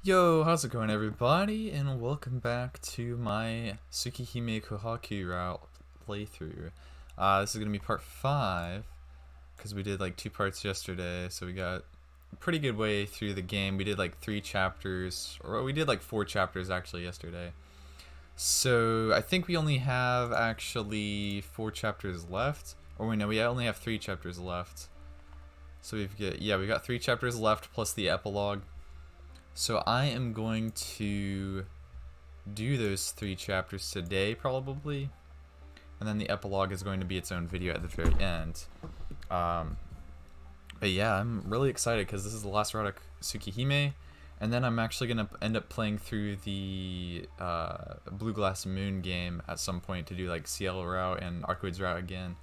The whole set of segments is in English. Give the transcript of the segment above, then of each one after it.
Yo, how's it going everybody, and welcome back to my Tsukihime Kohaku Route playthrough. This is going to be part 5, because we did like 2 parts yesterday, so we got a pretty good way through the game. We did like 3 chapters, or we did like 4 chapters actually yesterday. So I think we only have actually 4 chapters left, or we only have 3 chapters left. So we got 3 chapters left plus the epilogue. So I am going to do those 3 chapters today, probably. And then the epilogue is going to be its own video at the very end. But yeah, I'm really excited because this is the last route of Tsukihime. And then I'm actually going to end up playing through the Blue Glass Moon game at some point to do like Cielo Route and Arcueid Route again.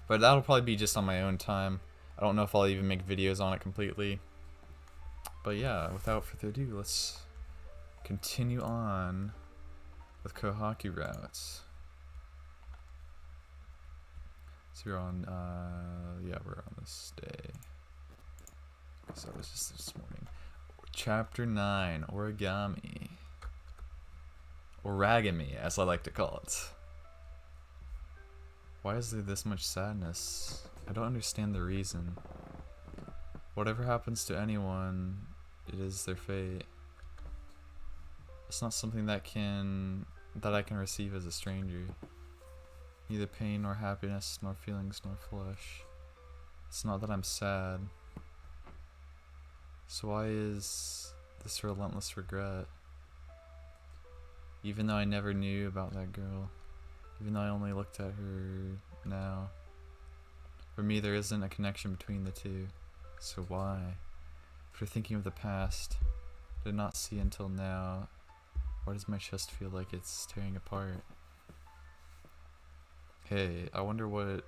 But that'll probably be just on my own time. I don't know if I'll even make videos on it completely. But yeah, without further ado, let's continue on with Kohaku routes. So we're on, we're on this day. So it was just this morning. Chapter 9, Origami. Origami, as I like to call it. Why is there this much sadness? I don't understand the reason. Whatever happens to anyone, it is their fate. It's not something that I can receive as a stranger. Neither pain nor happiness, nor feelings nor flesh. It's not that I'm sad. So why is this relentless regret? Even though I never knew about that girl, even though I only looked at her now. For me, there isn't a connection between the two. So why? After thinking of the past, did not see until now, why does my chest feel like it's tearing apart? Hey, I wonder what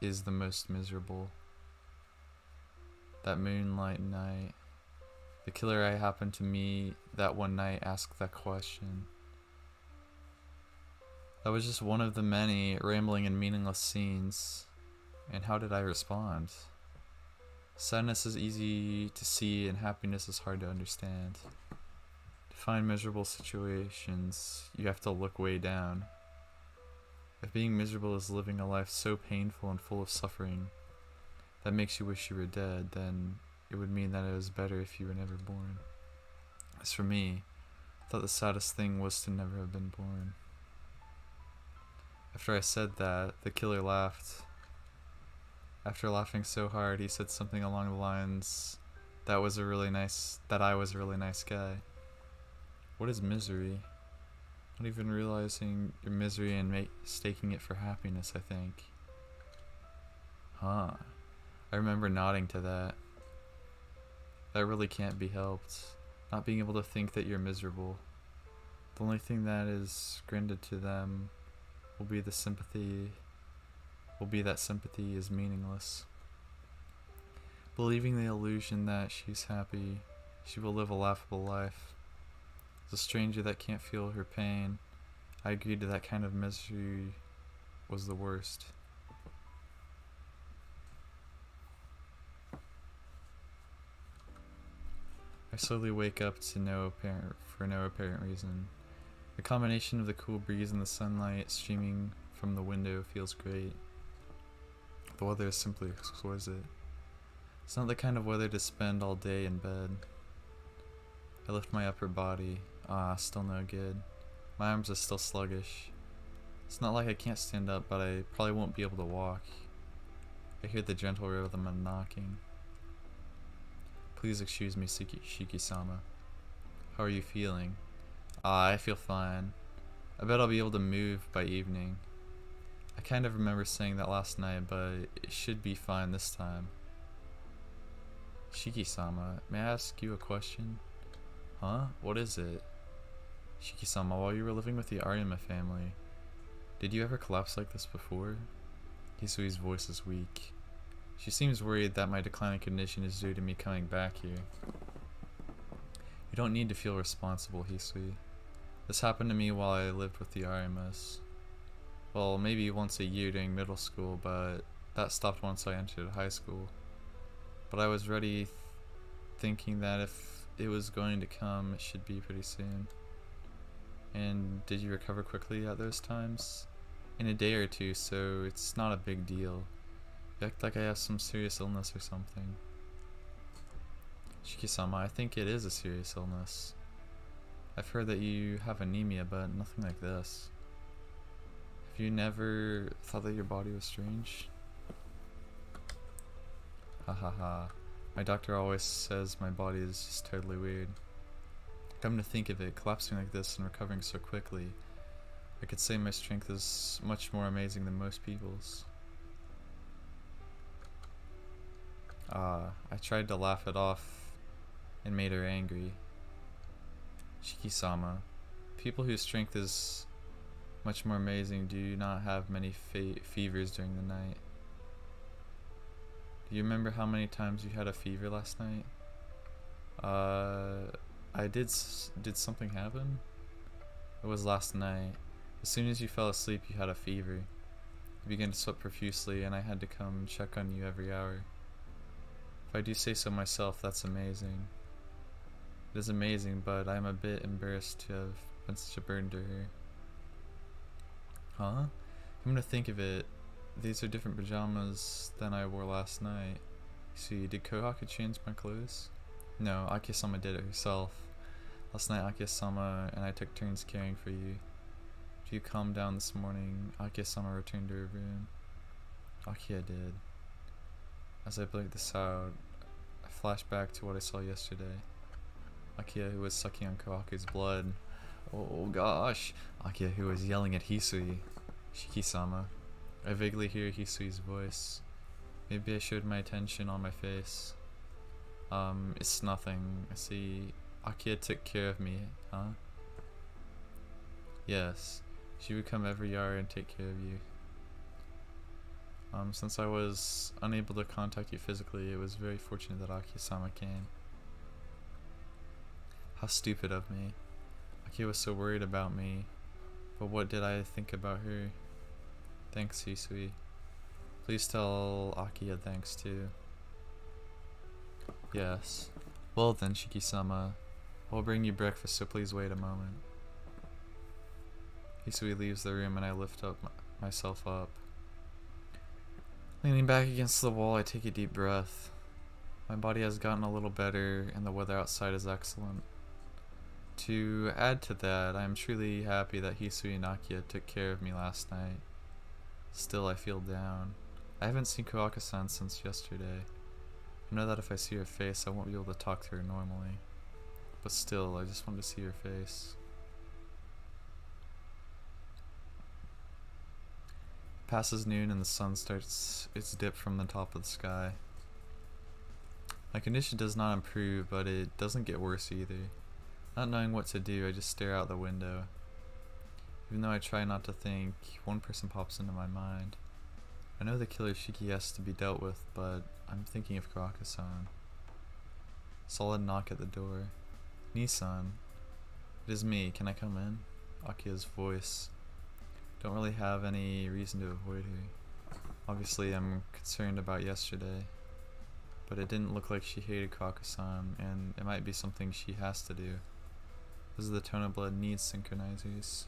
is the most miserable. That moonlight night. The killer I happened to meet that one night asked that question. That was just one of the many rambling and meaningless scenes. And how did I respond? Sadness is easy to see and happiness is hard to understand. To find miserable situations, you have to look way down. If being miserable is living a life so painful and full of suffering that makes you wish you were dead, then it would mean that it was better if you were never born. As for me, I thought the saddest thing was to never have been born. After I said that, the killer laughed. After laughing so hard, he said something along the lines that I was a really nice guy. What is misery? Not even realizing your misery and mistaking it for happiness, I think. Huh. I remember nodding to that. That really can't be helped. Not being able to think that you're miserable. The only thing that is granted to them will be that sympathy is meaningless. Believing the illusion that she's happy, she will live a laughable life. As a stranger that can't feel her pain, I agreed that kind of misery was the worst. I slowly wake up for no apparent reason. The combination of the cool breeze and the sunlight streaming from the window feels great. The weather is simply exquisite. It's not the kind of weather to spend all day in bed. I lift my upper body. Still no good. My arms are still sluggish. It's not like I can't stand up, but I probably won't be able to walk. I hear the gentle rhythm of knocking. Please excuse me, Shiki-sama. How are you feeling? I feel fine. I bet I'll be able to move by evening. I kind of remember saying that last night, but it should be fine this time. Shiki-sama, may I ask you a question? Huh? What is it? Shiki-sama, while you were living with the Arima family, did you ever collapse like this before? Hisui's voice is weak. She seems worried that my declining condition is due to me coming back here. You don't need to feel responsible, Hisui. This happened to me while I lived with the Arimas. Well, maybe once a year during middle school, but that stopped once I entered high school. But I was ready thinking that if it was going to come, it should be pretty soon. And did you recover quickly at those times? In a day or two, so it's not a big deal. You act like I have some serious illness or something. Shiki-sama, I think it is a serious illness. I've heard that you have anemia, but nothing like this. Have you never thought that your body was strange? Ha ha ha. My doctor always says my body is just totally weird. Come to think of it, collapsing like this and recovering so quickly, I could say my strength is much more amazing than most people's. I tried to laugh it off and made her angry. Shiki-sama, people whose strength is much more amazing do not have many fevers during the night. Do you remember how many times you had a fever last night? Did something happen? It was last night. As soon as you fell asleep, you had a fever. You began to sweat profusely, and I had to come check on you every hour. If I do say so myself, that's amazing. It is amazing, but I am a bit embarrassed to have been such a burden to her. Huh? Come to think of it, these are different pajamas than I wore last night. See, did Kohaku change my clothes? No, Akiha-sama did it herself. Last night, Akiha-sama and I took turns caring for you. After you calmed down this morning, Akiha-sama returned to her room. Akiha did. As I blinked this out, I flashed back to what I saw yesterday. Akiha, who was sucking on Kohaku's blood. Oh gosh! Akiha, who was yelling at Hisui. Shiki-sama. I vaguely hear Hisui's voice. Maybe I showed my attention on my face. It's nothing. I see. Akiha took care of me, huh? Yes. She would come every hour and take care of you. Since I was unable to contact you physically, it was very fortunate that Akiha-sama came. How stupid of me. Akiha was so worried about me, but what did I think about her? Thanks, Hisui. Please tell Akiha thanks too. Yes. Well then, Shiki-sama, I'll bring you breakfast, so please wait a moment. Hisui leaves the room and I lift myself up. Leaning back against the wall, I take a deep breath. My body has gotten a little better and the weather outside is excellent. To add to that, I am truly happy that Hisui and Akiha took care of me last night. Still, I feel down. I haven't seen Kohaku-san since yesterday. I know that if I see her face, I won't be able to talk to her normally. But still, I just want to see her face. It passes noon and the sun starts its dip from the top of the sky. My condition does not improve, but it doesn't get worse either. Not knowing what to do, I just stare out the window. Even though I try not to think, one person pops into my mind. I know the killer Shiki has to be dealt with, but I'm thinking of Kohaku-san. Solid knock at the door. Nissan. It is me, can I come in? Akiha's voice. Don't really have any reason to avoid her. Obviously I'm concerned about yesterday, but it didn't look like she hated Kohaku-san, and it might be something she has to do. This is the tone of blood needs synchronizers.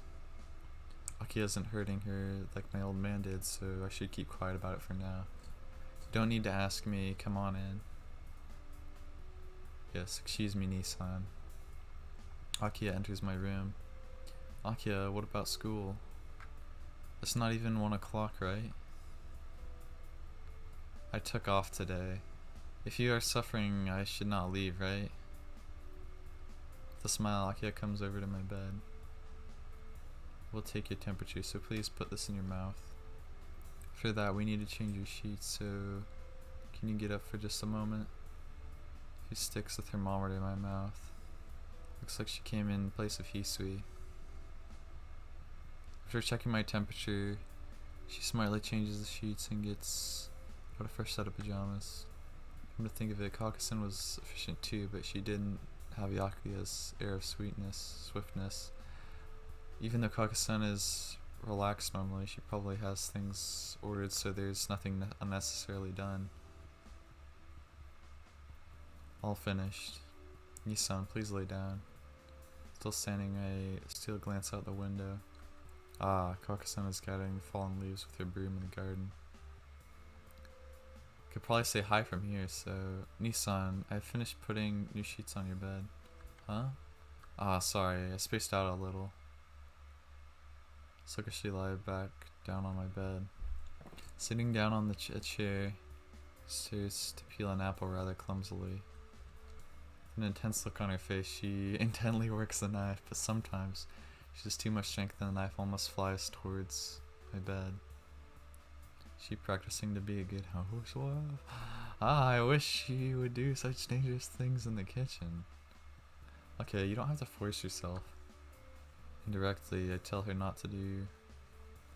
Akiha isn't hurting her like my old man did, so I should keep quiet about it for now. You don't need to ask me, come on in. Yes, excuse me, Nissan. Akiha enters my room. Akiha, what about school? It's not even 1 o'clock, right? I took off today. If you are suffering, I should not leave, right? With a smile, Akiha comes over to my bed. We'll take your temperature, so please put this in your mouth. For that, we need to change your sheets, so can you get up for just a moment? She sticks the thermometer in my mouth. Looks like she came in place of Hisui. After checking my temperature, she smartly changes the sheets and gets out a fresh set of pajamas. Come to think of it, Kohaku-san was efficient too, but she didn't have Yakuya's air of swiftness. Even though Kohaku-san is relaxed normally, she probably has things ordered so there's nothing unnecessarily done. All finished. Nissan, please lay down. Still standing, I steal a glance out the window. Ah, Kohaku-san is gathering the fallen leaves with her broom in the garden. Could probably say hi from here, so... Nissan, I finished putting new sheets on your bed. Huh? Ah, sorry, I spaced out a little. Sluggishly lie back down on my bed. Sitting down on the a chair, starts to peel an apple rather clumsily. With an intense look on her face, she intently works the knife, but sometimes she has too much strength and the knife almost flies towards my bed. She practicing to be a good housewife? Ah, I wish she would do such dangerous things in the kitchen. Okay, you don't have to force yourself. Indirectly, I tell her not to do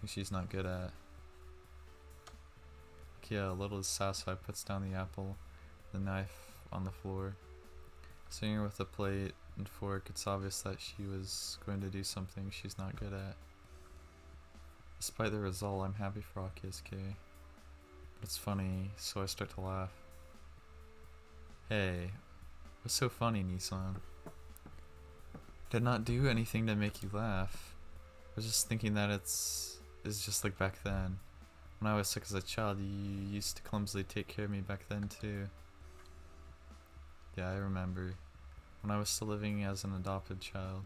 things she's not good at. Kia, a little dissatisfied, puts down the apple, the knife on the floor. Seeing her with a plate and fork, it's obvious that she was going to do something she's not good at. Despite the result, I'm happy for Akiha's K. But it's funny, so I start to laugh. Hey, what's so funny, Nissan? Did not do anything to make you laugh. I was just thinking that it's just like back then. When I was sick as a child, you used to clumsily take care of me back then too. Yeah, I remember. When I was still living as an adopted child.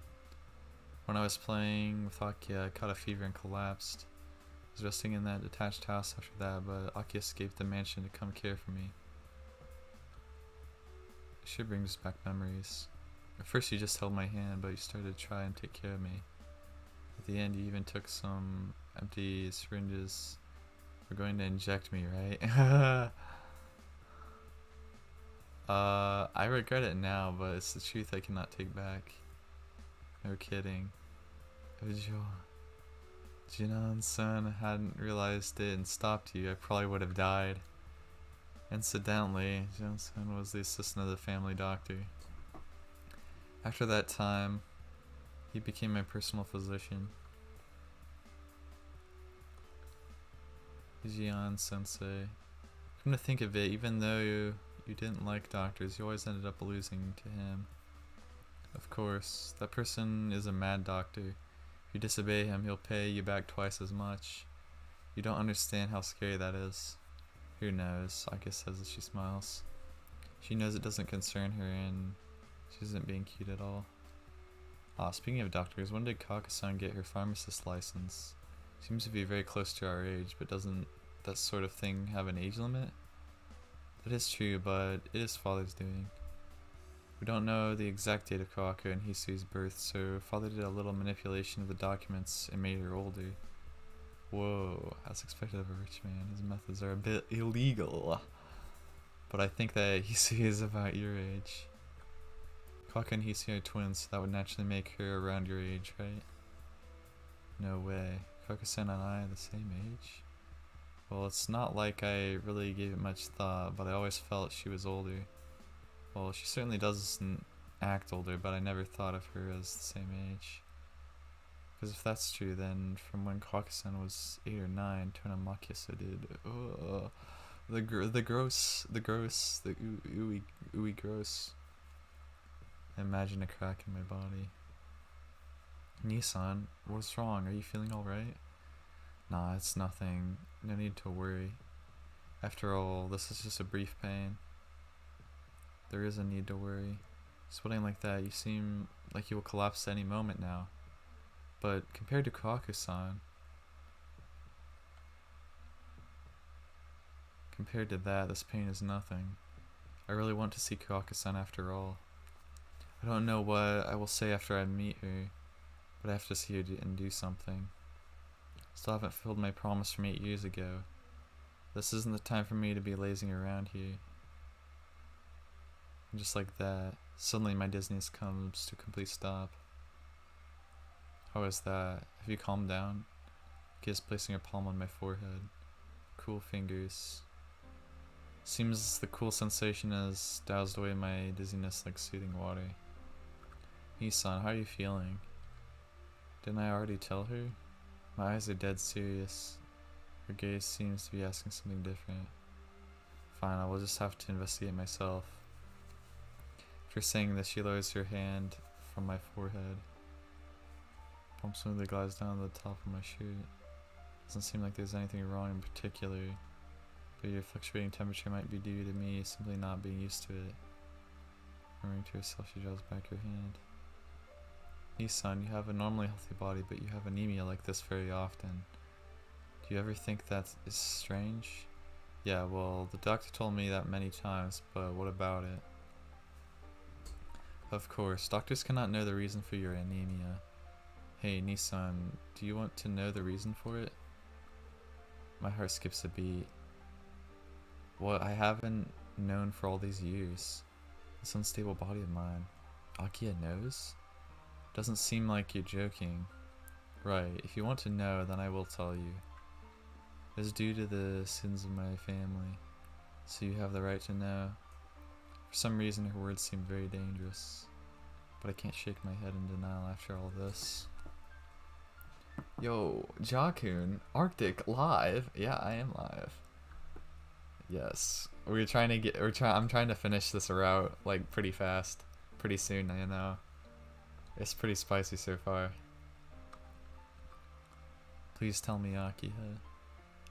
When I was playing with Akiha, I caught a fever and collapsed. I was resting in that detached house after that, but Akiha escaped the mansion to come care for me. It sure brings back memories. At first you just held my hand, but you started to try and take care of me. At the end you even took some empty syringes. We're going to inject me, right? I regret it now, but it's the truth I cannot take back. No kidding. Jinan-san hadn't realized it and stopped you, I probably would have died. Incidentally, Jinan-san was the assistant of the family doctor. After that time, he became my personal physician. Jian-sensei. Come to think of it, even though you didn't like doctors, you always ended up losing to him. Of course, that person is a mad doctor. If you disobey him, he'll pay you back twice as much. You don't understand how scary that is. Who knows, Aka says as she smiles. She knows it doesn't concern her and she isn't being cute at all. Ah, speaking of doctors, when did Kohaku-san get her pharmacist license? Seems to be very close to our age, but doesn't that sort of thing have an age limit? That is true, but it is father's doing. We don't know the exact date of Kohaku and Hisui's birth, so father did a little manipulation of the documents and made her older. Whoa, as expected of a rich man, his methods are a bit illegal. But I think that Hisui is about your age. Kohaku and Hisui are twins, so that would naturally make her around your age, right? No way. Kohaku-san and I are the same age? Well, it's not like I really gave it much thought, but I always felt she was older. Well, she certainly doesn't act older, but I never thought of her as the same age. Because if that's true, then from when Kohaku-san was 8 or 9, Tonamakisa did. The ooey gross. I imagine a crack in my body. Nissan, what's wrong? Are you feeling alright? Nah, it's nothing. No need to worry. After all, this is just a brief pain. There is a need to worry. Sweating like that, you seem like you will collapse at any moment now. But compared to Kohaku-san, compared to that, this pain is nothing. I really want to see Kohaku-san after all. I don't know what I will say after I meet her, but I have to see her and do something. Still haven't fulfilled my promise from 8 years ago. This isn't the time for me to be lazing around here. And just like that, suddenly my dizziness comes to a complete stop. How is that? Have you calmed down? Kiss placing her palm on my forehead. Cool fingers. Seems the cool sensation has doused away my dizziness like soothing water. Nissan, how are you feeling? Didn't I already tell her? My eyes are dead serious. Her gaze seems to be asking something different. Fine, I will just have to investigate myself. After saying this, she lowers her hand from my forehead. Pumps smoothly glides down the top of my shirt. Doesn't seem like there's anything wrong in particular, but your fluctuating temperature might be due to me simply not being used to it. Murmuring to herself, she draws back her hand. Nissan, you have a normally healthy body, but you have anemia like this very often. Do you ever think that is strange? Yeah, well, the doctor told me that many times, but what about it? Of course, doctors cannot know the reason for your anemia. Hey, Nissan, do you want to know the reason for it? My heart skips a beat. What I haven't known for all these years. This unstable body of mine. Akiha knows? Doesn't seem like you're joking. Right, if you want to know, then I will tell you. It is due to the sins of my family, so you have the right to know. For some reason her words seem very dangerous, but I can't shake my head in denial after all this. Yo, Jakun, Arctic live? Yeah, I am live. Yes, I'm trying to finish this route like pretty fast, pretty soon. I know. It's pretty spicy so far. Please tell me, Akiha.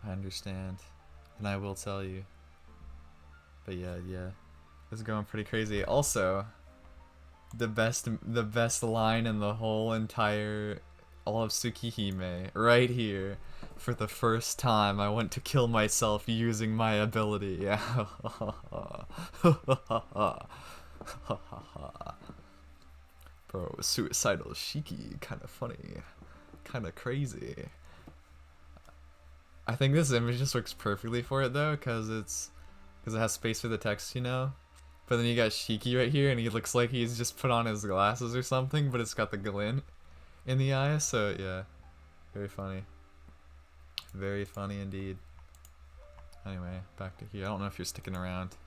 I understand, and I will tell you. But yeah, it's going pretty crazy. Also, the best line in the whole entire all of Tsukihime right here. For the first time, I went to kill myself using my ability. Yeah. Bro, suicidal Shiki, kind of funny, kind of crazy. I think this image just works perfectly for it though, because it has space for the text, you know? But then you got Shiki right here, and he looks like he's just put on his glasses or something, but it's got the glint in the eye, so yeah. Very funny. Very funny indeed. Anyway, back to here. I don't know if you're sticking around.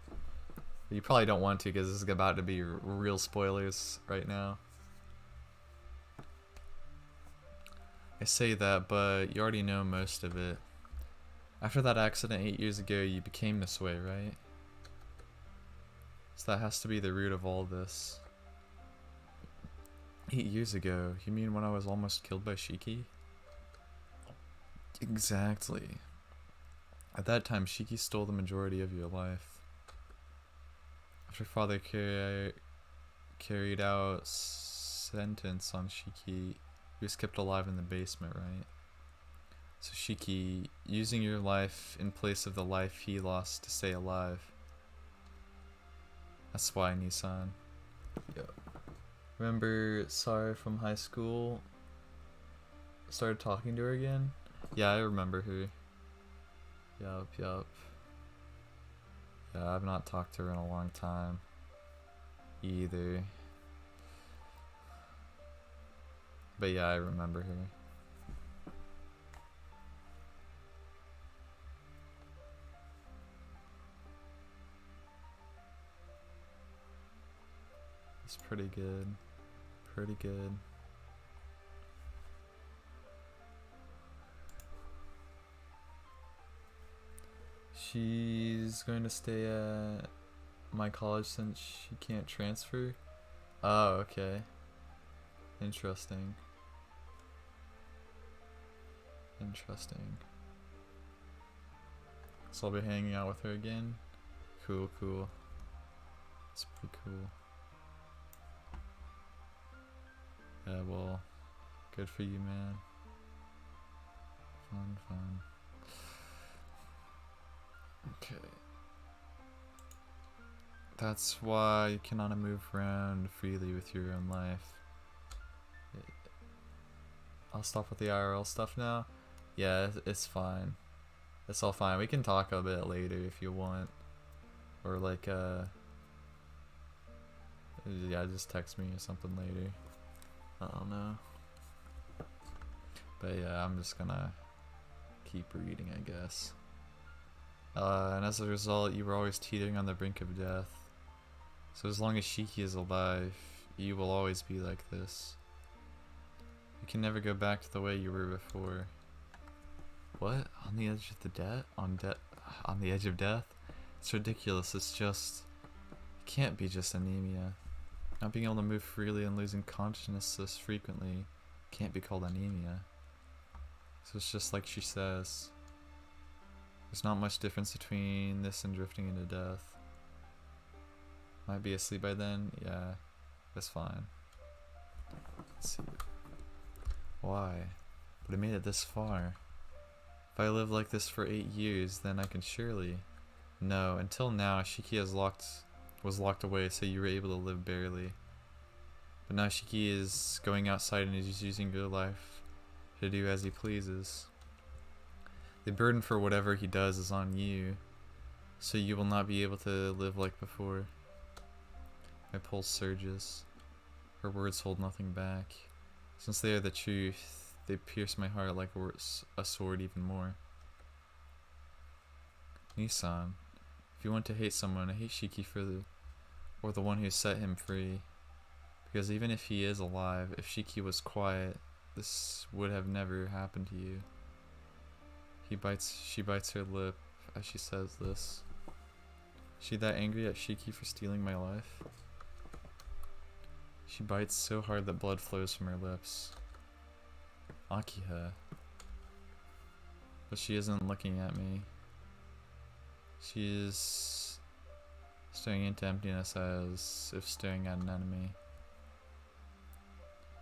But you probably don't want to, because this is about to be real spoilers right now. I say that, but you already know most of it. After that accident 8 years ago, you became this way, right? So that has to be the root of all this. 8 years ago? You mean when I was almost killed by Shiki? Exactly. At that time, Shiki stole the majority of your life. After father carried out sentence on Shiki, he was kept alive in the basement, right? So Shiki, using your life in place of the life he lost to stay alive. That's why, Nissan. Yo. Remember Sarah from high school? Started talking to her again? Yeah, I remember her. Yup. Yeah, I've not talked to her in a long time. Either. But yeah, I remember her. It's pretty good. Pretty good. She's going to stay at my college since she can't transfer. Oh, okay. Interesting. So I'll be hanging out with her again. Cool. It's pretty cool. Yeah, well, good for you, man. Fun. Okay. That's why you cannot move around freely with your own life. I'll stop with the IRL stuff now. Yeah, it's fine. It's all fine. We can talk a bit later if you want. Or like, yeah, just text me or something later. I don't know. But yeah, I'm just gonna keep reading, I guess. And as a result, you were always teetering on the brink of death. So as long as Shiki is alive, you will always be like this. You can never go back to the way you were before. What? On the edge of the on the edge of death? It's ridiculous. It's just It can't be just anemia. Not being able to move freely and losing consciousness frequently can't be called anemia. So it's just like she says. There's not much difference between this and drifting into death. Might be asleep by then? Yeah, that's fine. Let's see. Why? But I made it this far. If I live like this for 8 years, then I can surely... No, until now, Shiki was locked away, so you were able to live barely. But now Shiki is going outside and is using your life to do as he pleases. The burden for whatever he does is on you, so you will not be able to live like before. My pulse surges. Her words hold nothing back. Since they are the truth, they pierce my heart like a sword even more. Nissan, if you want to hate someone, hate Shiki or the one who set him free. Because even if he is alive, if Shiki was quiet, this would have never happened to you. She bites her lip as she says this. Is she that angry at Shiki for stealing my life? She bites so hard that blood flows from her lips. Akiha. But she isn't looking at me. She is staring into emptiness as if staring at an enemy.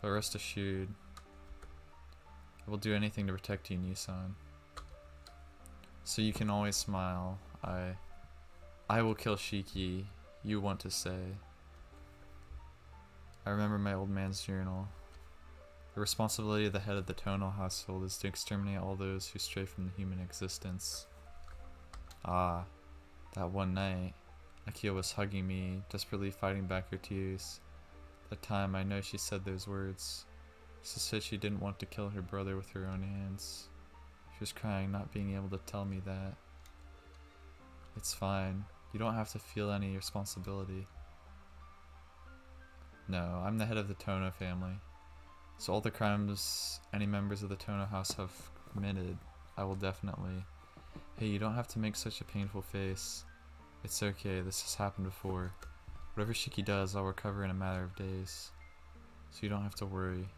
But rest assured, I will do anything to protect you, Nissan. So you can always smile. I will kill Shiki, you want to say. I remember my old man's journal. The responsibility of the head of the Tono household is to exterminate all those who stray from the human existence. Ah, that one night, Akiha was hugging me, desperately fighting back her tears. That time I know she said those words. She said she didn't want to kill her brother with her own hands. She was crying, not being able to tell me that. It's fine. You don't have to feel any responsibility. No, I'm the head of the Tono family. So all the crimes any members of the Tono house have committed, I will definitely... Hey, you don't have to make such a painful face. It's okay, this has happened before. Whatever Shiki does, I'll recover in a matter of days. So you don't have to worry.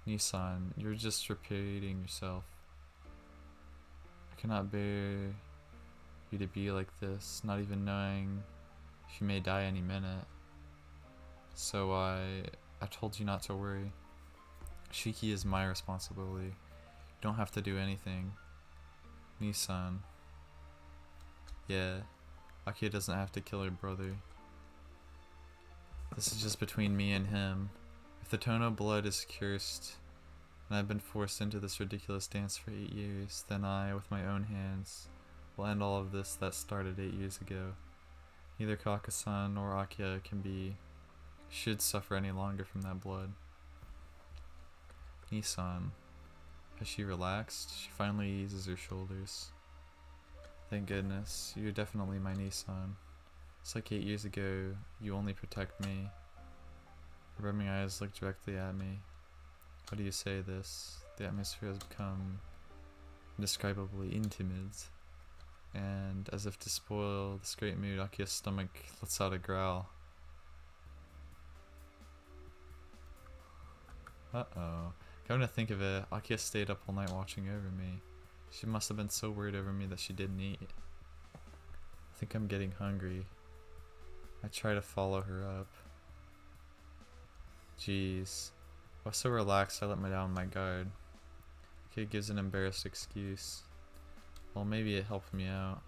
Nissan, you're just repeating yourself. I cannot bear you to be like this, not even knowing she may die any minute. So I told you not to worry. Shiki is my responsibility. You don't have to do anything. Nissan. Yeah, Akiha doesn't have to kill her brother. This is just between me and him. If the Tono blood is cursed, and I've been forced into this ridiculous dance for 8 years, then I, with my own hands, will end all of this that started 8 years ago. Neither Kohaku-san nor Akiha should suffer any longer from that blood. Nissan. Has she relaxed? She finally eases her shoulders. Thank goodness, you're definitely my Nissan. It's like 8 years ago, you only protect me. Her rubbing eyes look directly at me. How do you say this? The atmosphere has become indescribably intimate. And as if to spoil this great mood, Akiha's stomach lets out a growl. Uh-oh. Come to think of it, Akiha stayed up all night watching over me. She must have been so worried over me that she didn't eat. I think I'm getting hungry. I try to follow her up. Jeez. I was so relaxed I let me down my guard. Kid gives an embarrassed excuse. Well, maybe it helped me out.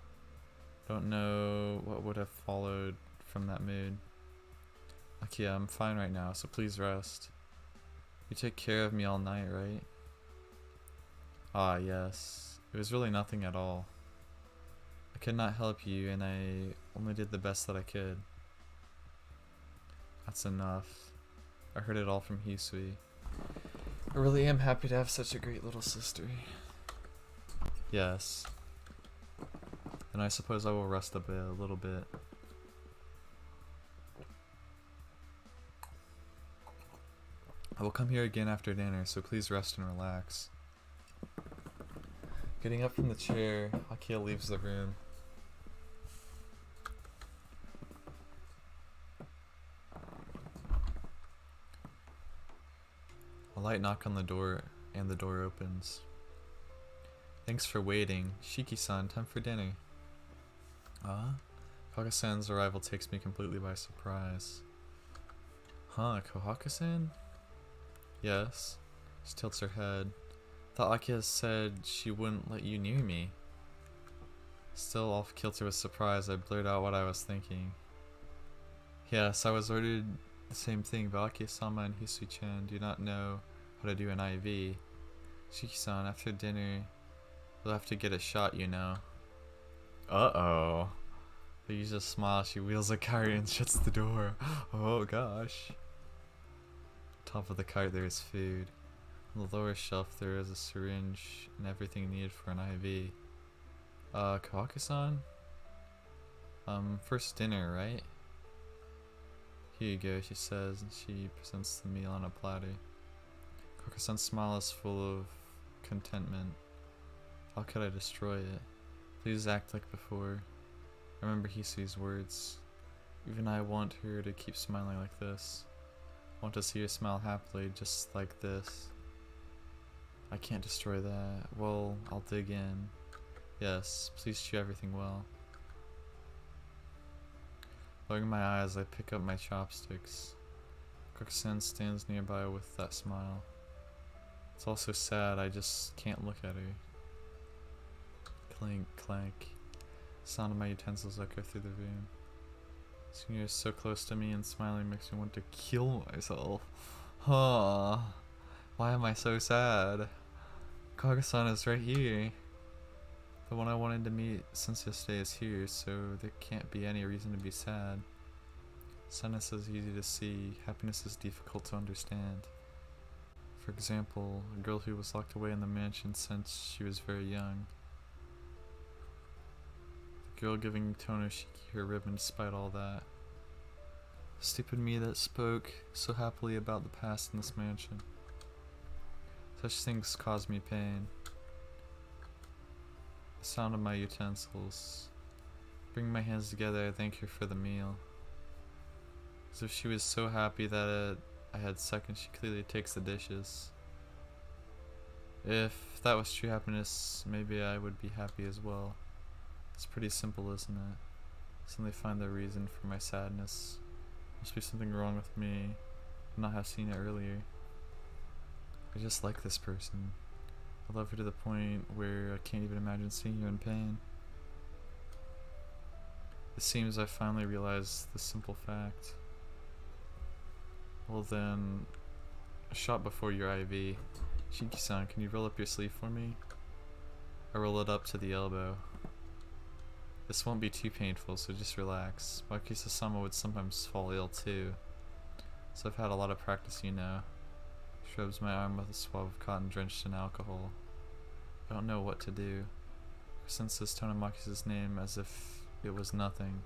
Don't know what would have followed from that mood. Akiha, I'm fine right now, so please rest. You take care of me all night, right? Ah, yes. It was really nothing at all. I could not help you, and I only did the best that I could. That's enough. I heard it all from Hisui. I really am happy to have such a great little sister. Yes. And I suppose I will rest a little bit. I will come here again after dinner, so please rest and relax. Getting up from the chair, Akiha leaves the room. light knock on the door, and the door opens. Thanks for waiting. Shiki-san, time for dinner. Kohaku-san's arrival takes me completely by surprise. Huh, Kohaku-san? Yes. She tilts her head. Thought Akiha said she wouldn't let you near me. Still off kilter with surprise, I blurted out what I was thinking. Yes, I was ordered the same thing, but Akiha-sama and Hisui-chan do not know how to do an IV. Shiki-san, after dinner, you'll have to get a shot, you know. Uh-oh. They use a smile, she wheels a cart and shuts the door. Oh gosh. Top of the cart there is food. On the lower shelf there is a syringe and everything needed for an IV. Kohaku-san? First dinner, right? Here you go, she says, and she presents the meal on a platter. Kohaku-san's smile is full of contentment. How could I destroy it? Please act like before. Remember Hisui's words. Even I want her to keep smiling like this. I want to see her smile happily, just like this. I can't destroy that. Well, I'll dig in. Yes, please chew everything well. Lowering my eyes, I pick up my chopsticks. Kohaku-san stands nearby with that smile. It's also sad, I just can't look at her. Clink, clank. The sound of my utensils echo through the room. Seeing her is so close to me and smiling makes me want to kill myself. Huh. Why am I so sad? Kohaku-san is right here. The one I wanted to meet since yesterday is here, so there can't be any reason to be sad. Sadness is easy to see, happiness is difficult to understand. For example, a girl who was locked away in the mansion since she was very young. The girl giving Tono Shiki her ribbon despite all that. Stupid me that spoke so happily about the past in this mansion. Such things cause me pain. The sound of my utensils. Bringing my hands together, I thank her for the meal. As if she was so happy that I had seconds, she clearly takes the dishes. If that was true happiness, maybe I would be happy as well. It's pretty simple, isn't it? Suddenly find the reason for my sadness. Must be something wrong with me, not have seen it earlier. I just like this person. I love her to the point where I can't even imagine seeing her in pain. It seems I finally realized the simple fact. Well then, a shot before your IV. Shiki-san, can you roll up your sleeve for me? I roll it up to the elbow. This won't be too painful, so just relax. Wakisa-sama would sometimes fall ill too, so I've had a lot of practice, you know. She rubs my arm with a swab of cotton drenched in alcohol. I don't know what to do. Senses Tonomaki's name as if it was nothing.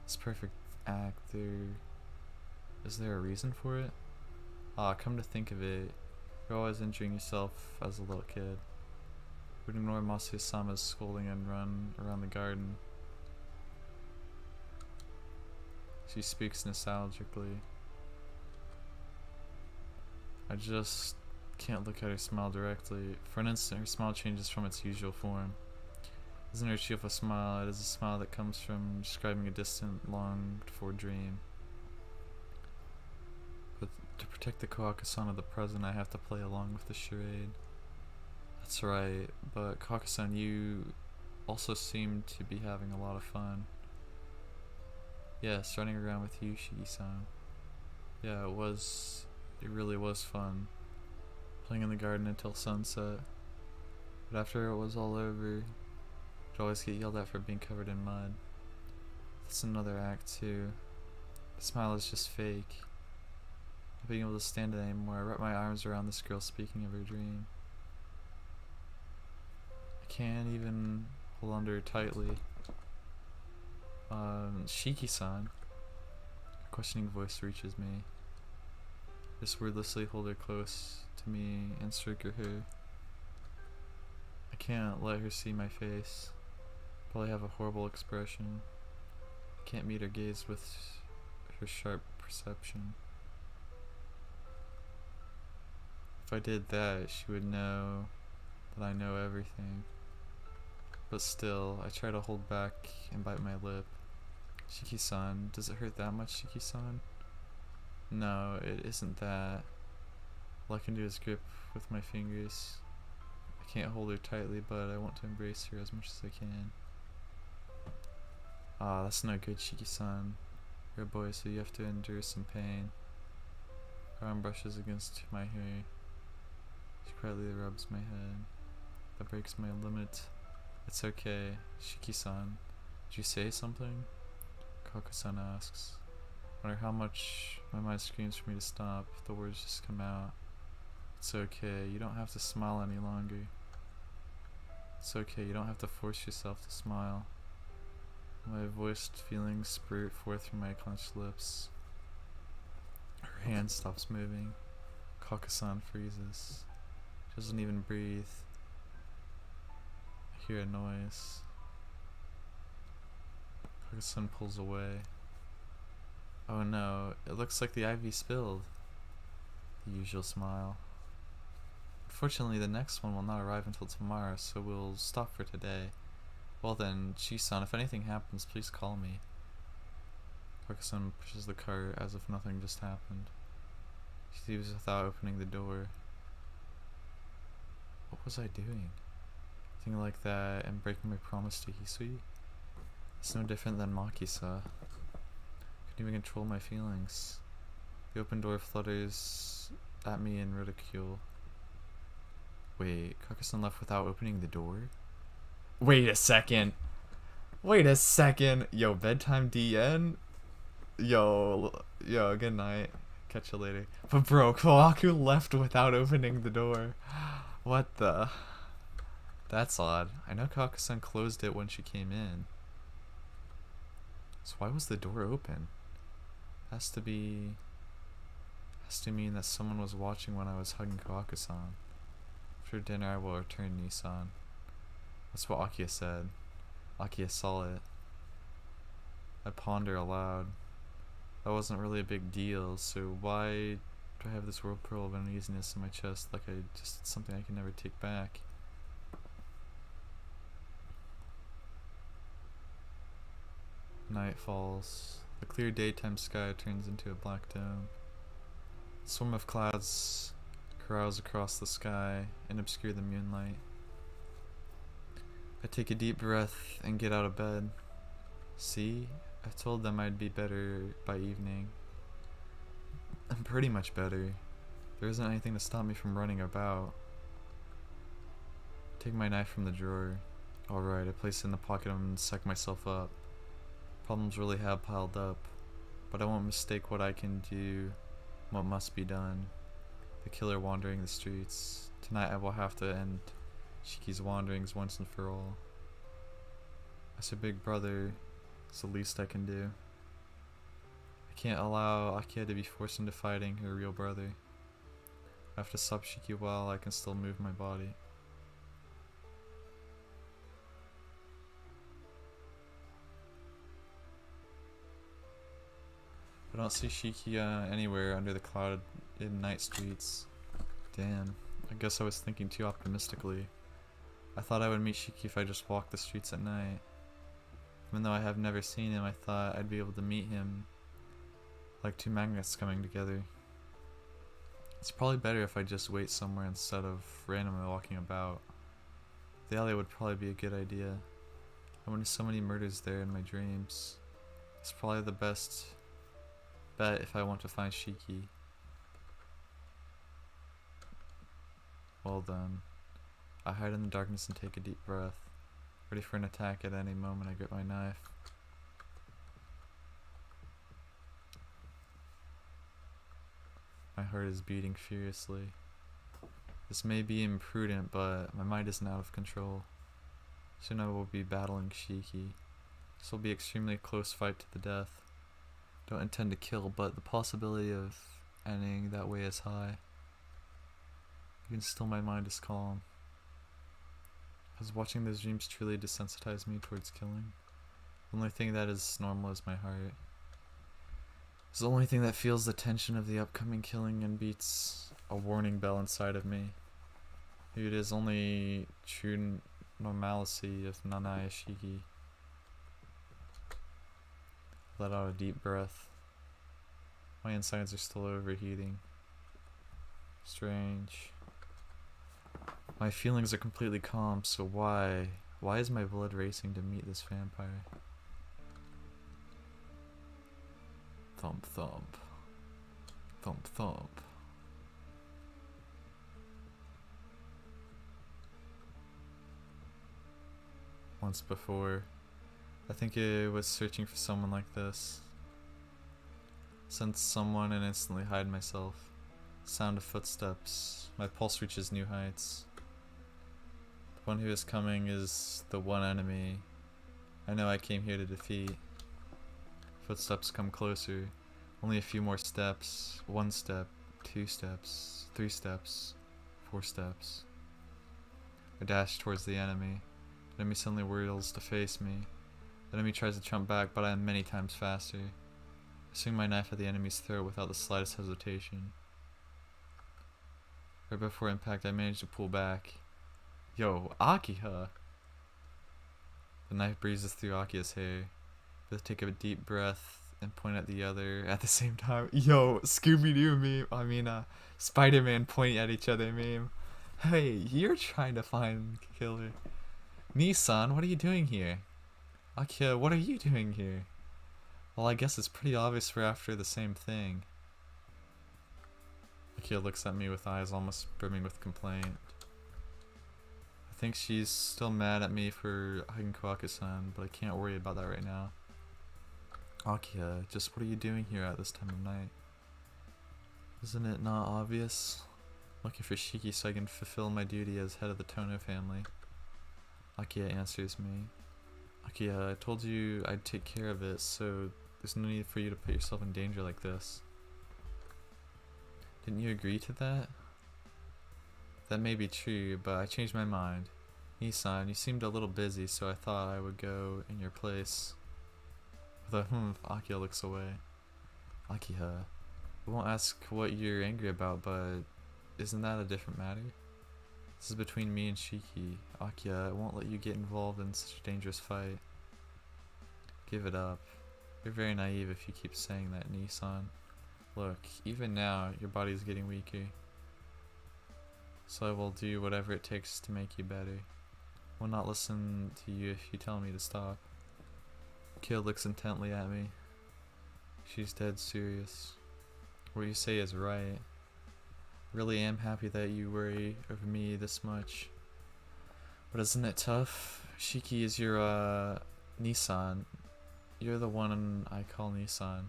This perfect act, is there a reason for it? Ah, come to think of it, you're always injuring yourself as a little kid. Would ignore Masu-sama's scolding and run around the garden. She speaks nostalgically. I just can't look at her smile directly. For an instant, her smile changes from its usual form. It isn't her cheerful smile, it is a smile that comes from describing a distant, longed-for dream. But to protect the Kohaku-san of the present, I have to play along with the charade. That's right, but Kohaku-san, you also seem to be having a lot of fun. Yes, running around with you, Shiki-san. Yeah, it really was fun. Playing in the garden until sunset. But after it was all over, I'd always get yelled at for being covered in mud. That's another act too. The smile is just fake. Not being able to stand it anymore, I wrap my arms around this girl speaking of her dream. I can't even hold on to her tightly. Shiki-san. A questioning voice reaches me. Just wordlessly hold her close to me and stroke her hair. I can't let her see my face. Probably have a horrible expression. I can't meet her gaze with her sharp perception. If I did that, she would know that I know everything. But still, I try to hold back and bite my lip. Shiki-san, does it hurt that much, Shiki-san? No, it isn't that. All I can do is grip with my fingers. I can't hold her tightly, but I want to embrace her as much as I can. Ah, that's no good, Shiki-san. You're a boy, so you have to endure some pain. Her arm brushes against my hair. She quietly rubs my head. That breaks my limit. It's okay, Shiki-san. Did you say something? Kohaku-san asks. No matter how much my mind screams for me to stop, the words just come out. It's okay, you don't have to smile any longer. It's okay, you don't have to force yourself to smile. My voiced feelings spurt forth from my clenched lips. Her hand stops moving. Kohaku-san freezes. She doesn't even breathe. I hear a noise. Kohaku-san pulls away. Oh no, it looks like the ivy spilled. The usual smile. Unfortunately, the next one will not arrive until tomorrow, so we'll stop for today. Well then, Chi-san, if anything happens, please call me. Kohaku-san pushes the cart as if nothing just happened. She leaves without opening the door. What was I doing? Thinking like that and breaking my promise to Hisui? It's no different than Maki-sa. Couldn't even control my feelings. The open door flutters at me in ridicule. Wait, Kohaku-san left without opening the door? Wait a second. Wait a second. Yo, bedtime DN? Yo, good night. Catch you later. But bro, Kohaku left without opening the door. What the? That's odd. I know Kohaku-san closed it when she came in. So why was the door open? Has to mean that someone was watching when I was hugging Kohaku-san. After dinner I will return, Nissan. That's what Akiha said. Akiha saw it. I ponder aloud. That wasn't really a big deal, so why do I have this whirlpool of uneasiness in my chest like I just did something I can never take back? Night falls. The clear daytime sky turns into a black dome. A swarm of clouds carouse across the sky and obscure the moonlight. I take a deep breath and get out of bed. See? I told them I'd be better by evening. I'm pretty much better. There isn't anything to stop me from running about. I take my knife from the drawer. Alright, I place it in the pocket and psych myself up. Problems really have piled up, but I won't mistake what I can do, what must be done. The killer wandering the streets. Tonight I will have to end Shiki's wanderings once and for all. As her big brother, it's the least I can do. I can't allow Akiha to be forced into fighting her real brother. I have to stop Shiki while I can still move my body. I don't see Shiki anywhere under the clouded night streets. Damn, I guess I was thinking too optimistically. I thought I would meet Shiki if I just walked the streets at night. Even though I have never seen him, I thought I'd be able to meet him like two magnets coming together. It's probably better if I just wait somewhere instead of randomly walking about. The alley would probably be a good idea. I went to so many murders there in my dreams. It's probably the best bet if I want to find Shiki. Well then, I hide in the darkness and take a deep breath. Ready for an attack at any moment, I grip my knife. My heart is beating furiously. This may be imprudent, but my mind isn't out of control. Soon I will be battling Shiki. This will be an extremely close fight to the death. Don't intend to kill, but the possibility of ending that way is high. Even still, my mind is calm. Has watching those dreams truly desensitized me towards killing? The only thing that is normal is my heart. It's the only thing that feels the tension of the upcoming killing and beats a warning bell inside of me. Maybe it is only true normalcy of Nanai Shiki. Let out a deep breath. My insides are still overheating. Strange. My feelings are completely calm, so why is my blood racing to meet this vampire? Thump thump. Thump thump. Once before, I think I was searching for someone like this. Sense someone and instantly hide myself. Sound of footsteps. My pulse reaches new heights. The one who is coming is the one enemy I know I came here to defeat. Footsteps come closer. Only a few more steps. 1 step, 2 steps, 3 steps, 4 steps. I dash towards the enemy. The enemy suddenly whirls to face me. The enemy tries to jump back, but I am many times faster. I swing my knife at the enemy's throat without the slightest hesitation. Right before impact, I manage to pull back. Yo, Akiha! The knife breezes through Akiha's hair. Both take a deep breath and point at the other at the same time. Yo, Scooby-Doo meme. Spider-Man pointing at each other meme. Hey, you're trying to find killer. Nissan, what are you doing here? Akiha, what are you doing here? Well, I guess it's pretty obvious we're after the same thing. Akiha looks at me with eyes almost brimming with complaint. I think she's still mad at me for hugging Kohaku-san, but I can't worry about that right now. Akiha, just what are you doing here at this time of night? Isn't it not obvious? Looking for Shiki so I can fulfill my duty as head of the Tono family. Akiha answers me. Akiha, I told you I'd take care of it, so there's no need for you to put yourself in danger like this. Didn't you agree to that? That may be true, but I changed my mind. Nissan, you seemed a little busy, so I thought I would go in your place. With a Akiha looks away. Akiha, I won't ask what you're angry about, but isn't that a different matter? This is between me and Shiki. Akiha, I won't let you get involved in such a dangerous fight. Give it up. You're very naive if you keep saying that, Nissan. Look, even now, your body is getting weaker. So I will do whatever it takes to make you better. I will not listen to you if you tell me to stop. Akiha looks intently at me. She's dead serious. What you say is right. Really am happy that you worry over me this much. But isn't it tough? Shiki is your, Nissan. You're the one I call Nissan.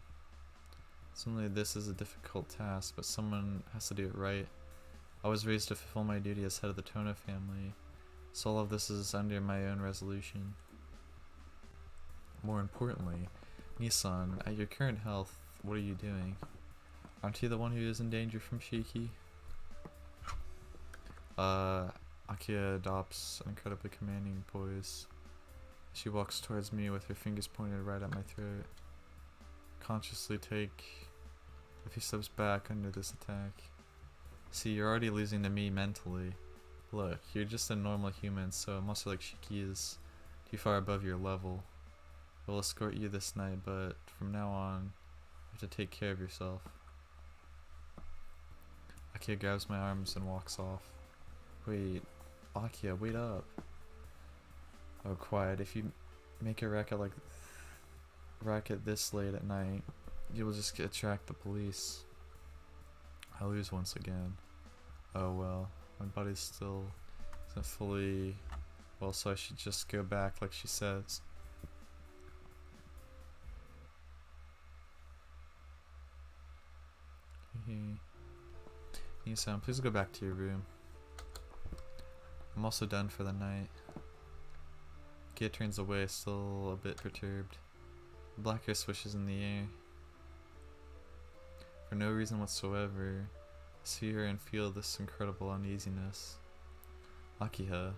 Certainly this is a difficult task, but someone has to do it right. I was raised to fulfill my duty as head of the Tono family, so all of this is under my own resolution. More importantly, Nissan, at your current health, what are you doing? Aren't you the one who is in danger from Shiki? Akiha adopts an incredibly commanding poise. She walks towards me with her fingers pointed right at my throat. Consciously take a few steps back under this attack. See, you're already losing to me mentally. Look, you're just a normal human, so a monster like Shiki is too far above your level. I will escort you this night, but from now on, you have to take care of yourself. Akiha grabs my arms and walks off. Wait, Akiha, wait up. Oh, quiet. If you make a racket this late at night, you will just attract the police. I lose once again. Oh well, my body still isn't fully well, so I should just go back like she says. Nissan, please go back to your room. I'm also done for the night. Kia turns away, still a bit perturbed. The black hair swishes in the air. For no reason whatsoever, I see her and feel this incredible uneasiness. Akiha.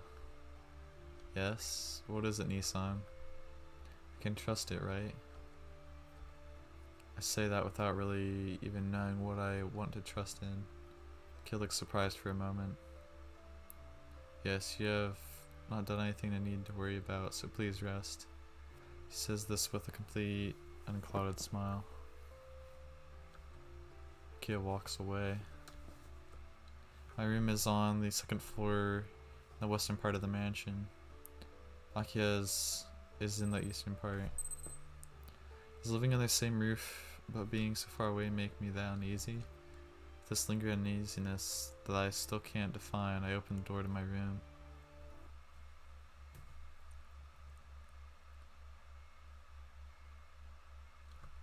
Yes? What is it, Nissan? I can trust it, right? I say that without really even knowing what I want to trust in. Kid looks surprised for a moment. Yes, you have not done anything to need to worry about, so please rest. He says this with a complete, unclouded smile. Kia walks away. My room is on the second floor in the western part of the mansion. Akiha's is in the eastern part. Does living under the same roof but being so far away make me that uneasy? With this lingering uneasiness that I still can't define, I open the door to my room.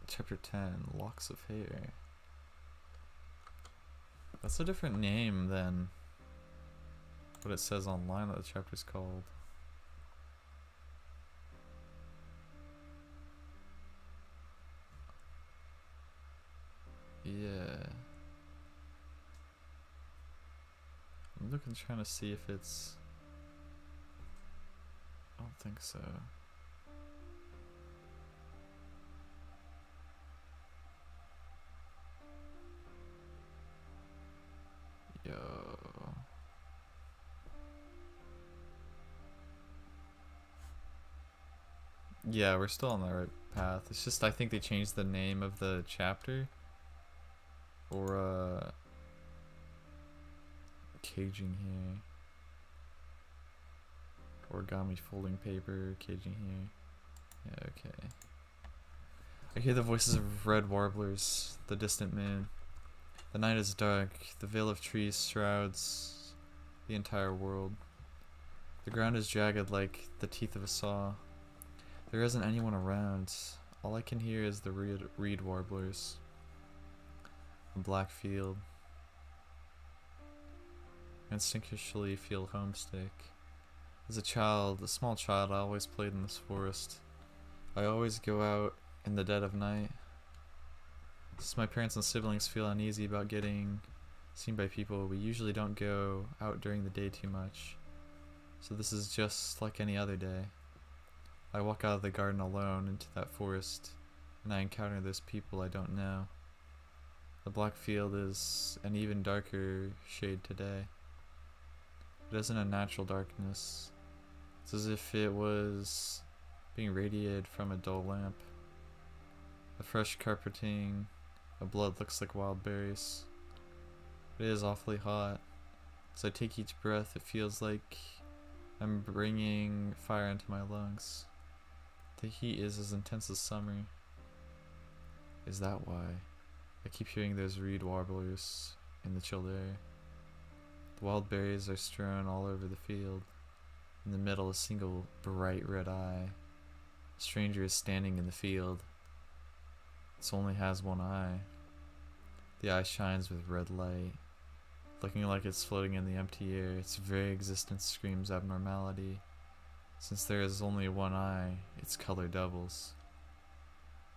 Chapter 10, Locks of Hair. That's a different name than what it says online that the chapter's called. Yeah. I'm looking, trying to see if it's... I don't think so. Yo. Yeah, we're still on the right path. It's just I think they changed the name of the chapter. Or caging here. Origami folding paper, caging here. Yeah, okay. I hear the voices of red warblers, the distant moon. The night is dark, the veil of trees shrouds the entire world. The ground is jagged like the teeth of a saw. There isn't anyone around. All I can hear is the reed warblers. A black field. I instinctually feel homesick. As a child, a small child, I always played in this forest. I always go out in the dead of night. Since my parents and siblings feel uneasy about getting seen by people, we usually don't go out during the day too much. So this is just like any other day. I walk out of the garden alone into that forest, and I encounter those people I don't know. The black field is an even darker shade today. It isn't a natural darkness. It's as if it was being radiated from a dull lamp. The fresh carpeting of blood looks like wild berries. It is awfully hot. As I take each breath, it feels like I'm bringing fire into my lungs. The heat is as intense as summer. Is that why I keep hearing those reed warblers in the chilled air? The wild berries are strewn all over the field. In the middle, a single bright red eye. A stranger is standing in the field. It only has one eye. The eye shines with red light. Looking like it's floating in the empty air, its very existence screams abnormality. Since there is only one eye, its color doubles.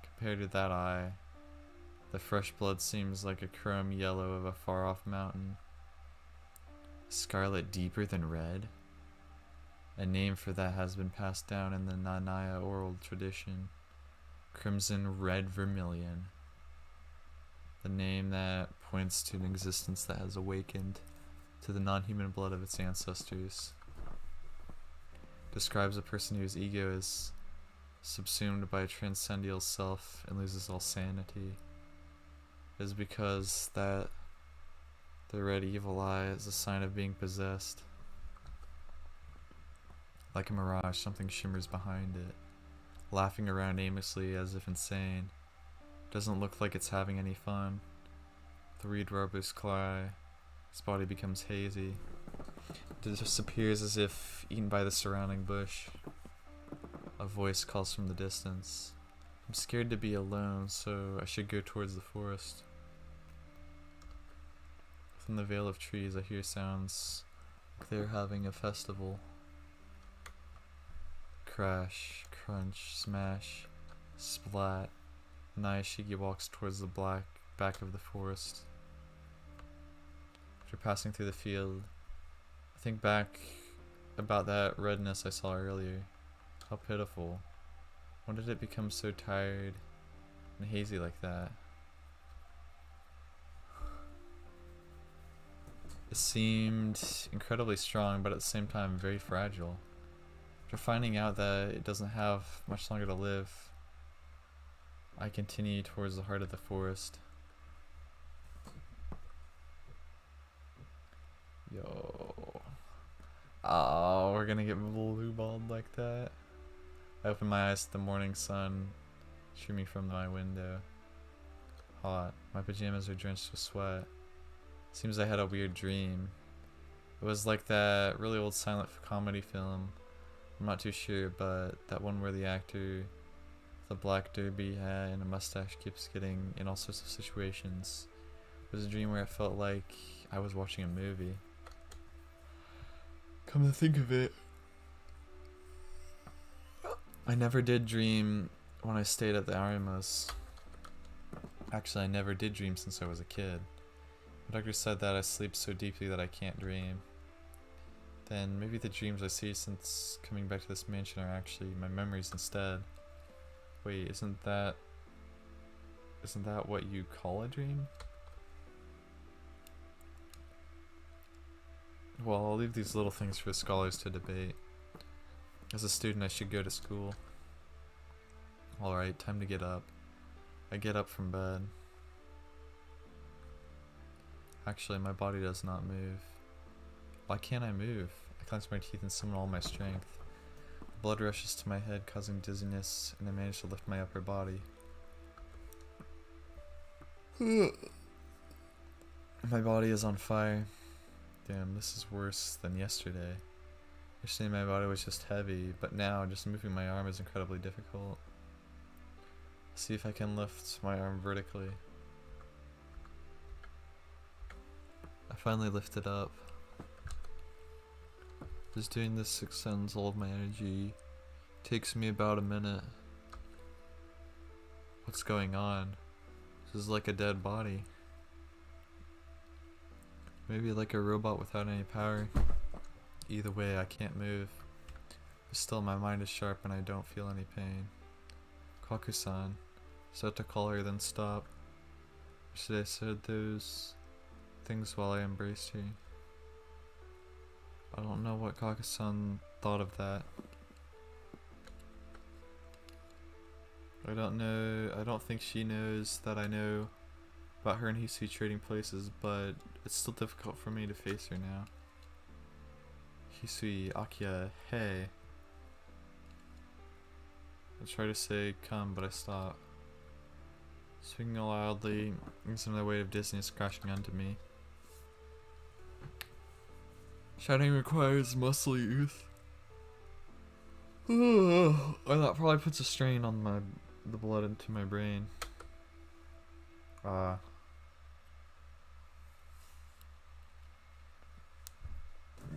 Compared to that eye, the fresh blood seems like a chrome yellow of a far-off mountain. Scarlet deeper than red? A name for that has been passed down in the Nanaya oral tradition. Crimson red vermilion. The name that points to an existence that has awakened to the non-human blood of its ancestors. Describes a person whose ego is subsumed by a transcendental self and loses all sanity. It is because that the red evil eye is a sign of being possessed. Like a mirage, something shimmers behind it, laughing around aimlessly as if insane. Doesn't look like it's having any fun. The reed warbler's cry. His body becomes hazy. It disappears as if eaten by the surrounding bush. A voice calls from the distance. I'm scared to be alone, so I should go towards the forest. From the veil of trees, I hear sounds like they're having a festival. Crash, crunch, smash, splat. Shiki walks towards the back of the forest. After passing through the field, I think back about that redness I saw earlier. How pitiful. When did it become so tired and hazy like that? It seemed incredibly strong, but at the same time very fragile. After finding out that it doesn't have much longer to live, I continue towards the heart of the forest. Yo. Oh, we're gonna get blue balled like that. I open my eyes to the morning sun streaming from my window. Hot. My pajamas are drenched with sweat. Seems I had a weird dream. It was like that really old silent comedy film. I'm not too sure, but that one where the actor with a black derby hat and a mustache keeps getting in all sorts of situations. It was a dream where it felt like I was watching a movie. Come to think of it, I never did dream when I stayed at the Arimas. Actually, I never did dream since I was a kid. The doctor said that I sleep so deeply that I can't dream. Then maybe the dreams I see since coming back to this mansion are actually my memories instead. Wait, isn't that what you call a dream? Well, I'll leave these little things for scholars to debate. As a student, I should go to school. Alright, time to get up. I get up from bed. Actually, my body does not move. Why can't I move? I clench my teeth and summon all my strength. Blood rushes to my head, causing dizziness, and I manage to lift my upper body. My body is on fire. Damn, this is worse than yesterday. Yesterday my body was just heavy, but now just moving my arm is incredibly difficult. See if I can lift my arm vertically. I finally lift it up. Just doing this extends all of my energy. Takes me about a minute. What's going on? This is like a dead body. Maybe like a robot without any power. Either way, I can't move. But still, my mind is sharp and I don't feel any pain. Kohaku-san. Start to call her, then stop. Yesterday I said those things while I embraced her. I don't know what Kohaku-san thought of that. I don't think she knows that I know about her and Hisui trading places, but it's still difficult for me to face her now. Hisui, Akiha, hey. I try to say come, but I stop. Speaking loudly, brings another wave of dizziness crashing onto me. Shouting requires muscle youth. Oh, that probably puts a strain on the blood into my brain.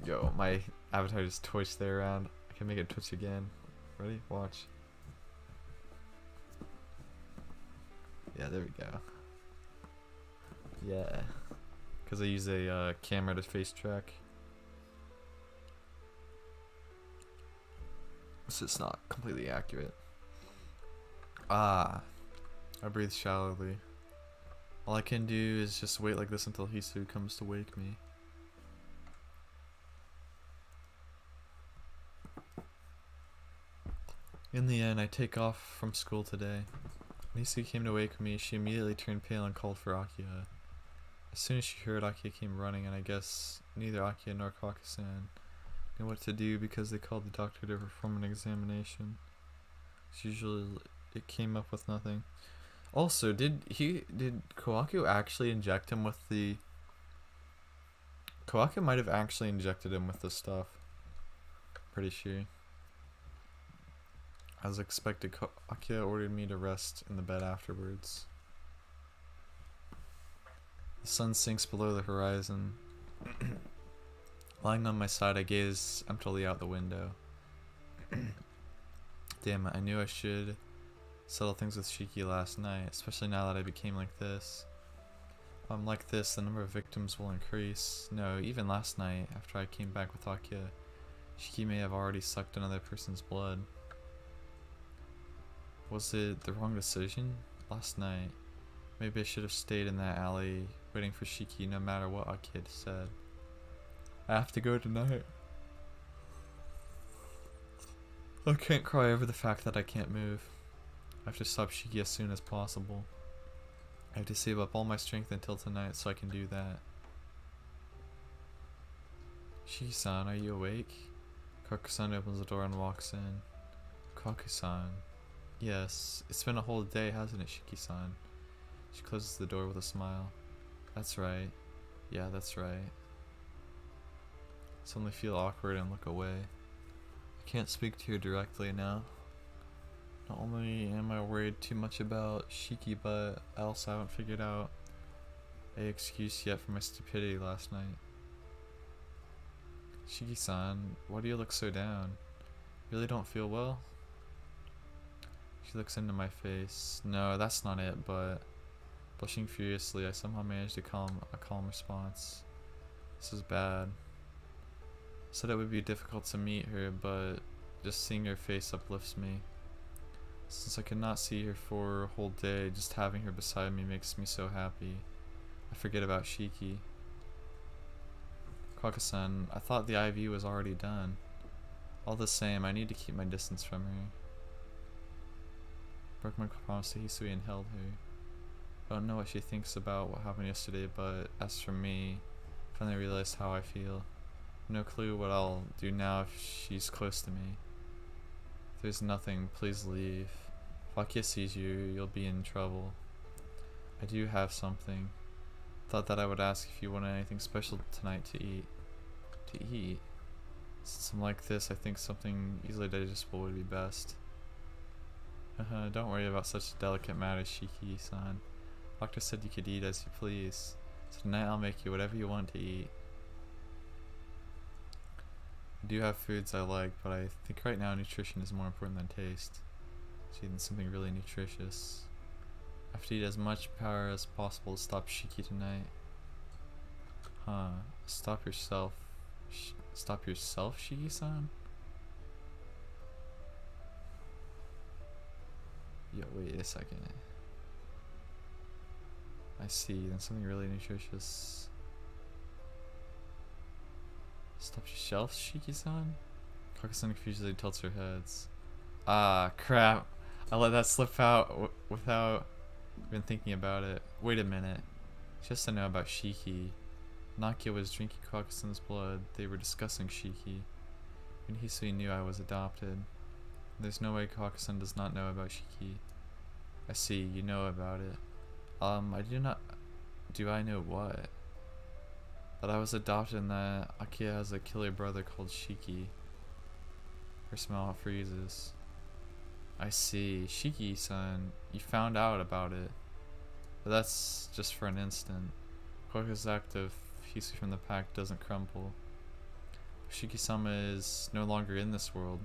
Yo, my avatar just twitched there around. I can make it twitch again. Ready? Watch. Yeah, there we go. Yeah. Because I use a camera to face track. So it's not completely accurate. I breathe shallowly. All I can do is just wait like this until Hisui comes to wake me. In the end, I take off from school today. When Hisui came to wake me, she immediately turned pale and called for Akiha. As soon as she heard, Akiha came running, and I guess neither Akiha nor Kohaku-san knew what to do because they called the doctor to perform an examination. As usual, it came up with nothing. Also, did Kohaku actually inject him with the... Kohaku might have actually injected him with the stuff. Pretty sure. As expected, Akiha ordered me to rest in the bed afterwards. The sun sinks below the horizon. Lying on my side, I gaze emptily out the window. Damn it, I knew I should settle things with Shiki last night, especially now that I became like this. If I'm like this, the number of victims will increase. No, even last night, after I came back with Akiha, Shiki may have already sucked another person's blood. Was it the wrong decision? Last night, maybe I should have stayed in that alley, waiting for Shiki no matter what Akiha said. I have to go tonight. I can't cry over the fact that I can't move. I have to stop Shiki as soon as possible. I have to save up all my strength until tonight so I can do that. Shiki-san, are you awake? Kohaku-san opens the door and walks in. Kohaku-san. Yes, it's been a whole day, hasn't it, Shiki-san? She closes the door with a smile. That's right. Yeah, that's right. Suddenly feel awkward and look away. I can't speak to you directly now. Not only am I worried too much about Shiki, but I also haven't figured out an excuse yet for my stupidity last night. Shiki-san, why do you look so down? Really don't feel well? She looks into my face. No, that's not it, but blushing furiously, I somehow managed to calm a calm response. This is bad. I said it would be difficult to meet her, but just seeing her face uplifts me. Since I could not see her for a whole day, just having her beside me makes me so happy. I forget about Shiki. Kohaku-san, I thought the IV was already done. All the same, I need to keep my distance from her. Broke my promise to Hisui and held her. I don't know what she thinks about what happened yesterday, but as for me, I finally realized how I feel. No clue what I'll do now if she's close to me. If there's nothing, please leave. If Akiha sees you, you'll be in trouble. I do have something. Thought that I would ask if you wanted anything special tonight to eat. To eat? Since I'm like this, I think something easily digestible would be best. Don't worry about such a delicate matter, Shiki-san. Doctor said you could eat as you please. So tonight I'll make you whatever you want to eat. I do have foods I like, but I think right now nutrition is more important than taste. So eating something really nutritious. I have to eat as much power as possible to stop Shiki tonight. Stop yourself. Stop yourself, Shiki-san? Yo, wait a second. I see, then something really nutritious. Stop yourself, Shiki-san? Kohaku-san confusedly tilts her heads. Ah, crap. I let that slip out without even thinking about it. Wait a minute. Just to know about Shiki. Nakia was drinking Kohaku-san's blood. They were discussing Shiki. Even Hisui knew I was adopted. There's no way Kohaku-san does not know about Shiki. I see, you know about it. I do not... Do I know what? That I was adopted and that Akiha has a killer brother called Shiki. Her smile freezes. I see. Shiki-san, you found out about it. But that's just for an instant. Kohaku's active Hisui from the pack doesn't crumble. Shiki-sama is no longer in this world.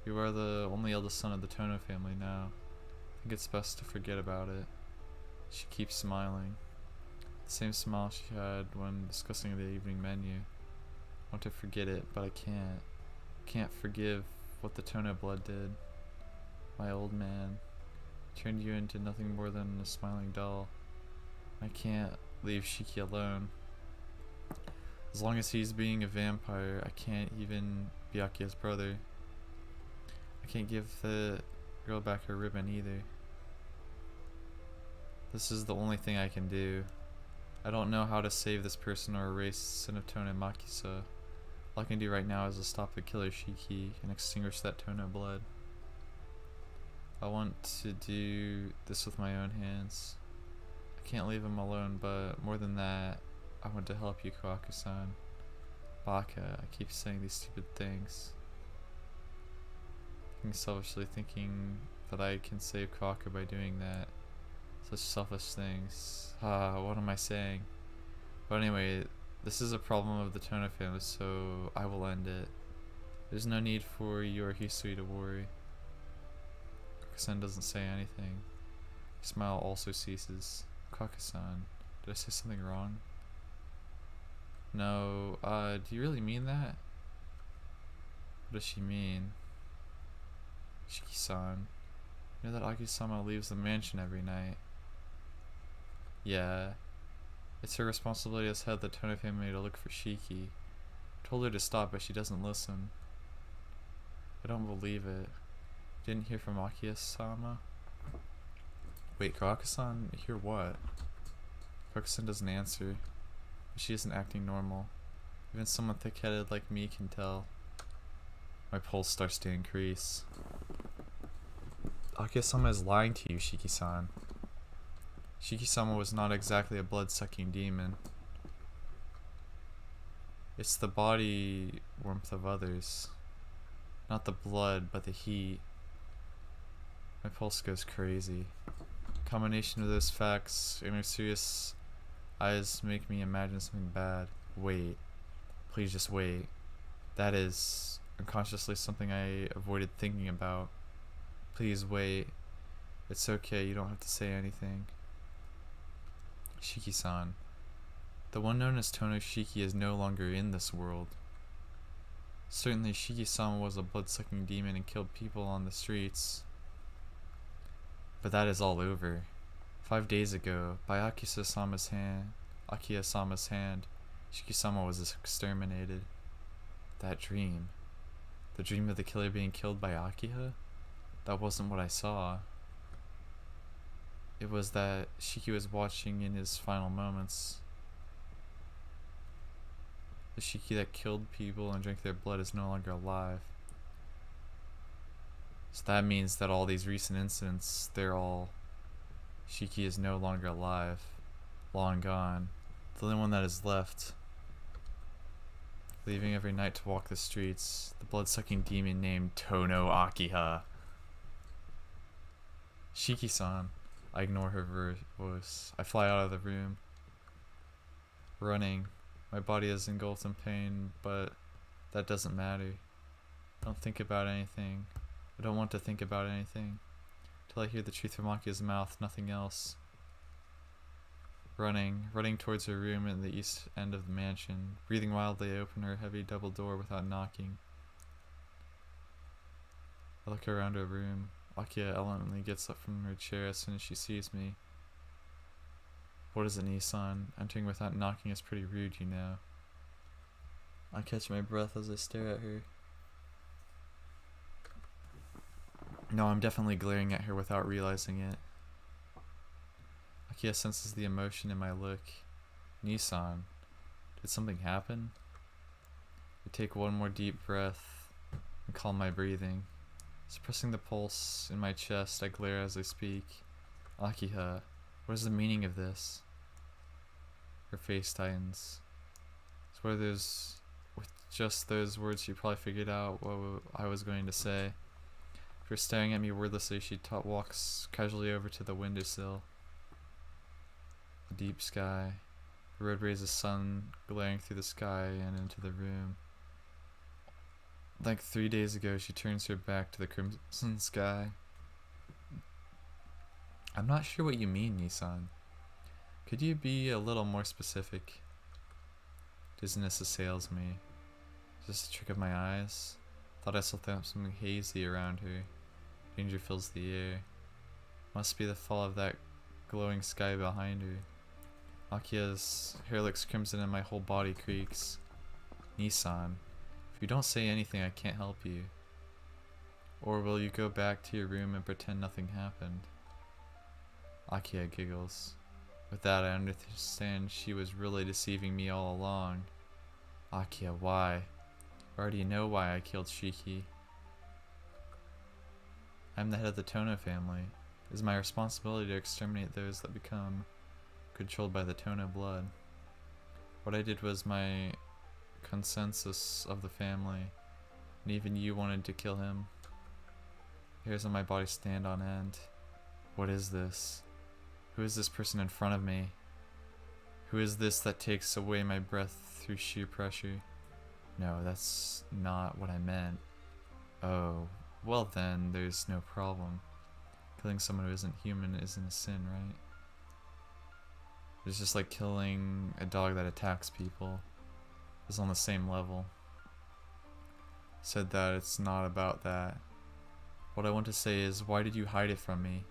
You are the only eldest son of the Tono family now. I think it's best to forget about it. She keeps smiling. The same smile she had when discussing the evening menu. I want to forget it, but I can't. I can't forgive what the Tono blood did. My old man turned you into nothing more than a smiling doll. I can't leave Shiki alone. As long as he's being a vampire, I can't even be Akiha's brother. I can't give the girl back her ribbon either. This is the only thing I can do. I don't know how to save this person or erase Sin of Tono and Makisa. All I can do right now is to stop the killer Shiki and extinguish that Tono blood. I want to do this with my own hands. I can't leave him alone, but more than that, I want to help you, Kohaku-san. Baka, I keep saying these stupid things. Selfishly thinking that I can save Kohaku by doing that. Such selfish things. What am I saying? But anyway, this is a problem of the Tono family, so I will end it. There's no need for you or Hisui to worry. Kohaku-san doesn't say anything. Her smile also ceases. Kohaku-san, did I say something wrong? No, do you really mean that? What does she mean? Shiki-san, you know that Aki-sama leaves the mansion every night? Yeah. It's her responsibility as head of the Tono family to look for Shiki. I told her to stop, but she doesn't listen. I don't believe it. Didn't hear from Akiya-sama? Wait, Kohaku-san? Hear what? Kohaku-san doesn't answer. But she isn't acting normal. Even someone thick-headed like me can tell. My pulse starts to increase. Akiya-sama is lying to you, Shiki-san. Shiki-sama was not exactly a blood-sucking demon. It's the body warmth of others. Not the blood, but the heat. My pulse goes crazy. A combination of those facts and her serious eyes make me imagine something bad. Wait. Please just wait. That is unconsciously something I avoided thinking about. Please wait. It's okay, you don't have to say anything. Shiki-san. The one known as Tono Shiki is no longer in this world. Certainly Shiki-sama was a blood-sucking demon and killed people on the streets. But that is all over. 5 days ago, by Akiya-sama's hand, Shiki-sama was exterminated. That dream. The dream of the killer being killed by Akiha? That wasn't what I saw. It was that Shiki was watching in his final moments. The Shiki that killed people and drank their blood is no longer alive. So that means that all these recent incidents, Shiki is no longer alive. Long gone. The only one that is left, leaving every night to walk the streets, the blood-sucking demon named Tono Akiha. Shiki-san. I ignore her voice. I fly out of the room. Running. My body is engulfed in pain, but that doesn't matter. I don't think about anything. I don't want to think about anything. Till I hear the truth from Akia's mouth, nothing else. Running towards her room in the east end of the mansion. Breathing wildly, I open her heavy double door without knocking. I look around her room. Akiya elegantly gets up from her chair as soon as she sees me. What is it, Nissan? Entering without knocking is pretty rude, you know. I catch my breath as I stare at her. No, I'm definitely glaring at her without realizing it. Akiya senses the emotion in my look. Nissan, did something happen? I take one more deep breath and calm my breathing. Suppressing the pulse in my chest, I glare as I speak. Akiha, what is the meaning of this? Her face tightens. With just those words, she probably figured out what I was going to say. After staring at me wordlessly, she walks casually over to the windowsill. The deep sky. The red rays of sun glaring through the sky and into the room. Like 3 days ago, she turns her back to the crimson sky. I'm not sure what you mean, Nissan. Could you be a little more specific? Dizziness assails me. Is this a trick of my eyes? Thought I saw something hazy around her. Danger fills the air. Must be the fall of that glowing sky behind her. Akia's hair looks crimson and my whole body creaks. Nissan. If you don't say anything, I can't help you. Or will you go back to your room and pretend nothing happened? Akiya giggles. With that, I understand she was really deceiving me all along. Akiya, why? I already know why I killed Shiki. I'm the head of the Tono family. It is my responsibility to exterminate those that become controlled by the Tono blood. What I did was my consensus of the family, and even you wanted to kill him. Hairs on my body stand on end. What is this? Who is this person in front of me? Who is this that takes away my breath through sheer pressure? No, that's not what I meant. Oh, well then, there's no problem. Killing someone who isn't human isn't a sin, right? It's just like killing a dog that attacks people. It's on the same level. Said that it's not about that. What I want to say is, why did you hide it from me?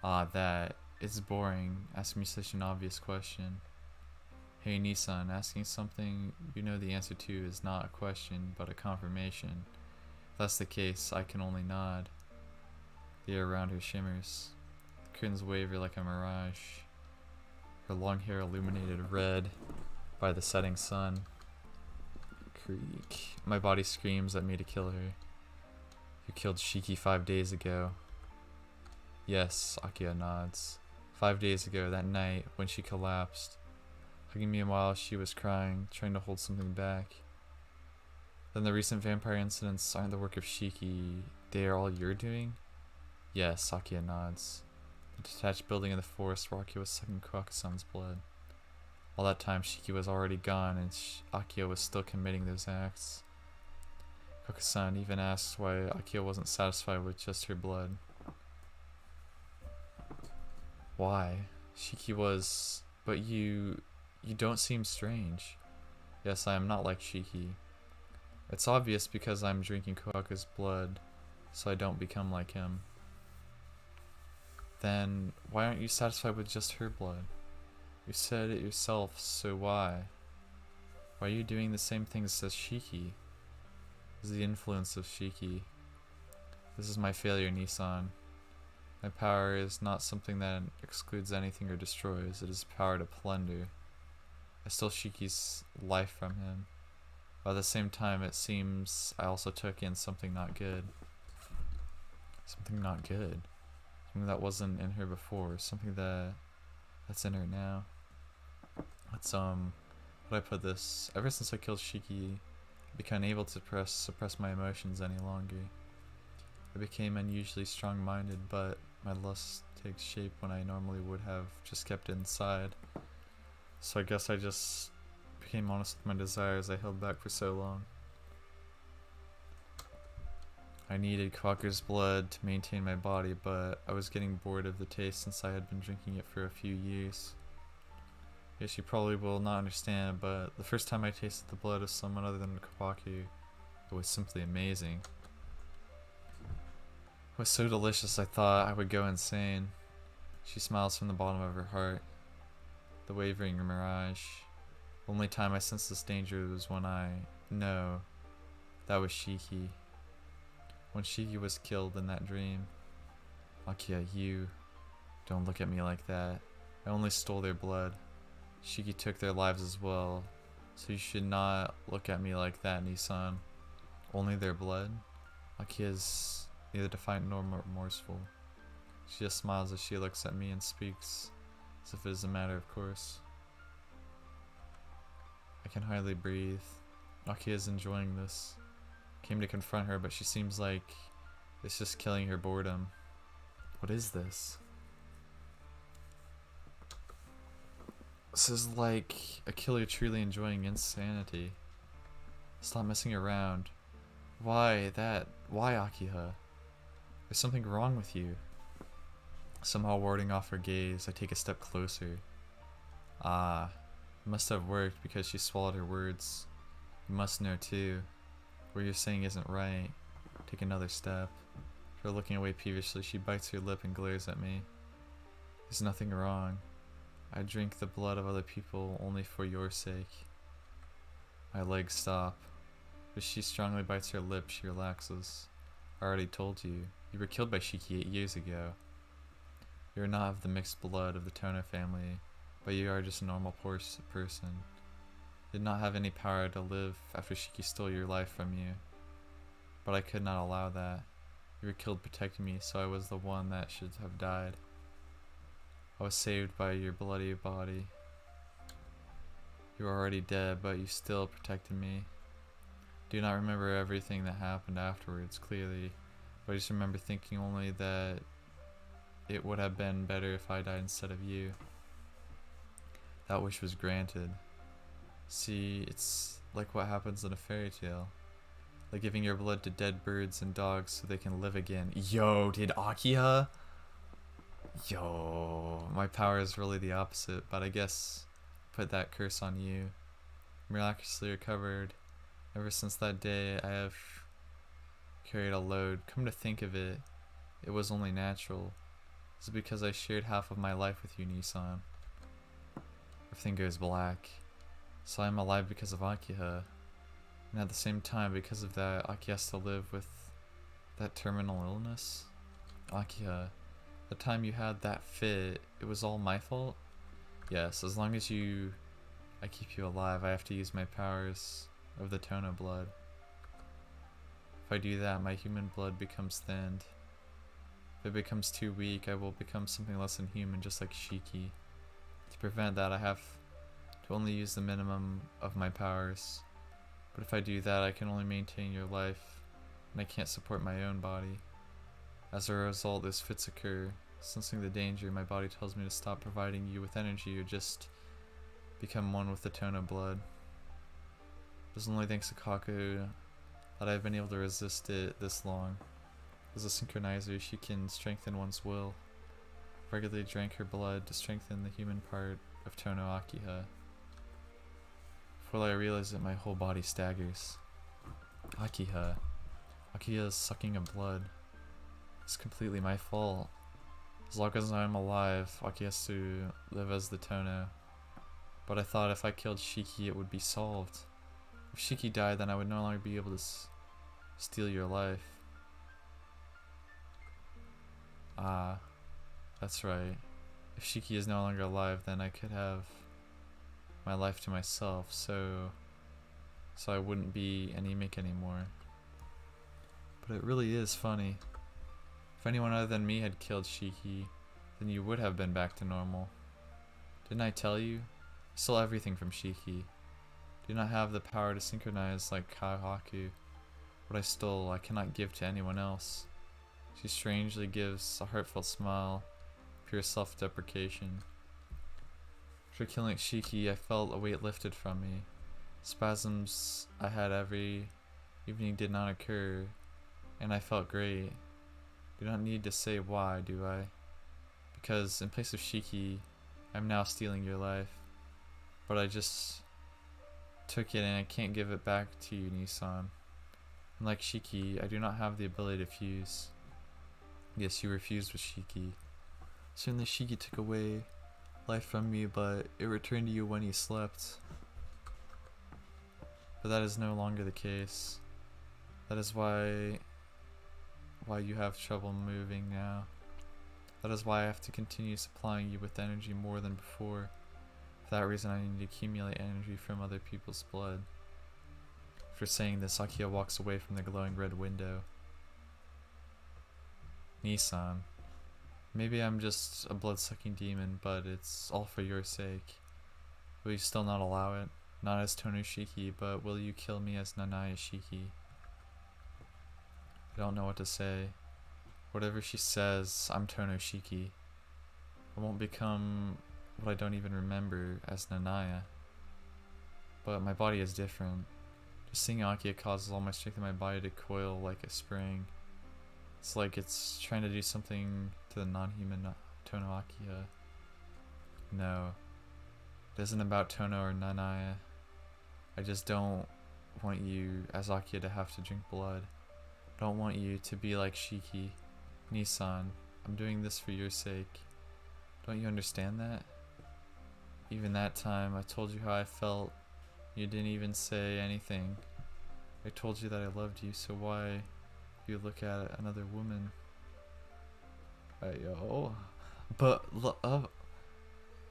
Ah, that. It's boring. Ask me such an obvious question. Hey Nissan, asking something you know the answer to is not a question, but a confirmation. If that's the case, I can only nod. The air around her shimmers. The curtains waver like a mirage. Her long hair illuminated red by the setting sun. Creak. My body screams at me to kill her. You killed Shiki 5 days ago. Yes, Akiha nods. 5 days ago, that night, when she collapsed. Hugging me while she was crying, trying to hold something back. Then the recent vampire incidents aren't the work of Shiki. They are all you're doing? Yes, Akiha nods. The detached building in the forest where Akiha was sucking Kohaku-san's blood. All that time, Shiki was already gone, and Akiha was still committing those acts. Kohaku-san even asked why Akiha wasn't satisfied with just her blood. Why? Shiki was... But you don't seem strange. Yes, I am not like Shiki. It's obvious because I'm drinking Kohaku's blood, so I don't become like him. Then, why aren't you satisfied with just her blood? You said it yourself, so why? Why are you doing the same things as Shiki? This is the influence of Shiki. This is my failure, Nissan. My power is not something that excludes anything or destroys, it is power to plunder. I stole Shiki's life from him, but at the same time it seems I also took in something not good. Something not good. Something that wasn't in her before, something that's in her now. Let's how do I put this? Ever since I killed Shiki, I became unable to suppress my emotions any longer. I became unusually strong-minded, but my lust takes shape when I normally would have just kept it inside. So I guess I just became honest with my desires I held back for so long. I needed Kohaku's blood to maintain my body, but I was getting bored of the taste since I had been drinking it for a few years. Yes, you probably will not understand, but the first time I tasted the blood of someone other than Kohaku, it was simply amazing. It was so delicious I thought I would go insane. She smiles from the bottom of her heart. The wavering mirage. The only time I sensed this danger was when that was Shiki. When Shiki was killed in that dream. Akiha, you don't look at me like that. I only stole their blood. Shiki took their lives as well, so you should not look at me like that, Nissan. Only their blood? Akiha's neither defiant nor remorseful. She just smiles as she looks at me and speaks, as if it is a matter of course. I can hardly breathe. Akiha is enjoying this. Came to confront her, but she seems like it's just killing her boredom. What is this? This is like a killer truly enjoying insanity. Stop messing around. Why that? Why, Akiha? There's something wrong with you. Somehow warding off her gaze, I take a step closer. Ah, it must have worked because she swallowed her words. You must know too. What you're saying isn't right. Take another step. Her looking away peevishly, she bites her lip and glares at me. There's nothing wrong. I drink the blood of other people only for your sake. My legs stop. As she strongly bites her lip, she relaxes. I already told you. You were killed by Shiki 8 years ago. You are not of the mixed blood of the Tono family, but you are just a normal person. You did not have any power to live after Shiki stole your life from you. But I could not allow that. You were killed protecting me, so I was the one that should have died. I was saved by your bloody body. You were already dead, but you still protected me. Do not remember everything that happened afterwards, clearly, but I just remember thinking only that it would have been better if I died instead of you. That wish was granted. See, it's like what happens in a fairy tale. Like giving your blood to dead birds and dogs so they can live again. Yo, did Akiha? Yo, my power is really the opposite, but I guess put that curse on you. Miraculously recovered. Ever since that day, I have carried a load. Come to think of it, it was only natural. This is because I shared half of my life with you, Nissan. Everything goes black. So I'm alive because of Akiha. And at the same time, because of that, Akiha has to live with that terminal illness. Akiha, the time you had that fit, it was all my fault? Yes, as long as I keep you alive, I have to use my powers of the Tono blood. If I do that, my human blood becomes thinned. If it becomes too weak, I will become something less than human, just like Shiki. To prevent that, I have to only use the minimum of my powers. But if I do that, I can only maintain your life, and I can't support my own body. As a result, as fits occur, sensing the danger, my body tells me to stop providing you with energy or just become one with the Tono blood. It is only thanks to Kohaku that I've been able to resist it this long. As a synchronizer, she can strengthen one's will. I regularly drank her blood to strengthen the human part of Tono Akiha. Before I realize it, my whole body staggers. Akiha. Akiha is sucking of blood. It's completely my fault. As long as I'm alive, Aki has to live as the Tono. But I thought if I killed Shiki, it would be solved. If Shiki died, then I would no longer be able to steal your life. Ah, that's right. If Shiki is no longer alive, then I could have my life to myself, so I wouldn't be anemic anymore. But it really is funny. If anyone other than me had killed Shiki, then you would have been back to normal. Didn't I tell you? I stole everything from Shiki. Do not have the power to synchronize like Kohaku. What I stole, I cannot give to anyone else. She strangely gives a heartfelt smile, pure self-deprecation. After killing Shiki, I felt a weight lifted from me. Spasms I had every evening did not occur, and I felt great. Do not need to say why, do I? Because in place of Shiki, I'm now stealing your life. But I just took it and I can't give it back to you, Nissan. Unlike Shiki, I do not have the ability to fuse. Yes, you refused with Shiki. Certainly Shiki took away life from me, but it returned to you when you slept. But that is no longer the case. That is why you have trouble moving now. That is why I have to continue supplying you with energy more than before. For that reason, I need to accumulate energy from other people's blood. After saying this, Akiha walks away from the glowing red window. Nissan, maybe I'm just a blood-sucking demon, but it's all for your sake. Will you still not allow it? Not as Tono Shiki, but will you kill me as Nanaya Shiki? I don't know what to say. Whatever she says, I'm Tono Shiki. I won't become what I don't even remember as Nanaya. But my body is different. Just seeing Akiha causes all my strength in my body to coil like a spring. It's like it's trying to do something to the non-human Tono Akiha. No. It isn't about Tono or Nanaya. I just don't want you as Akiha to have to drink blood. I don't want you to be like Shiki. Nissan, I'm doing this for your sake. Don't you understand that? Even that time, I told you how I felt. You didn't even say anything. I told you that I loved you, so why you look at another woman? Yo. But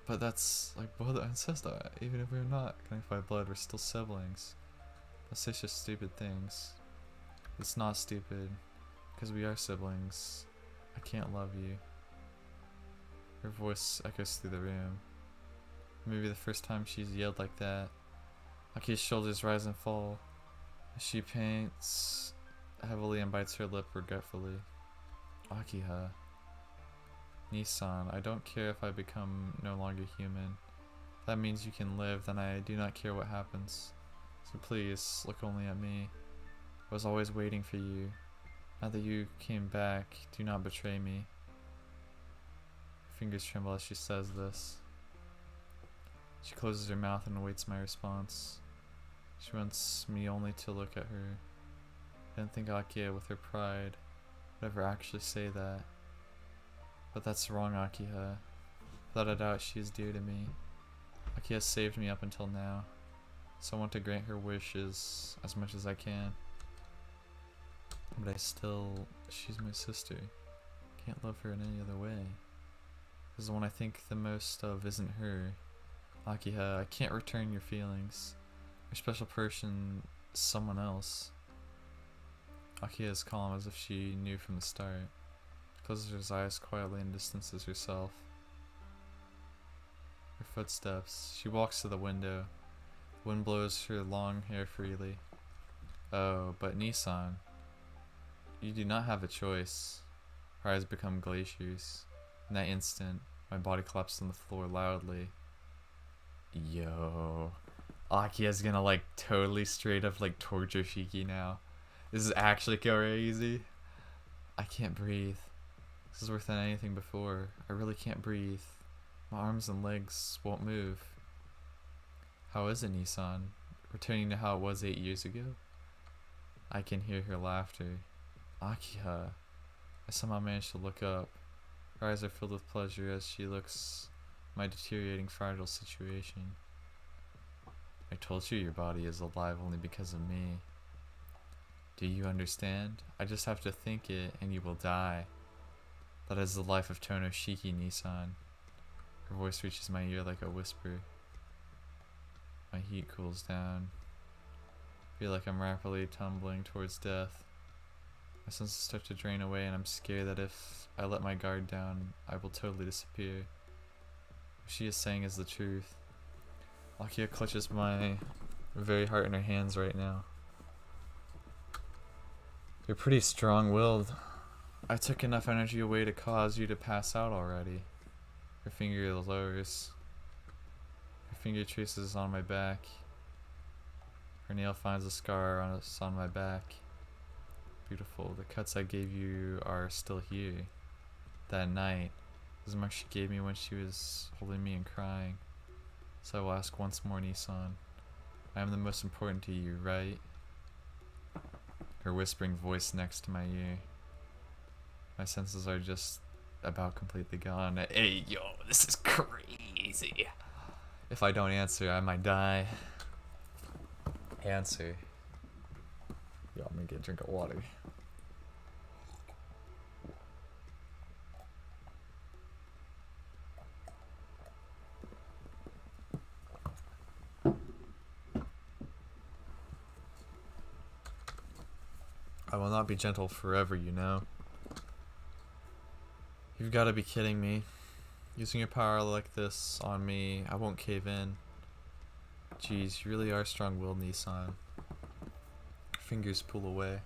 that's like brother and sister. Even if we're not connected by blood, we're still siblings. That's such stupid things. It's not stupid, because we are siblings. I can't love you. Her voice echoes through the room. Maybe the first time she's yelled like that. Aki's shoulders rise and fall. She pants heavily and bites her lip regretfully. Akiha. Nissan, I don't care if I become no longer human. If that means you can live, then I do not care what happens. So please, look only at me. I was always waiting for you. Now that you came back, do not betray me. Her fingers tremble as she says this. She closes her mouth and awaits my response. She wants me only to look at her. I didn't think Akiha, with her pride, would ever actually say that. But that's wrong, Akiha. Without a doubt, she is dear to me. Akiha saved me up until now. So I want to grant her wishes as much as I can. But she's my sister. Can't love her in any other way. Because the one I think the most of isn't her. Akiha, I can't return your feelings. Your special person is someone else. Akiha is calm as if she knew from the start. Closes her eyes quietly and distances herself. Her footsteps. She walks to the window. The wind blows her long hair freely. Oh, but Nissan, you do not have a choice. Her eyes become glaciers. In that instant, my body collapsed on the floor loudly. Yo. Akiha's gonna like totally straight up like torture Shiki now. This is actually crazy. I can't breathe. This is worse than anything before. I really can't breathe. My arms and legs won't move. How is it, Nissan? Returning to how it was 8 years ago? I can hear her laughter. Akiha. I somehow managed to look up. Her eyes are filled with pleasure as she looks at my deteriorating fragile situation. I told you your body is alive only because of me. Do you understand? I just have to think it and you will die. That is the life of Tono Shiki, Nissan. Her voice reaches my ear like a whisper. My heat cools down. I feel like I'm rapidly tumbling towards death. My senses start to drain away and I'm scared that if I let my guard down, I will totally disappear. What she is saying is the truth. Akiha clutches my very heart in her hands right now. You're pretty strong-willed. I took enough energy away to cause you to pass out already. Her finger lowers. Her finger traces on my back. Her nail finds a scar on my back. Beautiful. The cuts I gave you are still here. That night, those marks she gave me when she was holding me and crying. So I will ask once more, Nissan. I am the most important to you, right? Her whispering voice next to my ear. My senses are just about completely gone. Hey, yo, this is crazy. If I don't answer, I might die. Answer. Yo, I'm gonna get a drink of water. I will not be gentle forever, you know. You've got to be kidding me. Using your power like this on me, I won't cave in. Jeez, you really are strong-willed, Nissan. Fingers pull away.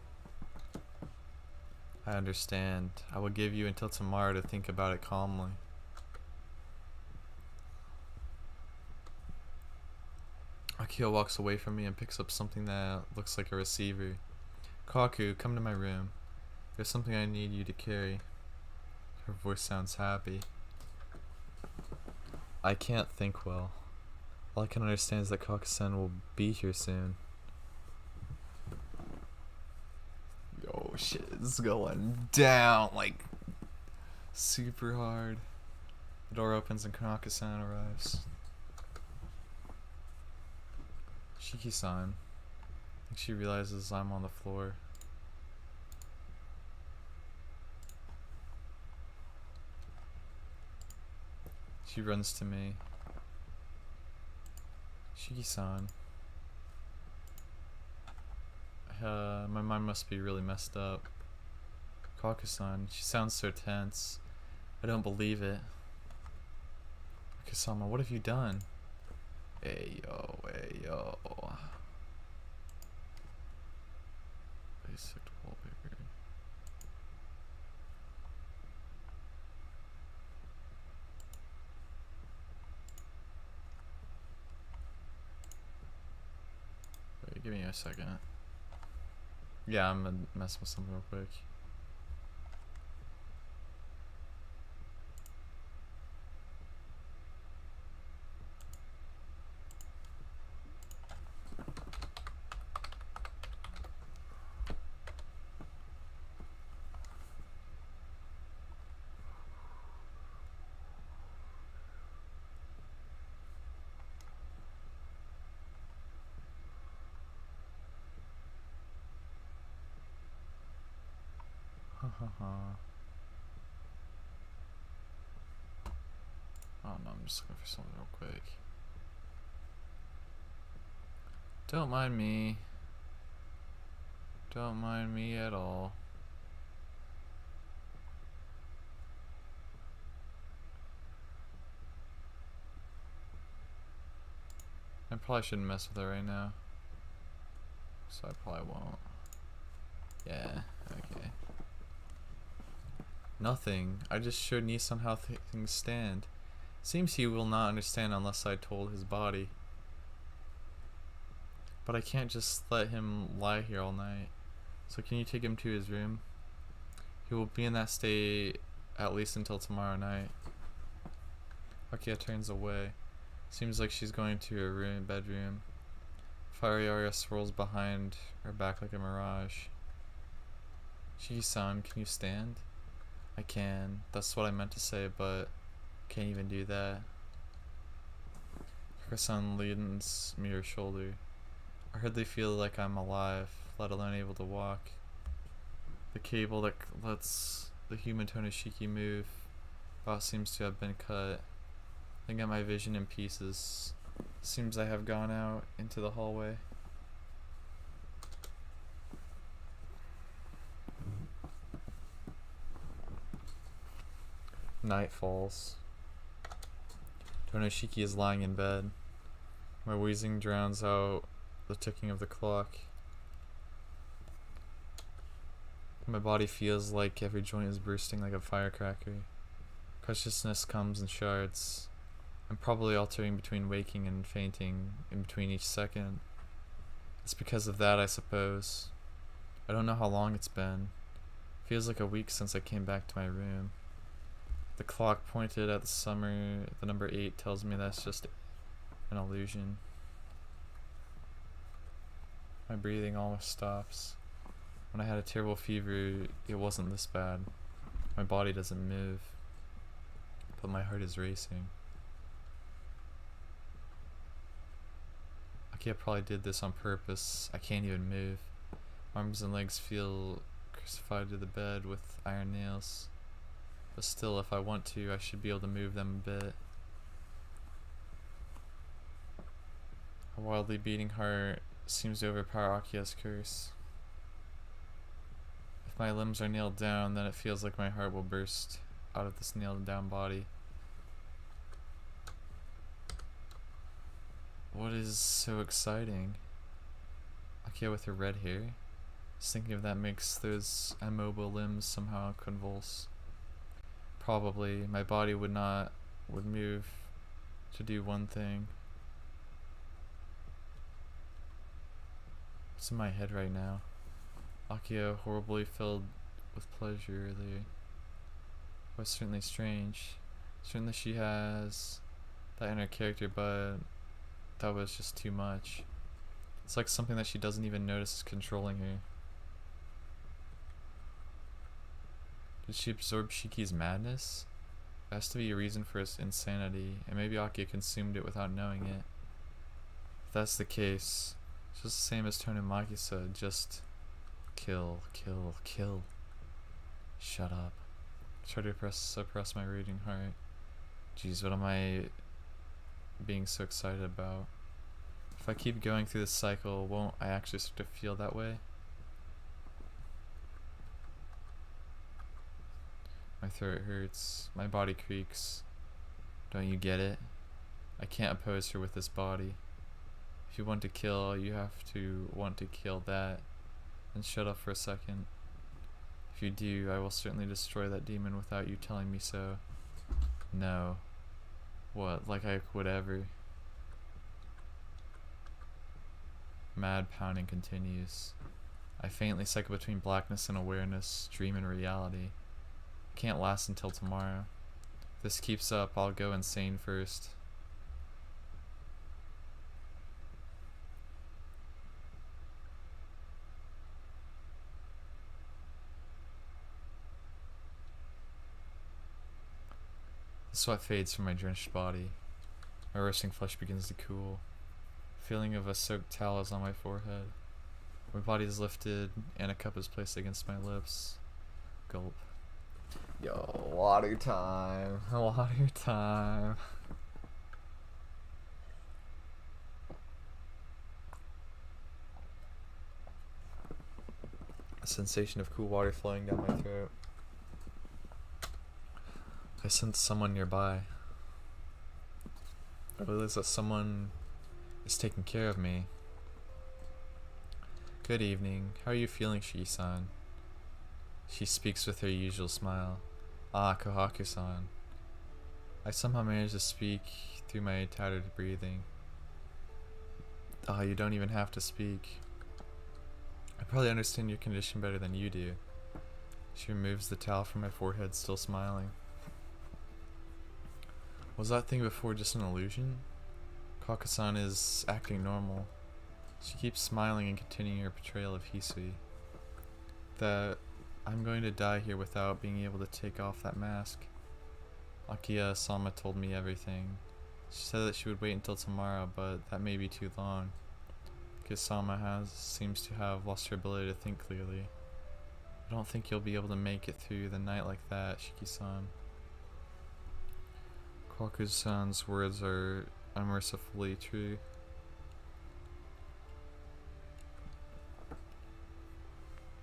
I understand. I will give you until tomorrow to think about it calmly. Akio walks away from me and picks up something that looks like a receiver. Kohaku, come to my room. There's something I need you to carry. Her voice sounds happy. I can't think well. All I can understand is that Kohaku-san will be here soon. Yo, shit is going down, like, super hard. The door opens and Kohaku-san arrives. Shiki-san. I think she realizes I'm on the floor. She runs to me. Shiki-san. My mind must be really messed up. Kohaku-san, she sounds so tense. I don't believe it. Kasama, what have you done? Hey yo, hey yo. Basic wallpaper. Wait, give me a second. Yeah, I'm gonna mess with something real quick. Oh no, I'm just looking for something real quick. Don't mind me. Don't mind me at all. I probably shouldn't mess with it right now. So I probably won't. Yeah, okay. Nothing. I just showed Nissan how things stand. Seems he will not understand unless I told his body. But I can't just let him lie here all night. So can you take him to his room? He will be in that state at least until tomorrow night. Akiha turns away. Seems like she's going to her bedroom. Fiery aura swirls behind her back like a mirage. Shiki-san, can you stand? I can. That's what I meant to say, but can't even do that. Her-san leans me her shoulder. I hardly feel like I'm alive, let alone able to walk. The cable that lets the human tone of Shiki move about seems to have been cut. I got my vision in pieces. Seems I have gone out into the hallway. Night falls. Shiki is lying in bed. My wheezing drowns out the ticking of the clock. My body feels like every joint is bursting like a firecracker. Consciousness comes in shards. I'm probably alternating between waking and fainting in between each second. It's because of that, I suppose. I don't know how long it's been. Feels like a week since I came back to my room. The clock pointed at the number 8 tells me that's just an illusion. My breathing almost stops. When I had a terrible fever, it wasn't this bad. My body doesn't move, but my heart is racing. Akiha probably did this on purpose. I can't even move. Arms and legs feel crucified to the bed with iron nails. But still, if I want to, I should be able to move them a bit. A wildly beating heart seems to overpower Akiha's curse. If my limbs are nailed down, then it feels like my heart will burst out of this nailed down body. What is so exciting? Akiha with her red hair? Just thinking of that makes those immobile limbs somehow convulse. Probably my body would move to do one thing. What's in my head right now? Akiha horribly filled with pleasure earlier. It was certainly strange. Certainly she has that inner character, but that was just too much. It's like something that she doesn't even notice is controlling her. Did she absorb Shiki's madness? There has to be a reason for his insanity, and maybe Akiha consumed it without knowing it. If that's the case, it's just the same as Tonomaki said, just kill, kill, kill. Shut up. Try to suppress my raging heart. Jeez, what am I being so excited about? If I keep going through this cycle, won't I actually start to feel that way? My throat hurts, my body creaks. Don't you get it? I can't oppose her with this body. If you want to kill, you have to want to kill that. And shut up for a second. If you do, I will certainly destroy that demon without you telling me so. No. What, like I would ever? Mad pounding continues. I faintly cycle between blackness and awareness, dream and reality. Can't last until tomorrow. If this keeps up, I'll go insane first. The sweat fades from my drenched body. My roasting flesh begins to cool. A feeling of a soaked towel is on my forehead. My body is lifted and a cup is placed against my lips. Gulp. Yo, water time. Water time. A sensation of cool water flowing down my throat. I sense someone nearby. I realize that someone is taking care of me. Good evening. How are you feeling, Shiki-san? She speaks with her usual smile. Ah, Kohaku-san. I somehow manage to speak through my tattered breathing. Ah, you don't even have to speak. I probably understand your condition better than you do. She removes the towel from my forehead, still smiling. Was that thing before just an illusion? Kohaku-san is acting normal. She keeps smiling and continuing her portrayal of Hisui. That I'm going to die here without being able to take off that mask. Akiha-sama told me everything. She said that she would wait until tomorrow, but that may be too long. Akiha-sama seems to have lost her ability to think clearly. I don't think you'll be able to make it through the night like that, Shiki-san. Kohaku-san's words are unmercifully true.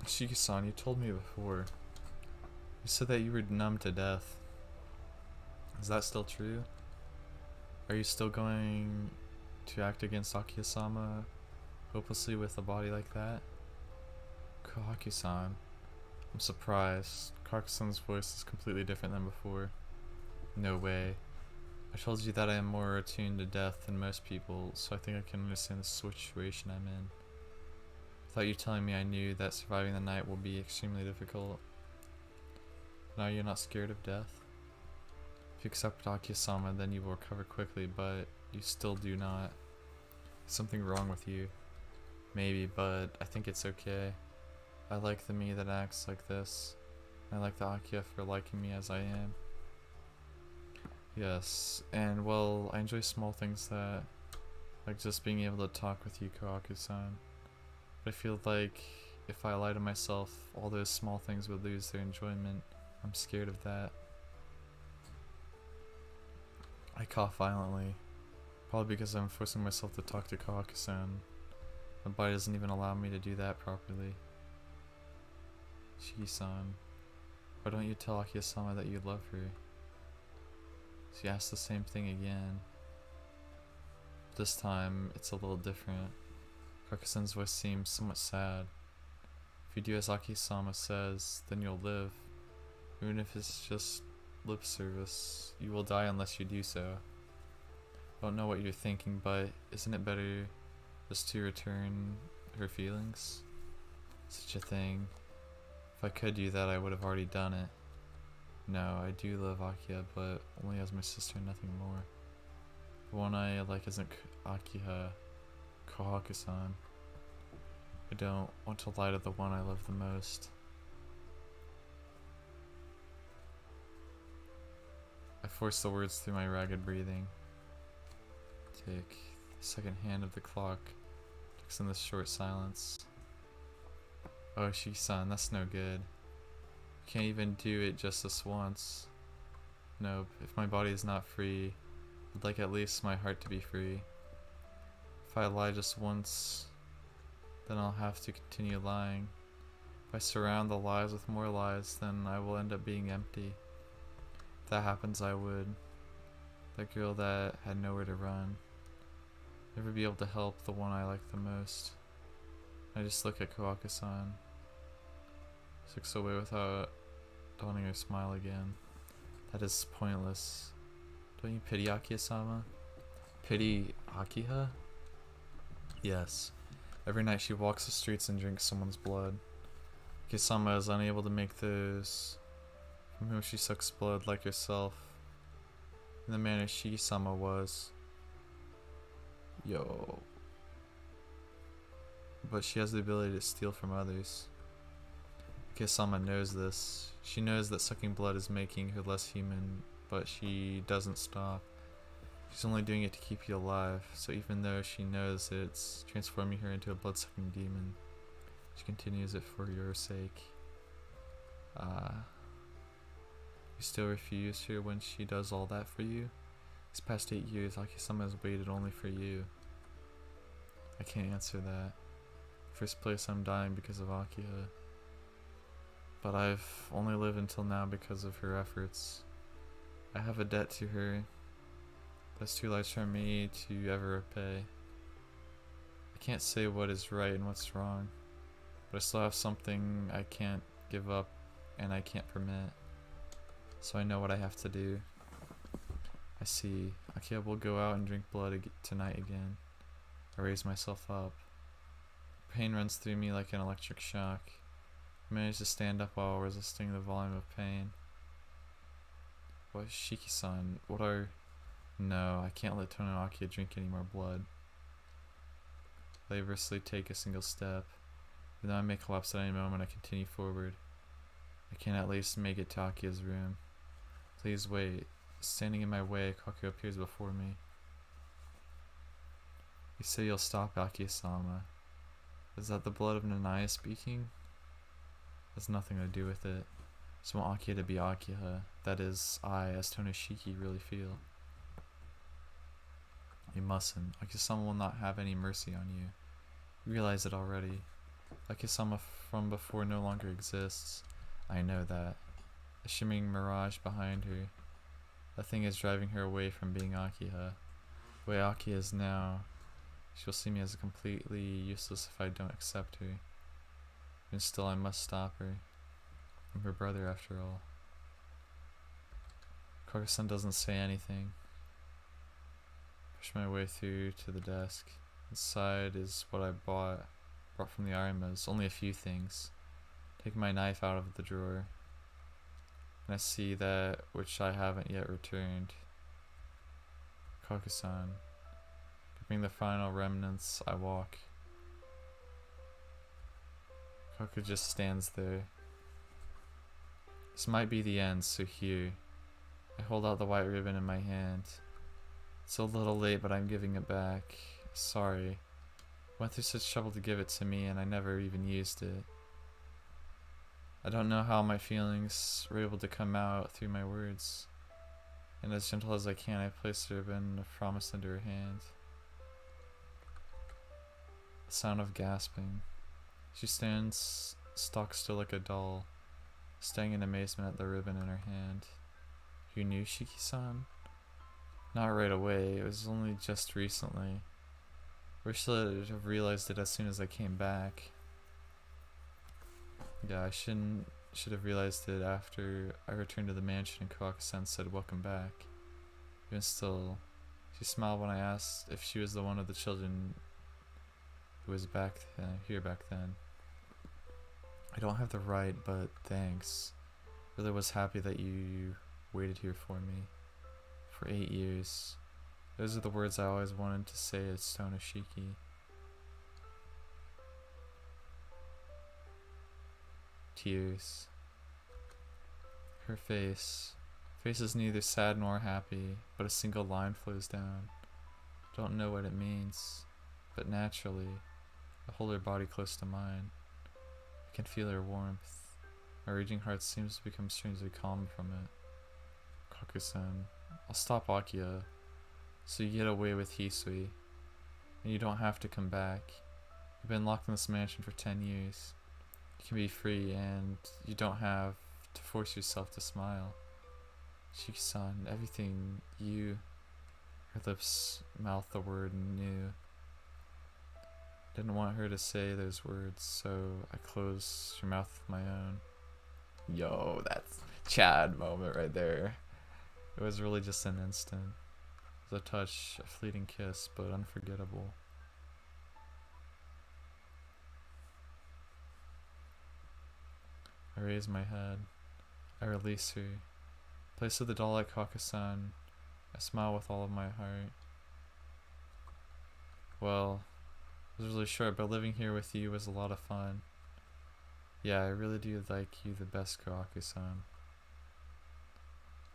Shiki-san, you told me before. You said that you were numb to death. Is that still true? Are you still going to act against Akiha-sama hopelessly with a body like that? Kohaku-san. I'm surprised. Kohaku-san's voice is completely different than before. No way. I told you that I am more attuned to death than most people, so I think I can understand the situation I'm in. Without you telling me, I knew that surviving the night will be extremely difficult. Now you're not scared of death? If you accept Akiha-sama, then you will recover quickly, but you still do not. There's something wrong with you. Maybe, but I think it's okay. I like the me that acts like this. I like the Akiha for liking me as I am. Yes, and well, I enjoy small things that, like just being able to talk with you, Kohaku-san. But I feel like if I lie to myself, all those small things would lose their enjoyment. I'm scared of that. I cough violently, probably because I'm forcing myself to talk to Kohaku-san. My body doesn't even allow me to do that properly. Shiki-san, why don't you tell Akiha-sama that you love her? She asked the same thing again. This time, it's a little different. Kohaku-san's voice seems somewhat sad. If you do as Akiha-sama says, then you'll live. Even if it's just lip service, you will die unless you do so. I don't know what you're thinking, but isn't it better just to return her feelings? Such a thing. If I could do that, I would have already done it. No, I do love Akiha, but only as my sister, nothing more. The one I like isn't Akiha, Kohaku-san. I don't want to lie to the one I love the most. I force the words through my ragged breathing. Take the second hand of the clock, ticks in this short silence. Oh, Shiki-san, that's no good. Can't even do it just this once. Nope, if my body is not free, I'd like at least my heart to be free. If I lie just once, then I'll have to continue lying. If I surround the lies with more lies, then I will end up being empty. If that happens, I would. That girl that had nowhere to run. Never be able to help the one I like the most. I just look at Kohaku-san. She looks away without donning her smile again. That is pointless. Don't you pity Akiha-sama? Pity Akiha? Yes. Every night she walks the streets and drinks someone's blood. Akiha-sama is unable to make those from whom she sucks blood like herself in the manner Shiki-sama was. Yo. But she has the ability to steal from others. Akiha-sama knows this. She knows that sucking blood is making her less human, but she doesn't stop. She's only doing it to keep you alive, so even though she knows it's transforming her into a blood-sucking demon, she continues it for your sake. You still refuse her when she does all that for you? These past 8 years, Aki-sama has waited only for you. I can't answer that. First place, I'm dying because of Akiha. But I've only lived until now because of her efforts. I have a debt to her that's too large for me to ever repay. I can't say what is right and what's wrong, but I still have something I can't give up and I can't permit. So I know what I have to do. I see. Akiha will go out and drink blood tonight again. I raise myself up. Pain runs through me like an electric shock. I manage to stand up while resisting the volume of pain. What, Shiki-san? What are... No, I can't let Tono and Akiha drink any more blood. Laboriously take a single step. Even though I may collapse at any moment, I continue forward. I can at least make it to Akiha's room. Please wait. Standing in my way, Kohaku appears before me. You say you'll stop Akiha-sama. Is that the blood of Nanaya speaking? Has nothing to do with it. I just want Akiha to be Akiha. That is, I, as Tonoshiki, really feel. You mustn't. Akiha-sama will not have any mercy on you. You realize it already. Akiha-sama from before no longer exists. I know that. A shimmering mirage behind her. That thing is driving her away from being Akiha. The way Akiha is now, she'll see me as completely useless if I don't accept her. And still I must stop her. I'm her brother after all. Kohaku-san doesn't say anything. Push my way through to the desk. Inside is what I brought from the Arimas. Only a few things. Take my knife out of the drawer. And I see that which I haven't yet returned. Kohaku-san. Gripping the final remnants, I walk. Kohaku just stands there. This might be the end, so here. I hold out the white ribbon in my hand. It's a little late, but I'm giving it back. Sorry. Went through such trouble to give it to me, and I never even used it. I don't know how my feelings were able to come out through my words. And as gentle as I can, I place the ribbon of promise into her hand. The sound of gasping. She stands stock still like a doll, staring in amazement at the ribbon in her hand. You knew Shiki-san? Not right away, it was only just recently. Wish I'd have realized it as soon as I came back. Yeah, I should have realized it after I returned to the mansion and Kohaku-san said welcome back. Even still, she smiled when I asked if she was the one of the children who was here back then. I don't have the right, but thanks. Really was happy that you waited here for me. For 8 years. Those are the words I always wanted to say as Tonoshiki. Tears. Her face. Face is neither sad nor happy, but a single line flows down. Don't know what it means, but naturally, I hold her body close to mine. I can feel her warmth. My raging heart seems to become strangely calm from it. Kohaku-san, I'll stop Akiha, so you get away with Hisui, and you don't have to come back. You've been locked in this mansion for 10 years. You can be free, and you don't have to force yourself to smile. Shiki-san, everything you... Her lips mouthed the word new. Didn't want her to say those words, so I closed her mouth with my own. Yo, that's Chad moment right there. It was really just an instant. It was a touch, a fleeting kiss, but unforgettable. I raise my head. I release her. Place of the doll at Kohaku-san. I smile with all of my heart. Well, it was really short, but living here with you was a lot of fun. Yeah, I really do like you the best, Kohaku-san.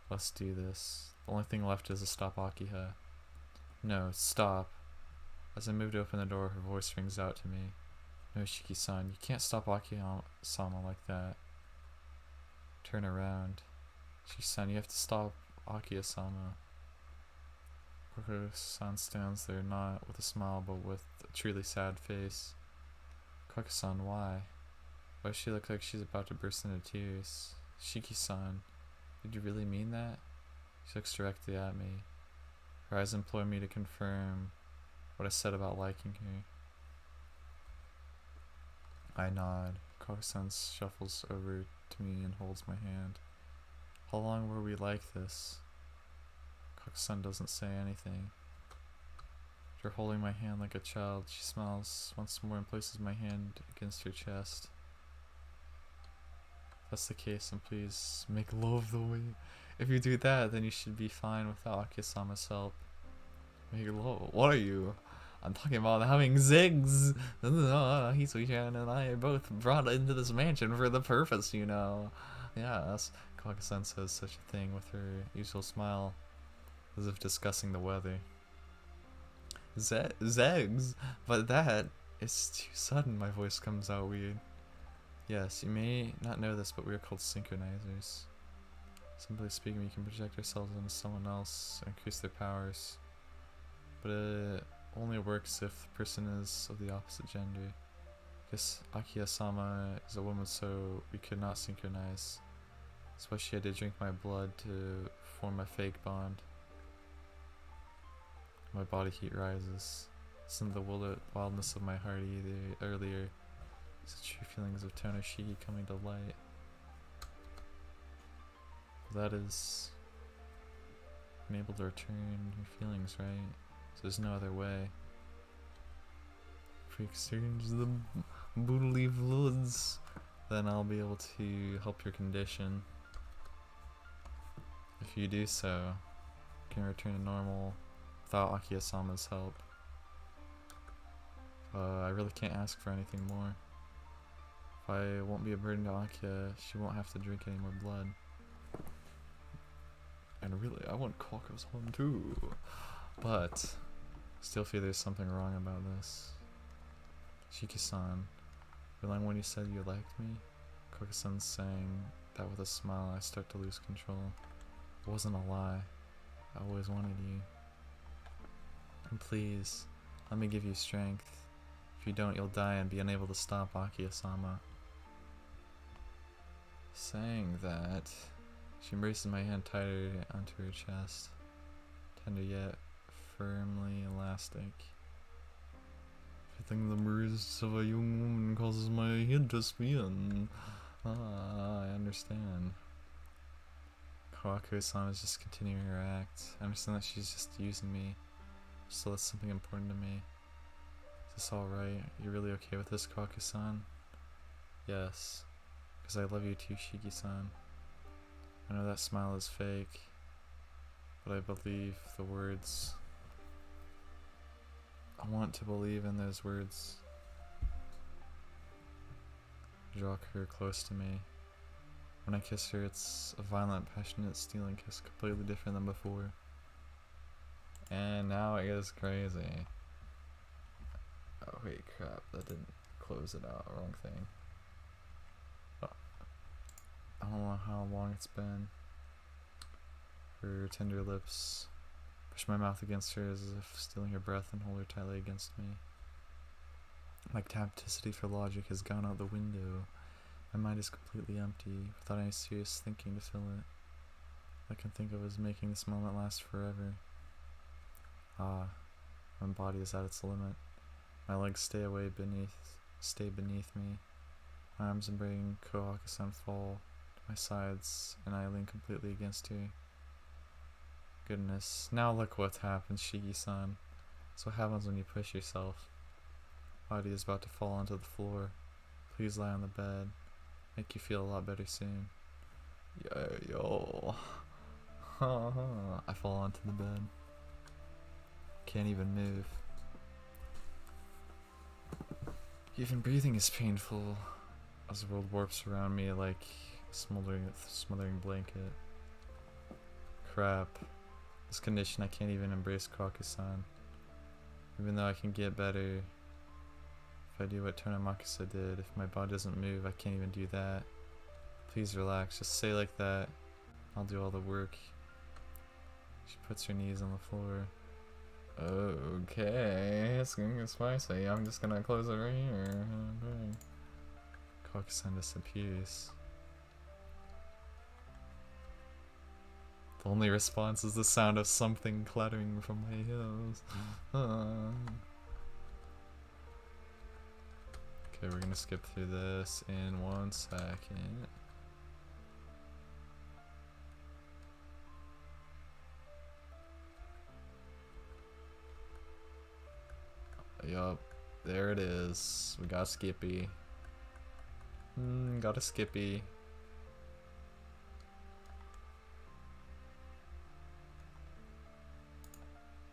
Let's do this. The only thing left is to stop Akiha. No, stop. As I move to open the door, her voice rings out to me. No, Shiki-san, you can't stop Akiha-sama like that. Turn around. Shiki-san, you have to stop Akiha-sama. Kohaku-san stands there, not with a smile, but with a truly sad face. Kohaku-san, why? Why does she look like she's about to burst into tears? Shiki-san, did you really mean that? She looks directly at me. Her eyes implore me to confirm what I said about liking her. I nod. Kohaku-san shuffles over to me and holds my hand. How long were we like this? Kohaku-san doesn't say anything. After holding my hand like a child, she smiles once more and places my hand against her chest. If that's the case, then please make love the way. If you do that, then you should be fine without Akiha-sama's help. Make love? What are you? I'm talking about having zigs! Hisui-chan and I are both brought into this mansion for the purpose, you know. Yes, Kohaku-san says such a thing with her usual smile, as if discussing the weather. Zegs? But that is too sudden, my voice comes out weird. Yes, you may not know this, but we are called synchronizers. Simply speaking, we can project ourselves onto someone else and increase their powers. But it only works if the person is of the opposite gender. Because Akiha-sama is a woman, so we could not synchronize. That's why she had to drink my blood to form a fake bond. My body heat rises. Isn't the wildness of my heart either earlier? It's the true feelings of Tono Shiki coming to light. That is, I'm able to return your feelings, right? So there's no other way. If we exchange the bodily fluids, then I'll be able to help your condition. If you do so, you can return to normal without Akiha-sama's help. I really can't ask for anything more. If I won't be a burden to Akiha, she won't have to drink any more blood. And really, I want Kohaku's home too. But, still feel there's something wrong about this. Shiki-san, remember when you said you liked me? Kohaku-san's saying that with a smile. I start to lose control. It wasn't a lie. I always wanted you. And please, let me give you strength. If you don't, you'll die and be unable to stop Akiha-sama. Saying that, she embraces my hand tighter onto her chest, tender yet firmly elastic. Everything the breeze of a young woman causes my head to spin. I understand. Kohaku-san is just continuing her act. I understand that she's just using me. So that's something important to me. Is this alright? Are you really okay with this, Kohaku-san? Yes. Because I love you too, Shiki-san. I know that smile is fake, but I believe the words. I want to believe in those words. I draw her close to me. When I kiss her, it's a violent, passionate, stealing kiss, completely different than before. And now it gets crazy. Oh wait, crap, that didn't close it out, wrong thing. I don't know how long it's been. Her tender lips push my mouth against hers as if stealing her breath and hold her tightly against me. My capacity for logic has gone out the window. My mind is completely empty, without any serious thinking to fill it. All I can think of is making this moment last forever. Ah, my body is at its limit. My legs stay beneath me. My arms embracing Kohaku-san fall to my sides, and I lean completely against her. Goodness, now look what happens, Shiki-san. That's what happens when you push yourself. Body is about to fall onto the floor. Please lie on the bed. Make you feel a lot better soon. Yo. I fall onto the bed. Can't even move. Even breathing is painful as the world warps around me like a smothering blanket. Crap. This condition, I can't even embrace Kohaku-san. Even though I can get better, if I do what Tonamakasa did, if my body doesn't move, I can't even do that. Please relax. Just stay like that. I'll do all the work. She puts her knees on the floor. Okay, it's gonna get spicy. I'm just gonna close it right here. Okay. Kohaku-san disappears. The only response is the sound of something clattering from my heels. Okay, we're gonna skip through this in 1 second. Yup, there it is. We got Skippy. Got a Skippy.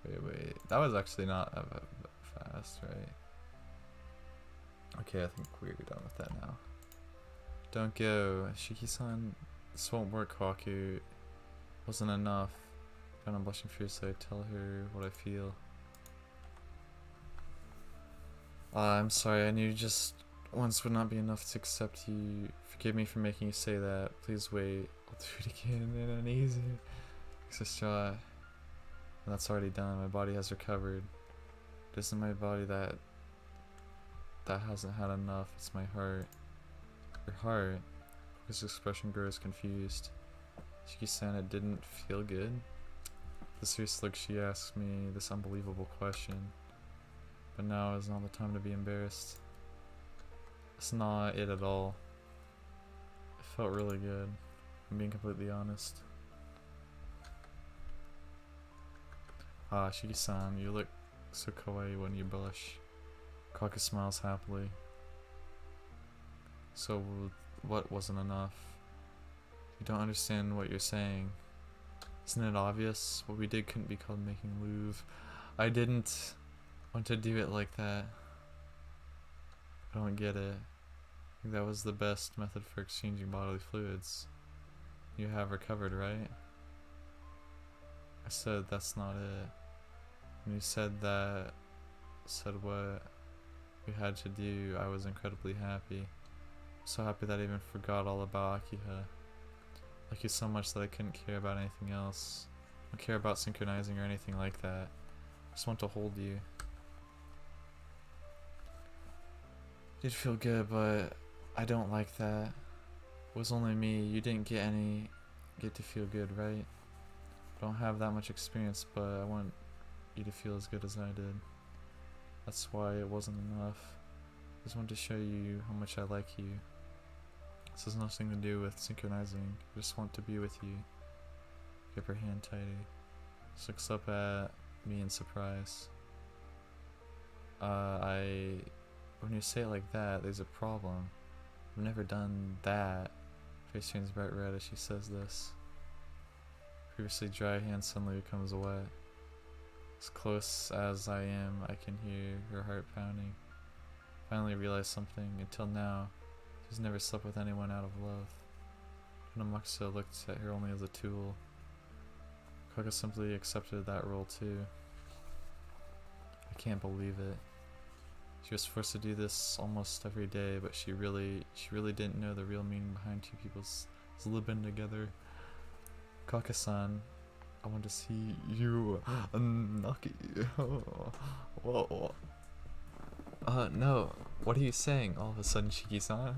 Wait. That was actually not that fast, right? Okay, I think we're done with that now. Don't go. Shiki-san, this won't work, Kohaku. Wasn't enough. And I'm blushing fiercely. I tell her what I feel. I'm sorry, I knew just once would not be enough to accept you. Forgive me for making you say that. Please wait. I'll do it again in an easy shot. And that's already done. My body has recovered. It isn't my body that hasn't had enough. It's my heart. Your heart? His expression grows confused. Shiki-san, it didn't feel good. The serious look she asked me this unbelievable question. But now is not the time to be embarrassed. It's not it at all. It felt really good. I'm being completely honest. Ah, Shiki-san, you look so kawaii when you blush. Kohaku smiles happily. So, what wasn't enough? You don't understand what you're saying. Isn't it obvious? What we did couldn't be called making love. I didn't want to do it like that. I don't get it. I think that was the best method for exchanging bodily fluids. You have recovered, right? I said that's not it. When you said what we had to do, I was incredibly happy. So happy that I even forgot all about Akiha. Like you so much that I couldn't care about anything else. I don't care about synchronizing or anything like that. I just want to hold you. It did feel good, but I don't like that. It was only me. You didn't get to feel good, right? I don't have that much experience, but I want you to feel as good as I did. That's why it wasn't enough. I just wanted to show you how much I like you. This has nothing to do with synchronizing. I just want to be with you. Grip her hand tighter. She looks up at me in surprise. When you say it like that, there's a problem. I've never done that. Face turns bright red as she says this. Previously dry hand suddenly becomes wet. As close as I am, I can hear her heart pounding. Finally realize something. Until now, she's never slept with anyone out of love. Funamaksa looked at her only as a tool. Kohaku simply accepted that role too. I can't believe it. She was forced to do this almost every day, but she really didn't know the real meaning behind two people's living together. Kohaku-san, I want to see you unlucky. Whoa. No. What are you saying? All of a sudden, Shiki-san.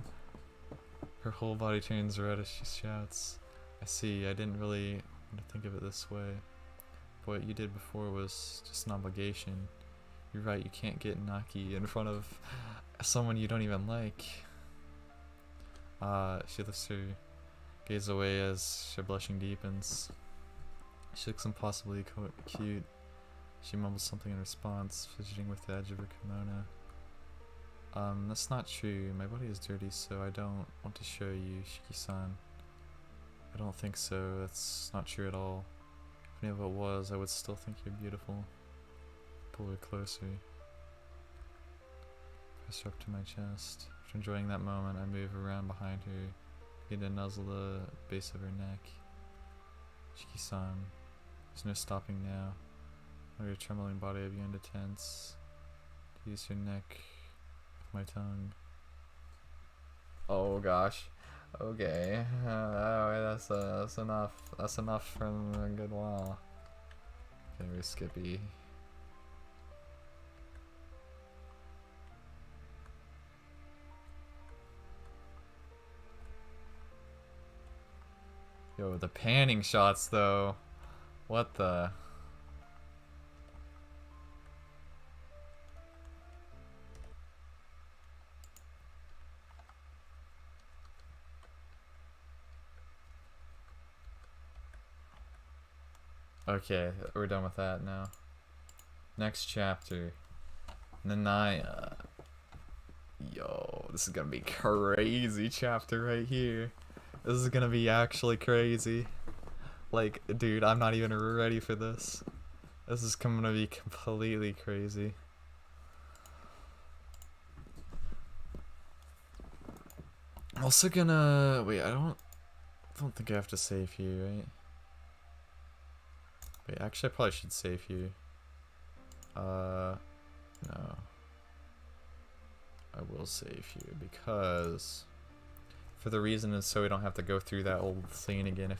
Her whole body turns red as she shouts. I see. I didn't really want to think of it this way. But what you did before was just an obligation. You're right. You can't get Naki in front of someone you don't even like. She lifts her gaze away as her blushing deepens. She looks impossibly cute. She mumbles something in response, fidgeting with the edge of her kimono. That's not true. My body is dirty, so I don't want to show you, Shiki-san. I don't think so. That's not true at all. If any of it was, I would still think you're beautiful. Pull her closer. Press her up to my chest. After enjoying that moment, I move around behind her, begin to nuzzle the base of her neck. Shiki-san, there's no stopping now. Your trembling body I begin to tense. To use your neck with my tongue. Oh gosh. Okay, alright, that's enough. That's enough for a good while. Okay, we're Skippy. Yo, the panning shots though. What the? Okay, we're done with that now. Next chapter. Nanaya. Yo, this is gonna be crazy chapter right here. This is gonna be actually crazy. Like, dude, I'm not even ready for this. This is gonna be completely crazy. I'm also gonna wait. I don't think I have to save here, right? Wait, actually, I probably should save here. No. I will save here because for the reason is so we don't have to go through that old scene again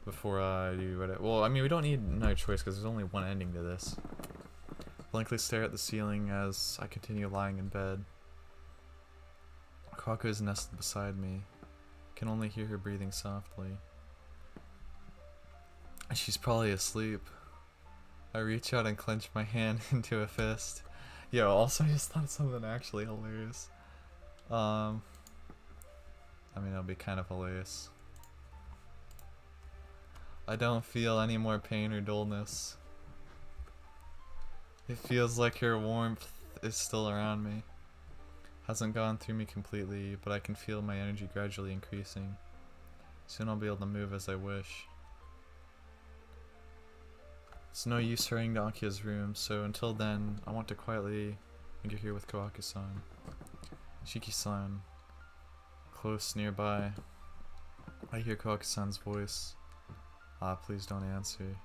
before I do what well, I mean, we don't need another choice because there's only one ending to this. Blankly stare at the ceiling as I continue lying in bed. Kohaku is nestled beside me. I can only hear her breathing softly. She's probably asleep. I reach out and clench my hand into a fist. Yo, also I just thought of something actually hilarious. I mean, it'll be kind of hilarious. I don't feel any more pain or dullness. It feels like her warmth is still around me. Hasn't gone through me completely, but I can feel my energy gradually increasing. Soon I'll be able to move as I wish. It's no use hurrying to Akiha's room, so until then, I want to quietly linger here with Kohaku-san. Shiki-san. Close nearby. I hear Kohaku-san's voice. Ah, please don't answer.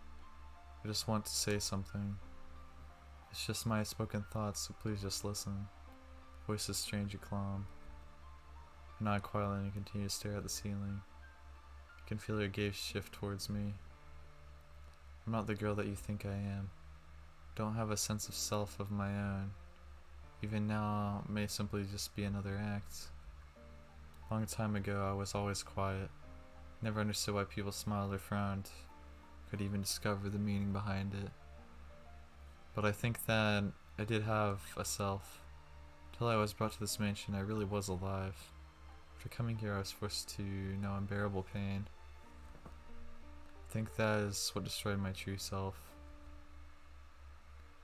I just want to say something. It's just my spoken thoughts, so please just listen. Voice is strange and calm. I nod quietly and continue to stare at the ceiling. I can feel her gaze shift towards me. I'm not the girl that you think I am. Don't have a sense of self of my own. Even now may simply just be another act. Long time ago I was always quiet. Never understood why people smiled or frowned. Could even discover the meaning behind it. But I think that I did have a self. Till I was brought to this mansion, I really was alive. After coming here, I was forced to know unbearable pain. I think that is what destroyed my true self.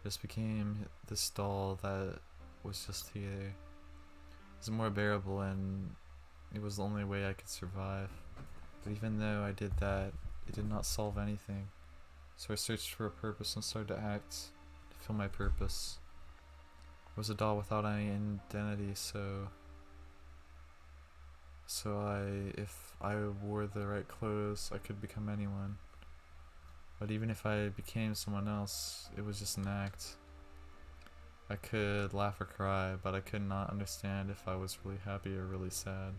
I just became this doll that was just here. It was more bearable and it was the only way I could survive. But even though I did that, it did not solve anything. So I searched for a purpose and started to act to fill my purpose. I was a doll without any identity, so if I wore the right clothes, I could become anyone. But even if I became someone else, it was just an act. I could laugh or cry, but I could not understand if I was really happy or really sad.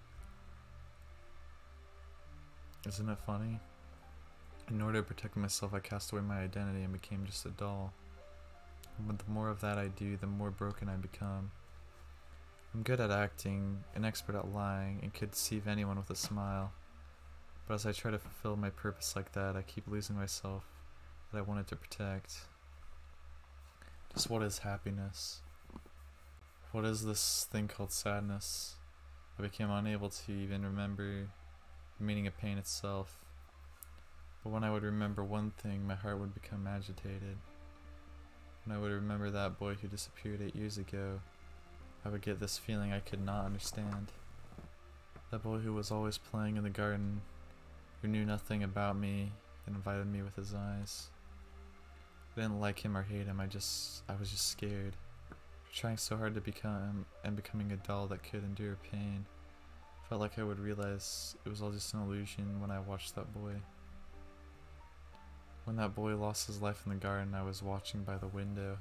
Isn't it funny? In order to protect myself, I cast away my identity and became just a doll. But the more of that I do, the more broken I become. I'm good at acting, an expert at lying, and could deceive anyone with a smile. But as I try to fulfill my purpose like that, I keep losing myself that I wanted to protect. Just what is happiness? What is this thing called sadness? I became unable to even remember the meaning of pain itself. But when I would remember one thing, my heart would become agitated. When I would remember that boy who disappeared 8 years ago, I would get this feeling I could not understand. That boy who was always playing in the garden, who knew nothing about me and invited me with his eyes. I didn't like him or hate him, I was just scared. Trying so hard to becoming a doll that could endure pain. Felt like I would realize it was all just an illusion when I watched that boy. When that boy lost his life in the garden, I was watching by the window.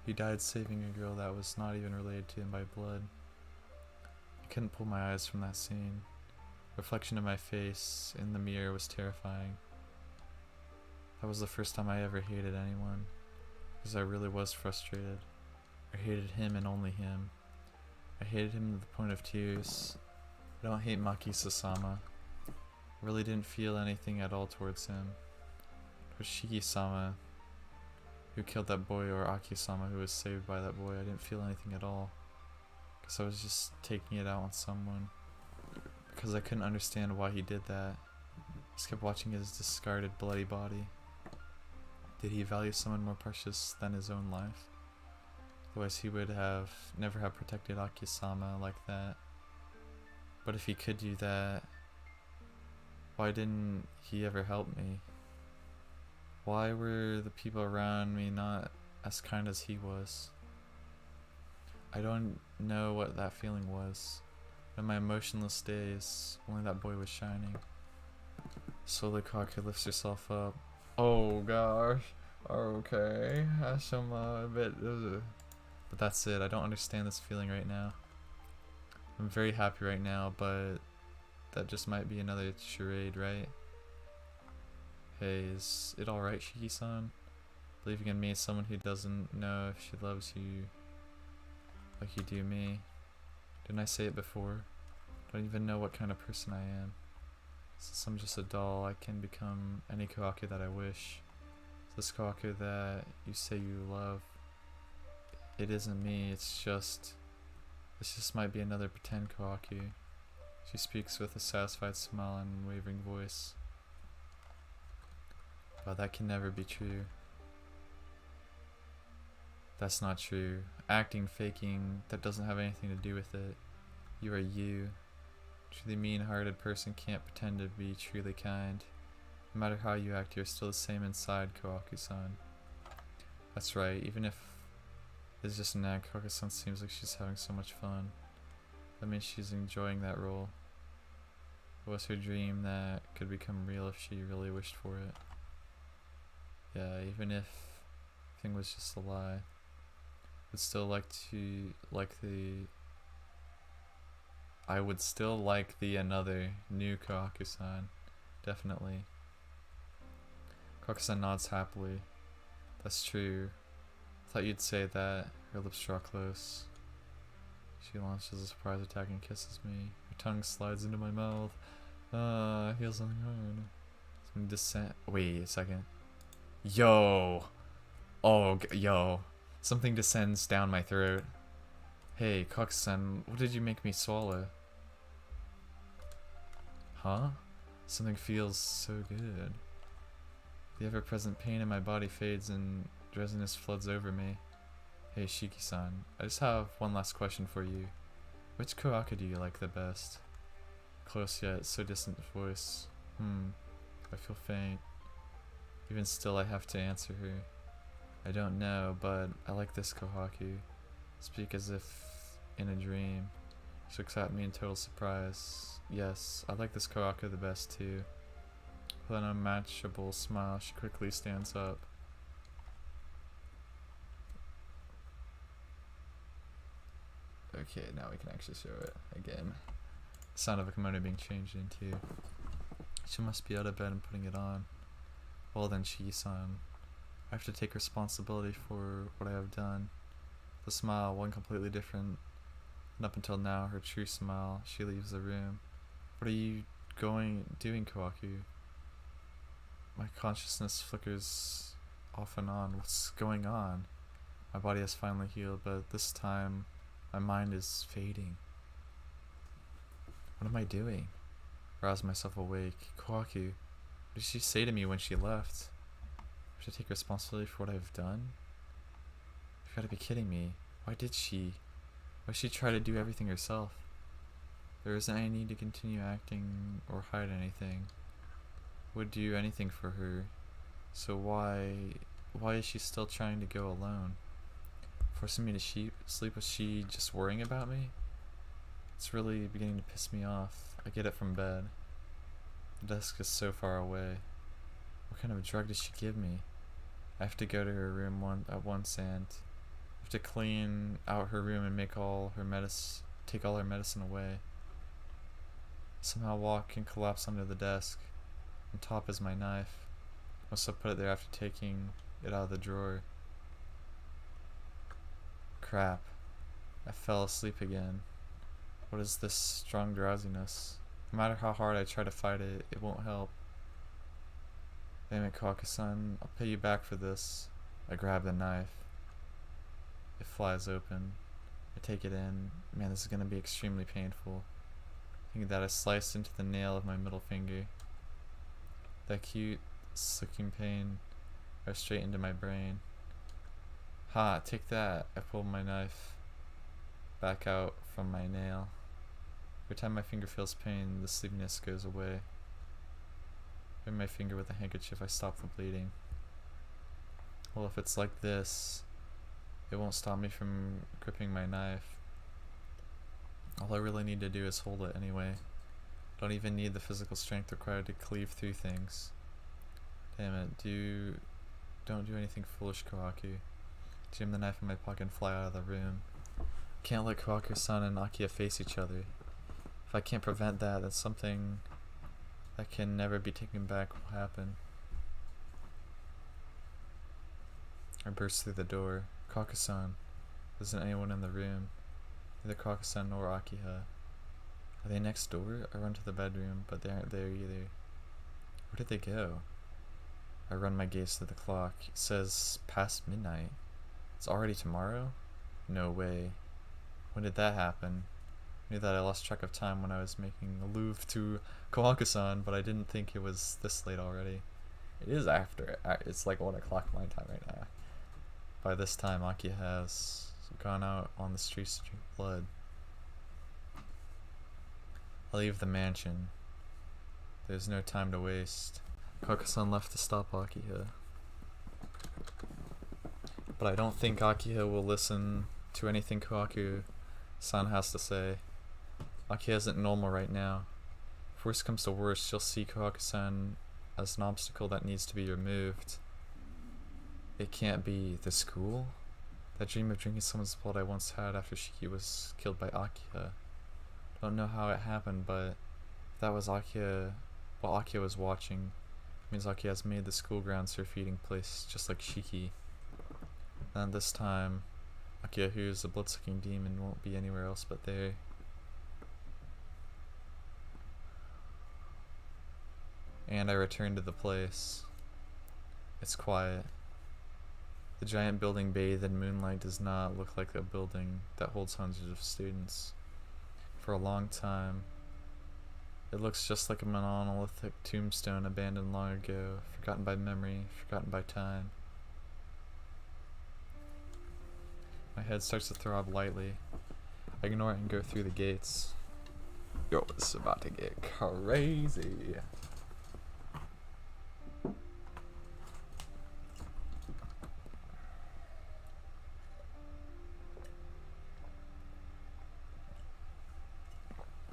He died saving a girl that was not even related to him by blood. I couldn't pull my eyes from that scene. Reflection of my face in the mirror was terrifying. That was the first time I ever hated anyone, because I really was frustrated. I hated him and only him. I hated him to the point of tears. I don't hate Maki-sama. I really didn't feel anything at all towards him. It was Shiki-sama who killed that boy, or Aki-sama who was saved by that boy. I didn't feel anything at all, because I was just taking it out on someone. Because I couldn't understand why he did that. I just kept watching his discarded, bloody body. Did he value someone more precious than his own life? Otherwise he would have never have protected Aki-sama like that. But if he could do that, why didn't he ever help me? Why were the people around me not as kind as he was? I don't know what that feeling was. In my emotionless days, only that boy was shining. Slowly Kohaku lifts herself up. Oh gosh. Okay. I'm a bit... But that's it. I don't understand this feeling right now. I'm very happy right now, but that just might be another charade, right? Hey, is it alright, Shiki-san? Believing in me is someone who doesn't know if she loves you like you do me. Didn't I say it before? I don't even know what kind of person I am. Since I'm just a doll, I can become any Kohaku that I wish. This Kohaku that you say you love, it isn't me, this just might be another pretend Kohaku. She speaks with a satisfied smile and wavering voice. But that can never be true. That's not true. Acting, faking, that doesn't have anything to do with it. You are you. A truly mean-hearted person can't pretend to be truly kind. No matter how you act, you're still the same inside, Kohaku-san. That's right, even if it's just an act, Kohaku-san seems like she's having so much fun. That means she's enjoying that role. It was her dream that could become real if she really wished for it. Yeah, even if everything was just a lie. Would still like to I would still like the another new Kohaku-san. Definitely. Kohaku-san nods happily. That's true. I thought you'd say that. Her lips draw close. She launches a surprise attack and kisses me. Her tongue slides into my mouth. I feel something hard. Some descent. Wait a second. Yo! Oh, yo. Something descends down my throat. Hey, Kohaku-san, what did you make me swallow? Huh? Something feels so good. The ever-present pain in my body fades and drowsiness floods over me. Hey, Shiki-san, I just have one last question for you. Which Kohaku do you like the best? Close yet so distant voice. I feel faint. Even still, I have to answer her. I don't know, but I like this Kohaku. Speak as if in a dream. She looks at me in total surprise. Yes, I like this Kohaku the best too. With an unmatchable smile, she quickly stands up. Okay, now we can actually show it again. The sound of a kimono being changed into. She must be out of bed and putting it on. Well then, Shiki-san, I have to take responsibility for what I have done. The smile, one completely different. And up until now, her true smile. She leaves the room. What are you doing, Kohaku? My consciousness flickers off and on. What's going on? My body has finally healed, but this time, my mind is fading. What am I doing? I rouse myself awake. Kohaku, what did she say to me when she left? I have to take responsibility for what I've done? You've got to be kidding me. Why did she try to do everything herself? There isn't any need to continue acting or hide anything. Would do anything for her. So why is she still trying to go alone? Forcing me to sleep, was she just worrying about me? It's really beginning to piss me off. I get it from bed. The desk is so far away. What kind of drug did she give me? I have to go to her room at once and I have to clean out her room and take all her medicine away. Somehow walk and collapse under the desk. On top is my knife. Must have put it there after taking it out of the drawer. Crap. I fell asleep again. What is this strong drowsiness? No matter how hard I try to fight it, it won't help. Damn it, Kohaku-san. I'll pay you back for this. I grab the knife. It flies open. I take it in. Man, this is gonna be extremely painful. Thinking that I sliced into the nail of my middle finger. That cute, sucking pain goes straight into my brain. Ha, take that. I pull my knife back out from my nail. Every time my finger feels pain, the sleepiness goes away. I wipe my finger with a handkerchief, I stop the bleeding. Well, if it's like this, it won't stop me from gripping my knife. All I really need to do is hold it anyway. Don't even need the physical strength required to cleave through things. Damn it, don't do anything foolish, Kohaku. Jam the knife in my pocket and fly out of the room. Can't let Kohaku-san and Akiha face each other. If I can't prevent that, then something that can never be taken back will happen. I burst through the door. Kohaku-san. Isn't anyone in the room? Neither Kohaku-san nor Akiha. Are they next door? I run to the bedroom, but they aren't there either. Where did they go? I run my gaze to the clock. It says past midnight. It's already tomorrow? No way. When did that happen? I knew that I lost track of time when I was making alluve to Kohaku-san, but I didn't think it was this late already. It is after. It's like 1 o'clock my time right now. By this time, Akiha has gone out on the streets to drink blood. I leave the mansion. There's no time to waste. Kohaku-san left to stop Akiha. But I don't think Akiha will listen to anything Kohaku-san has to say. Akiha isn't normal right now. If worst comes to worst, she'll see Kohaku-san as an obstacle that needs to be removed. It can't be the school? That dream of drinking someone's blood I once had after Shiki was killed by Akiha. Don't know how it happened, but if that was Akiha, what Akiha was watching, it means Akiha has made the school grounds her feeding place, just like Shiki. And this time, Akiha, who is a blood-sucking demon, won't be anywhere else but there. And I return to the place. It's quiet. The giant building bathed in moonlight does not look like a building that holds hundreds of students. For a long time, it looks just like a monolithic tombstone abandoned long ago, forgotten by memory, forgotten by time. My head starts to throb lightly. I ignore it and go through the gates. Yo, this is about to get crazy.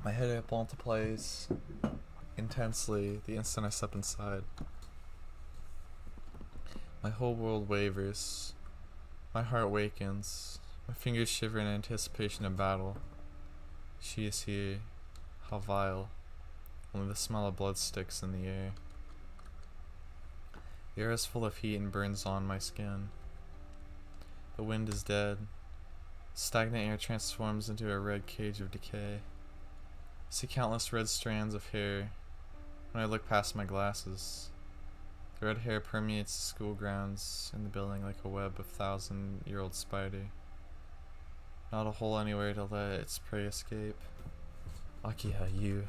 My head multiplies intensely the instant I step inside. My whole world wavers. My heart wakens. My fingers shiver in anticipation of battle. She is here. How vile. Only the smell of blood sticks in the air. The air is full of heat and burns on my skin. The wind is dead. Stagnant air transforms into a red cage of decay. I see countless red strands of hair when I look past my glasses. The red hair permeates the school grounds and the building like a web of 1,000-year-old spider. Not a hole anywhere to let its prey escape. Akiha, you.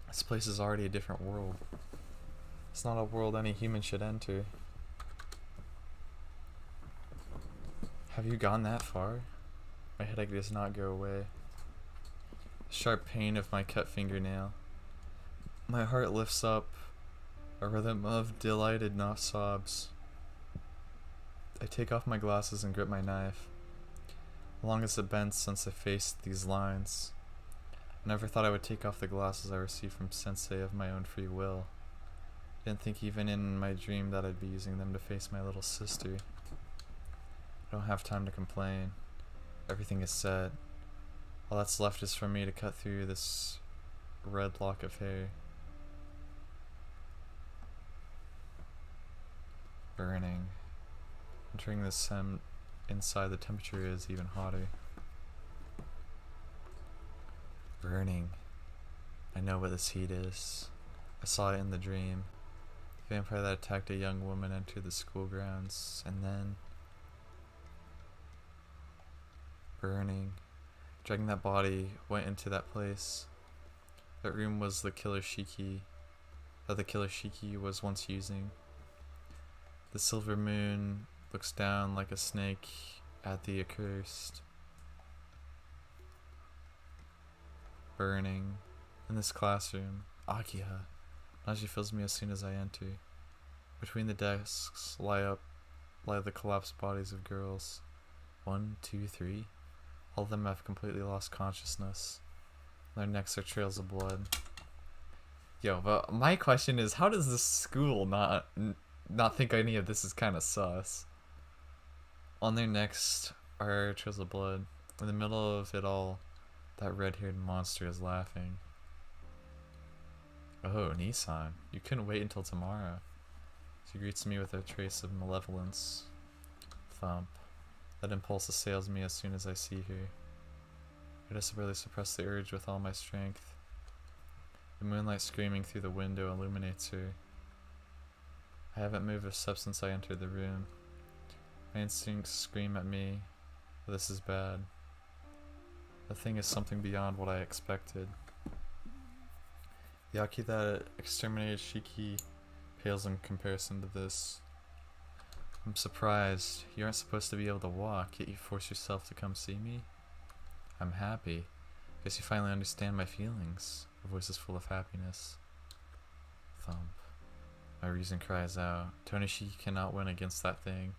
This place is already a different world. It's not a world any human should enter. Have you gone that far? My headache does not go away. Sharp pain of my cut fingernail. My heart lifts up, a rhythm of delighted sobs. I take off my glasses and grip my knife. How long has it been since I faced these lines? I never thought I would take off the glasses I received from Sensei of my own free will. I didn't think even in my dream that I'd be using them to face my little sister. I don't have time to complain. Everything is said. All that's left is for me to cut through this red lock of hair. Burning. Entering the sem inside, the temperature is even hotter. Burning. I know what this heat is. I saw it in the dream. The vampire that attacked a young woman entered the school grounds, and then... Burning. Dragging that body, went into that place. That room was the killer Shiki, that the killer Shiki was once using. The silver moon looks down like a snake at the accursed. Burning. In this classroom, Akiha. Nausea fills me as soon as I enter. Between the desks lie the collapsed bodies of girls. 1, 2, 3. All of them have completely lost consciousness. Their necks are trails of blood. Yo, but my question is, how does this school not think any of this is kind of sus? On their necks are trails of blood. In the middle of it all, that red-haired monster is laughing. Oh, Nissan, you couldn't wait until tomorrow. She greets me with a trace of malevolence. Thump. That impulse assails me as soon as I see her. I desperately suppress the urge with all my strength. The moonlight screaming through the window illuminates her. I haven't moved a step since I entered the room. My instincts scream at me, but this is bad. The thing is something beyond what I expected. The Aki that exterminated Shiki pales in comparison to this. I'm surprised. You aren't supposed to be able to walk, yet you force yourself to come see me? I'm happy. Guess you finally understand my feelings. Her voice is full of happiness. Thump. My reason cries out. Shiki cannot win against that thing,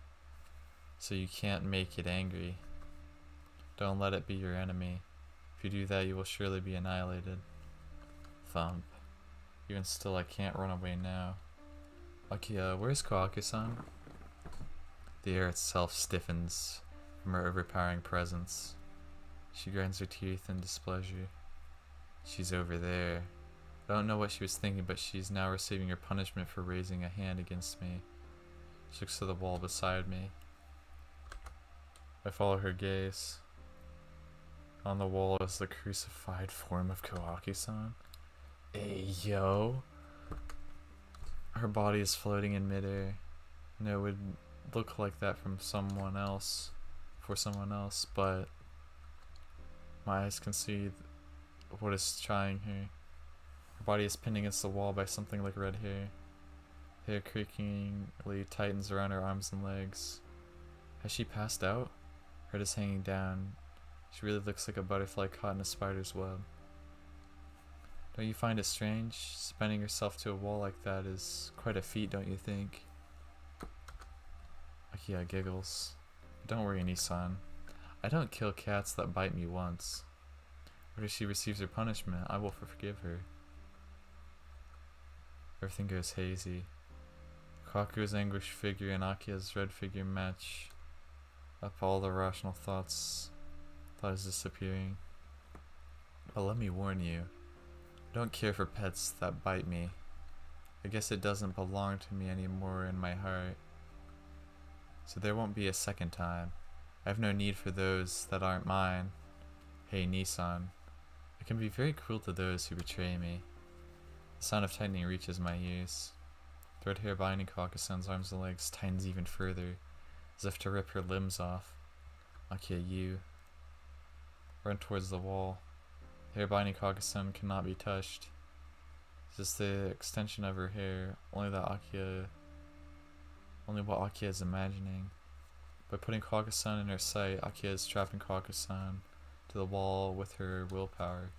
so you can't make it angry. Don't let it be your enemy. If you do that, you will surely be annihilated. Thump. Even still, I can't run away now. Akiha, where's Kohaku-san? The air itself stiffens from her overpowering presence. She grinds her teeth in displeasure. She's over there. I don't know what she was thinking, but she's now receiving her punishment for raising a hand against me. She looks to the wall beside me. I follow her gaze. On the wall is the crucified form of Kohaku-san. Hey, yo. Her body is floating in midair. And it would look like that from someone else, but my eyes can see what is trying her. Her body is pinned against the wall by something like red hair. Hair creakingly tightens around her arms and legs. Has she passed out? Her head is hanging down. She really looks like a butterfly caught in a spider's web. Don't you find it strange? Spinning herself to a wall like that is quite a feat, don't you think? Akiha giggles. Don't worry, Nissan. I don't kill cats that bite me once. After she receives her punishment, I will forgive her. Everything goes hazy. Kohaku's anguished figure and Akiha's red figure match up all the rational thoughts. Thought is disappearing. But let me warn you. I don't care for pets that bite me. I guess it doesn't belong to me anymore in my heart. So there won't be a second time. I have no need for those that aren't mine. Hey, Nissan. I can be very cruel to those who betray me. The sound of tightening reaches my ears. The red hair binding Kohaku-san's arms and legs tightens even further, as if to rip her limbs off. Akiha, you run towards the wall. The hair binding Kohaku-san cannot be touched. It's just the extension of her hair, only what Akiha is imagining. By putting Kohaku-san in her sight, Akiha is trapping Kohaku-san to the wall with her willpower.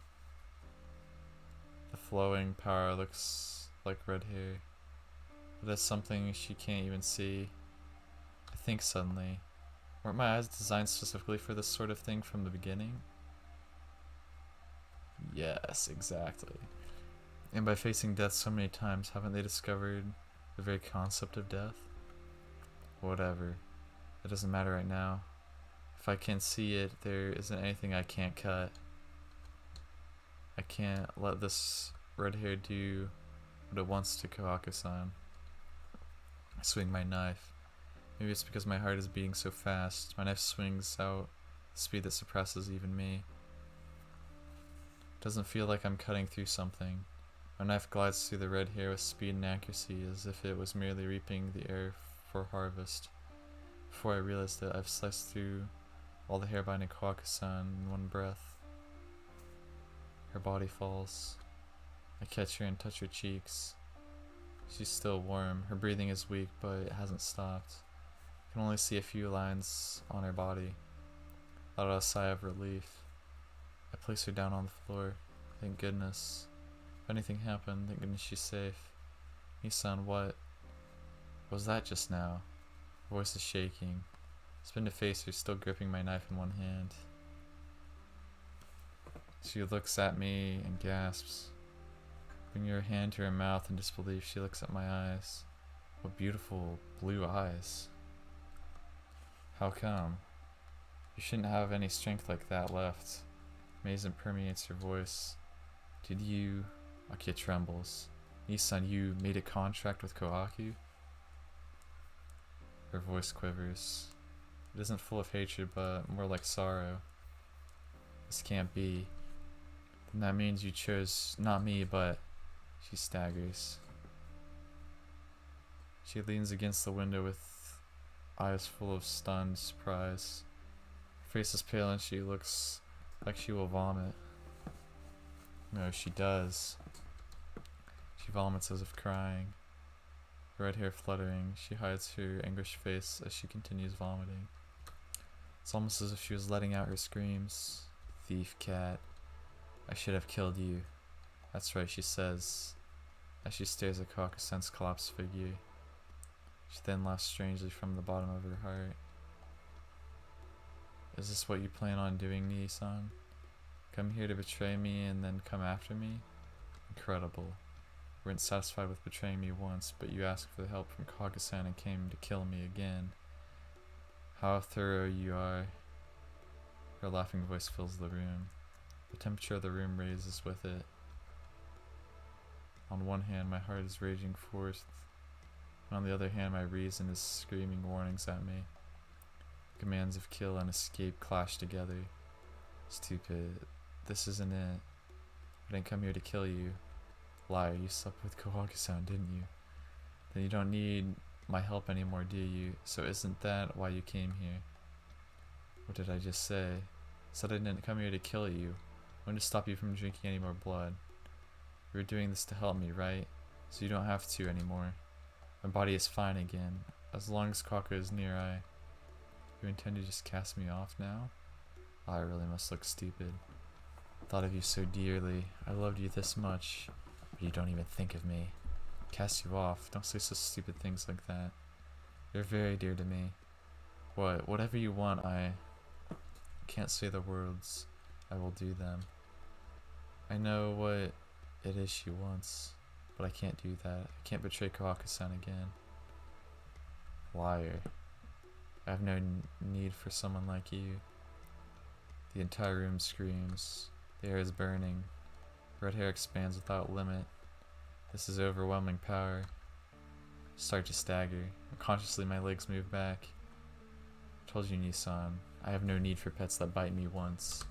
The flowing power looks like red hair, but that's something she can't even see. I think suddenly, weren't my eyes designed specifically for this sort of thing from the beginning? Yes, exactly. And by facing death so many times, haven't they discovered the very concept of death? Whatever. It doesn't matter right now. If I can't see it, there isn't anything I can't cut. I can't let this red hair do what it wants to Kohaku-san. I swing my knife. Maybe it's because my heart is beating so fast. My knife swings out at a speed that surpasses even me. It doesn't feel like I'm cutting through something. My knife glides through the red hair with speed and accuracy as if it was merely reaping the air for harvest. Before I realized it, I've sliced through all the hair binding Kohaku-san in one breath. Her body falls. I catch her and touch her cheeks. She's still warm. Her breathing is weak, but it hasn't stopped. I can only see a few lines on her body. I let out a sigh of relief. I place her down on the floor. Thank goodness. If anything happened, thank goodness she's safe. Nissan, what was that just now? Her voice is shaking. I spin to face her, still gripping my knife in one hand. She looks at me and gasps. Bringing her hand to her mouth in disbelief, she looks at my eyes. What beautiful blue eyes. How come? You shouldn't have any strength like that left. Amazement permeates her voice. Did you... Akiha trembles. Nissan, you made a contract with Kohaku? Her voice quivers. It isn't full of hatred, but more like sorrow. This can't be. Then that means you chose not me, but... She staggers. She leans against the window with eyes full of stunned surprise. Her face is pale and she looks like she will vomit. No, she does. She vomits as if crying. Her red hair fluttering, she hides her anguished face as she continues vomiting. It's almost as if she was letting out her screams. Thief cat. I should have killed you. That's right, she says, as she stares at Kohaku-san's collapsed figure. She then laughs strangely from the bottom of her heart. Is this what you plan on doing, Nii-san? Come here to betray me and then come after me? Incredible. You weren't satisfied with betraying me once, but you asked for the help from Kohaku-san and came to kill me again. How thorough you are. Her laughing voice fills the room. The temperature of the room raises with it. On one hand, my heart is raging forth, and on the other hand, my reason is screaming warnings at me. Commands of kill and escape clash together. Stupid. This isn't it. I didn't come here to kill you. Liar, you slept with Kohaku-san, didn't you? Then you don't need my help anymore, do you? So isn't that why you came here? What did I just say? I said I didn't come here to kill you. I wanted to stop you from drinking any more blood. You were doing this to help me, right? So you don't have to anymore. My body is fine again. As long as Kohaku is near, You intend to just cast me off now? Oh, I really must look stupid. I thought of you so dearly. I loved you this much. But you don't even think of me. Cast you off. Don't say such stupid things like that. You're very dear to me. Whatever you want, I can't say the words. I will do them. I know what it is she wants, but I can't do that. I can't betray Kohaku-san again. Liar. I have no need for someone like you. The entire room screams. The air is burning. Red hair expands without limit. This is overwhelming power. I start to stagger. Unconsciously, my legs move back. I told you, Nii-san, I have no need for pets that bite me once.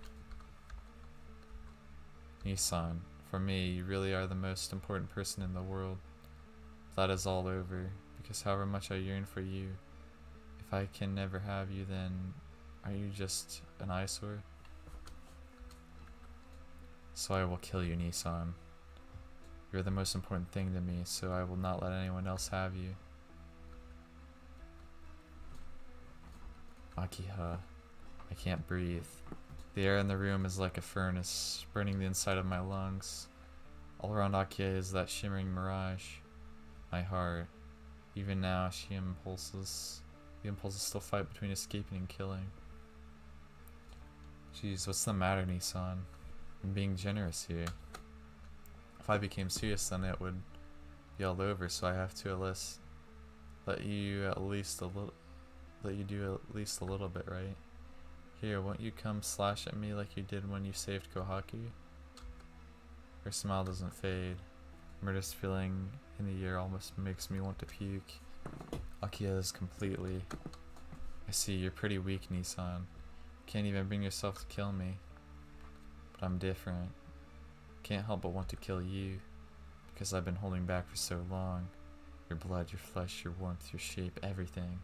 Nii-san, for me, you really are the most important person in the world. That is all over, because however much I yearn for you, if I can never have you, then are you just an eyesore? So I will kill you, Nii-san. You're the most important thing to me, so I will not let anyone else have you. Akiha. I can't breathe. The air in the room is like a furnace, burning the inside of my lungs. All around Akiha is that shimmering mirage. My heart. Even now, the impulses still fight between escaping and killing. Jeez, what's the matter, Nii-san? I'm being generous here. If I became serious, then it would be all over, so I have to let you do at least a little bit, right? Here, won't you come slash at me like you did when you saved Kohaku? Her smile doesn't fade. Murderous feeling in the air almost makes me want to puke. Akiha is completely. I see, you're pretty weak, Nissan. Can't even bring yourself to kill me. But I'm different. Can't help but want to kill you. Because I've been holding back for so long. Your blood, your flesh, your warmth, your shape, everything.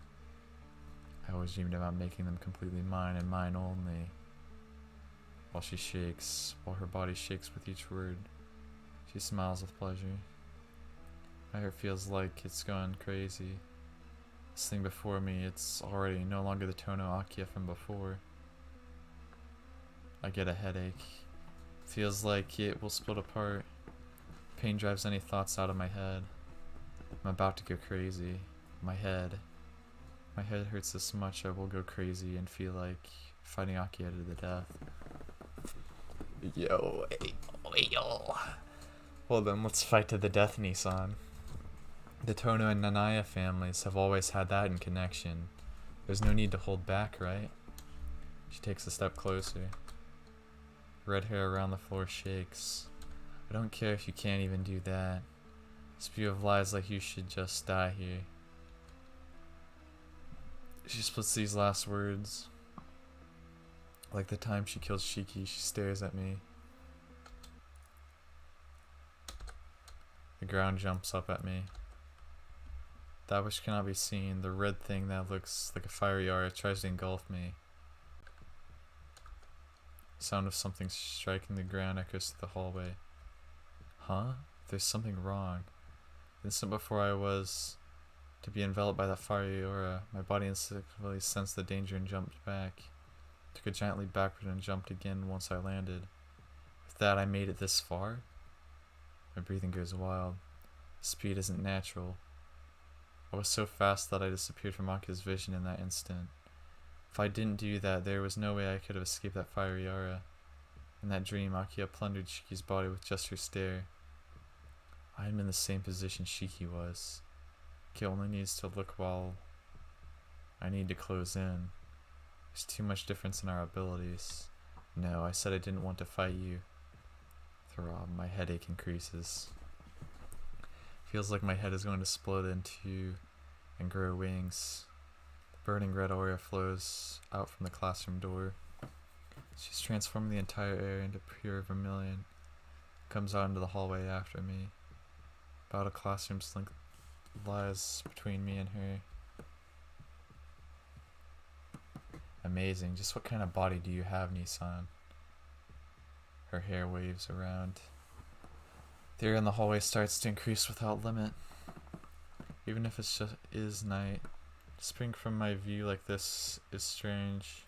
I always dreamed about making them completely mine and mine only. While she shakes, while her body shakes with each word, she smiles with pleasure. My heart feels like it's gone crazy. This thing before me, it's already no longer the Tono Akiha from before. I get a headache. Feels like it will split apart. Pain drives any thoughts out of my head. I'm about to go crazy. My head hurts this much I will go crazy and feel like fighting Akiha to the death. Yo. Well then, let's fight to the death, Nissan. The Tono and Nanaya families have always had that in connection. There's no need to hold back, right? She takes a step closer. Red hair around the floor shakes. I don't care if you can't even do that. Spew of lies like you should just die here. She splits these last words. Like the time she kills Shiki, she stares at me. The ground jumps up at me. That which cannot be seen, the red thing that looks like a fiery aura, tries to engulf me. The sound of something striking the ground echoes through the hallway. Huh? There's something wrong. The instant before I was to be enveloped by that fiery aura, my body instinctively sensed the danger and jumped back. Took a giant leap backward and jumped again once I landed. With that, I made it this far? My breathing goes wild. The speed isn't natural. I was so fast that I disappeared from Akiha's vision in that instant. If I didn't do that, there was no way I could have escaped that fiery aura. In that dream, Akiha plundered Shiki's body with just her stare. I am in the same position Shiki was. Akiha only needs to look while I need to close in. There's too much difference in our abilities. No, I said I didn't want to fight you. Throb, my headache increases. Feels like my head is going to split into and grow wings. The burning red aura flows out from the classroom door. She's transforming the entire air into pure vermilion. Comes out into the hallway after me. About a classroom's length lies between me and her. Amazing. Just what kind of body do you have, Nissan? Her hair waves around. The air in the hallway starts to increase without limit. Even if it just is night, spring from my view like this is strange.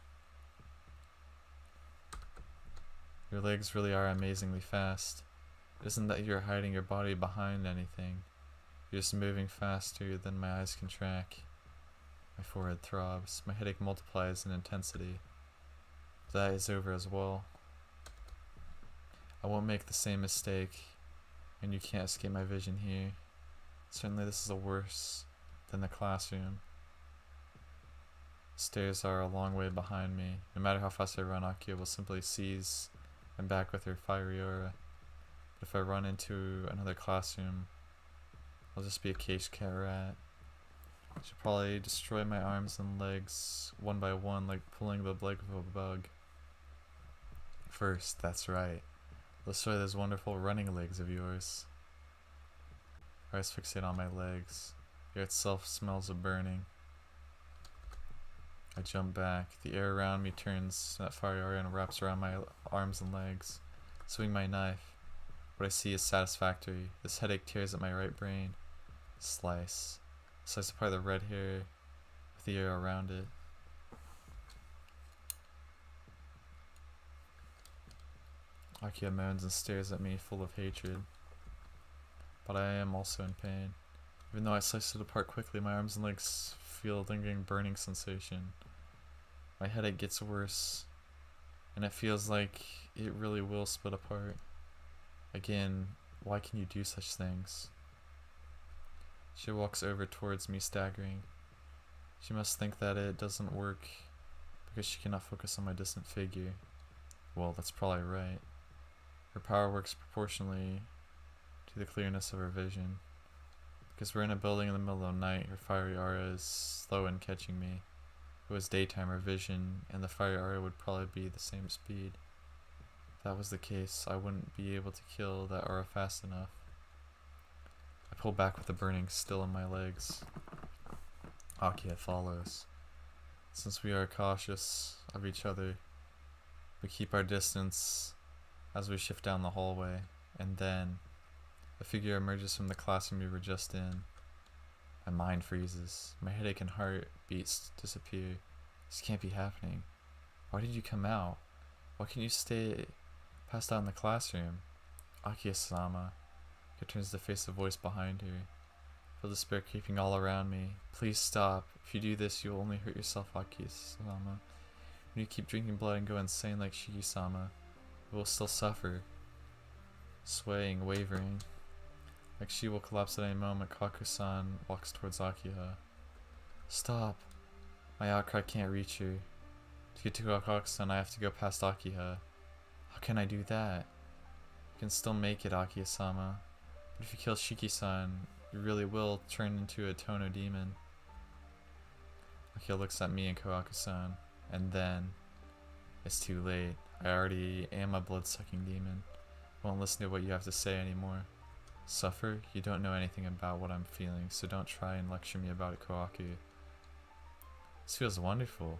Your legs really are amazingly fast. It isn't that you're hiding your body behind anything. You're just moving faster than my eyes can track. My forehead throbs. My headache multiplies in intensity. That is over as well. I won't make the same mistake, and you can't escape my vision here. Certainly this is worse than the classroom. Stairs are a long way behind me. No matter how fast I run, Akiha will simply seize and back with her fiery aura. But if I run into another classroom, I'll just be a caged cat rat. She'll probably destroy my arms and legs one by one like pulling the leg of a bug. First, that's right. Let's try those wonderful running legs of yours. Her eyes fixate on my legs. The air itself smells of burning. I jump back. The air around me turns that fiery aura and wraps around my arms and legs. Swing my knife. What I see is satisfactory. This headache tears at my right brain. Slice. Slice apart the red hair with the air around it. Akiha moans and stares at me full of hatred. But I am also in pain. Even though I slice it apart quickly, my arms and legs feel a lingering burning sensation. My headache gets worse, and it feels like it really will split apart. Again, why can you do such things? She walks over towards me, staggering. She must think that it doesn't work because she cannot focus on my distant figure. Well, that's probably right. Her power works proportionally to the clearness of her vision. Because we're in a building in the middle of the night, her fiery aura is slow in catching me. If it was daytime, her vision and the fiery aura would probably be the same speed. If that was the case, I wouldn't be able to kill that aura fast enough. I pull back with the burning still in my legs. Akiha follows. Since we are cautious of each other, we keep our distance as we shift down the hallway, and then a figure emerges from the classroom we were just in. My mind freezes. My headache and heart beats disappear. This can't be happening. Why did you come out? Why can't you stay passed out in the classroom? Akiha-sama. It turns to face the voice behind her. I feel despair creeping all around me. Please stop. If you do this, you'll only hurt yourself, Akiha-sama. When you keep drinking blood and go insane like Shiki-sama, you will still suffer. Swaying, wavering. Like she will collapse at any moment, Kohaku-san walks towards Akiha. Stop. My outcry can't reach her. To get to Kohaku-san, I have to go past Akiha. How can I do that? You can still make it, Akiha-sama. But if you kill Shiki-san, you really will turn into a Tono demon. Akiha looks at me and Kohaku-san, and then it's too late. I already am a blood-sucking demon. I won't listen to what you have to say anymore. Suffer? You don't know anything about what I'm feeling, so don't try and lecture me about it, Kohaku. This feels wonderful.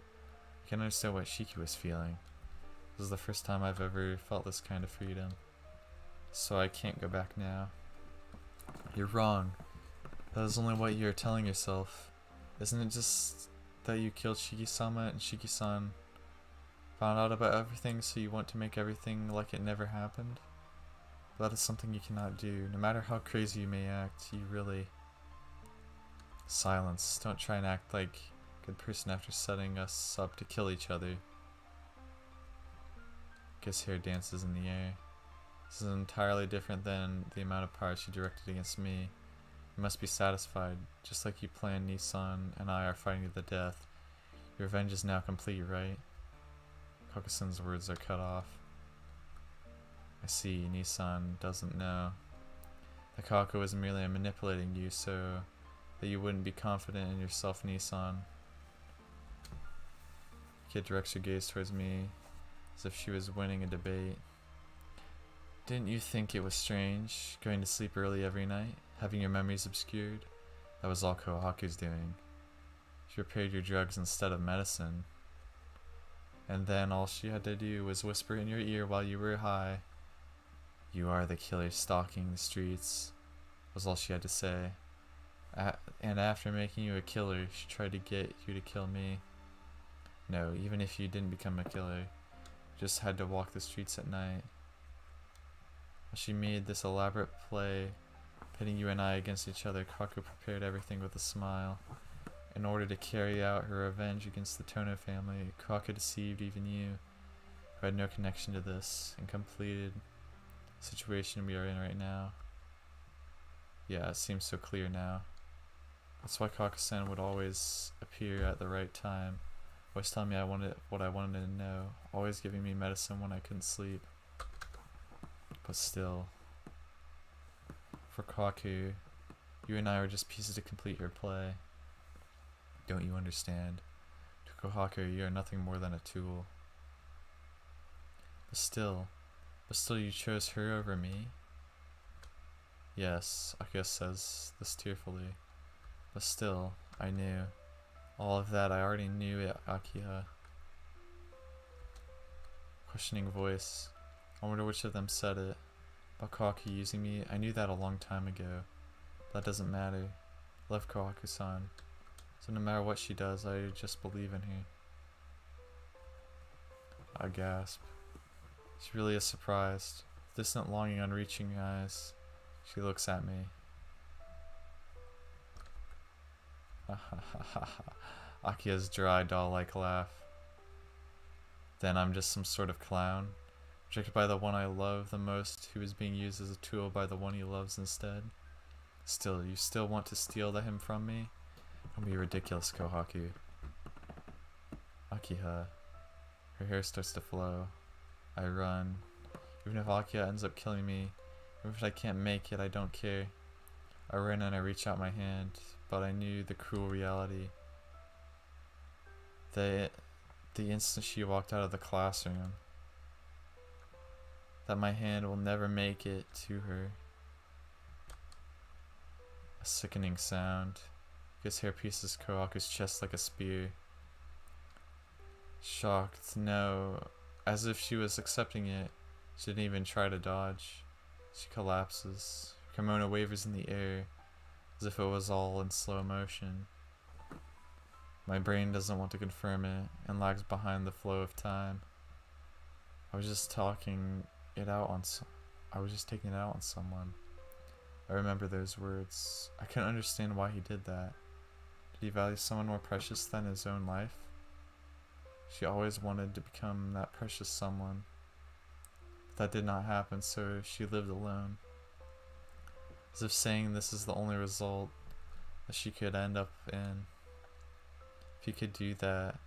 I can understand what Shiki was feeling. This is the first time I've ever felt this kind of freedom. So I can't go back now. You're wrong. That is only what you're telling yourself. Isn't it just that you killed Shiki-sama and Shiki-san found out about everything, so you want to make everything like it never happened? But that is something you cannot do. No matter how crazy you may act, you really... Silence. Don't try and act like a good person after setting us up to kill each other. Kiss hair dances in the air. This is entirely different than the amount of power she directed against me. You must be satisfied. Just like you planned, Nissan and I are fighting to the death. Your revenge is now complete, right? Kohaku-san's words are cut off. I see, Nissan doesn't know. The Kohaku was merely manipulating you so that you wouldn't be confident in yourself, Nissan. Kid directs her gaze towards me as if she was winning a debate. Didn't you think it was strange, going to sleep early every night, having your memories obscured? That was all Kohaku's doing. She prepared your drugs instead of medicine. And then all she had to do was whisper in your ear while you were high. You are the killer stalking the streets, was all she had to say. And after making you a killer, she tried to get you to kill me. No, even if you didn't become a killer, you just had to walk the streets at night. She made this elaborate play, pitting you and I against each other. Kohaku prepared everything with a smile. In order to carry out her revenge against the Tono family, Kohaku deceived even you, who had no connection to this, and completed the situation we are in right now. Yeah, it seems so clear now. That's why Kohaku-san would always appear at the right time, always telling me what I wanted to know, always giving me medicine when I couldn't sleep. But still, for Kohaku, you and I are just pieces to complete your play. Don't you understand? To Kohaku, you are nothing more than a tool. But still you chose her over me? Yes, Akiha says this tearfully. But still, I knew. All of that I already knew, Akiha. Questioning voice. I wonder which of them said it. About Kohaku using me, I knew that a long time ago. That doesn't matter. I love Kohaku-san. So no matter what she does, I just believe in her. I gasp. She really is surprised. Distant longing on reaching eyes. She looks at me. Akiha's dry, doll-like laugh. Then I'm just some sort of clown, rejected by the one I love the most, who is being used as a tool by the one he loves instead. Still, you still want to steal him from me? Don't be ridiculous, Kohaku. Akiha. Her hair starts to flow. I run. Even if Akiha ends up killing me, even if I can't make it, I don't care. I ran and I reached out my hand, but I knew the cruel reality. The instant she walked out of the classroom, that my hand will never make it to her. A sickening sound. His hair pierces Kohaku's chest like a spear. Shocked, no. As if she was accepting it, she didn't even try to dodge. She collapses. Her kimono wavers in the air, as if it was all in slow motion. My brain doesn't want to confirm it, and lags behind the flow of time. I was just taking it out on someone. I remember those words. I couldn't understand why he did that. Did he value someone more precious than his own life? She always wanted to become that precious someone. But that did not happen, so she lived alone. As if saying this is the only result that she could end up in. If he could do that,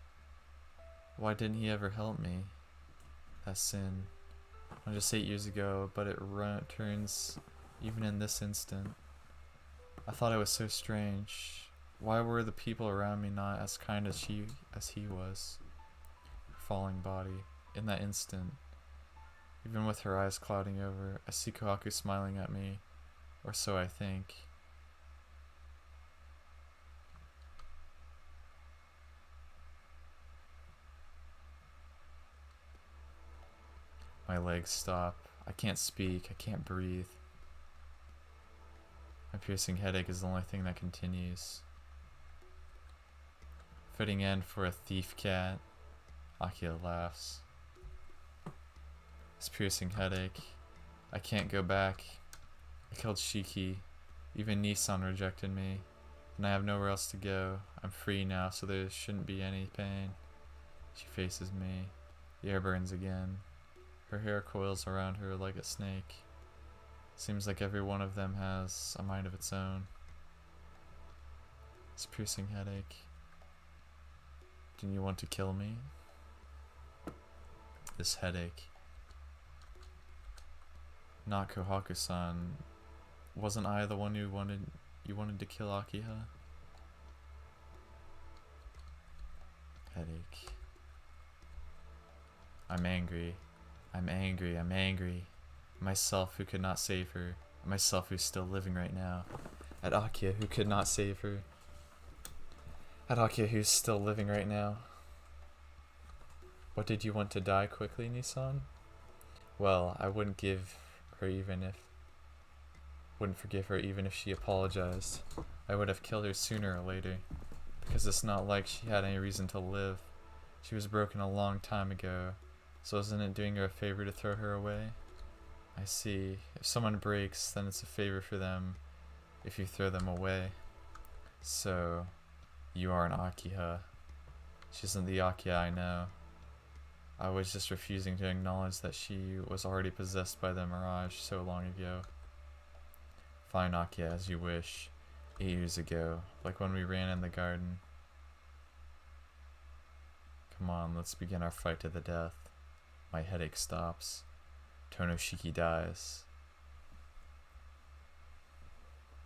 why didn't he ever help me? That sin. Not just 8 years ago, but it returns even in this instant. I thought it was so strange. Why were the people around me not as kind as he was? Her falling body, in that instant. Even with her eyes clouding over, I see Kohaku smiling at me, or so I think. My legs stop. I can't speak. I can't breathe. My piercing headache is the only thing that continues. Fitting end for a thief cat. Akiha laughs. This piercing headache. I can't go back. I killed Shiki. Even Nissan rejected me. And I have nowhere else to go. I'm free now, so there shouldn't be any pain. She faces me. The air burns again. Her hair coils around her like a snake. Seems like every one of them has a mind of its own. This piercing headache. Didn't you want to kill me? This headache. Not Kohaku-san. Wasn't I the one who wanted to kill Akiha? Headache. I'm angry. I'm angry. I'm angry. Myself who could not save her. Myself who's still living right now. At Akiha who could not save her. At Akiha who's still living right now. What, did you want to die quickly, Nissan? Well, I wouldn't forgive her even if she apologized. I would have killed her sooner or later. Because it's not like she had any reason to live. She was broken a long time ago. So isn't it doing her a favor to throw her away? I see. If someone breaks, then it's a favor for them if you throw them away. So, you are an Akiha. She isn't the Akiha I know. I was just refusing to acknowledge that she was already possessed by the mirage so long ago. Fine, Akiha, as you wish. 8 years ago, like when we ran in the garden. Come on, let's begin our fight to the death. My headache stops. Shiki dies.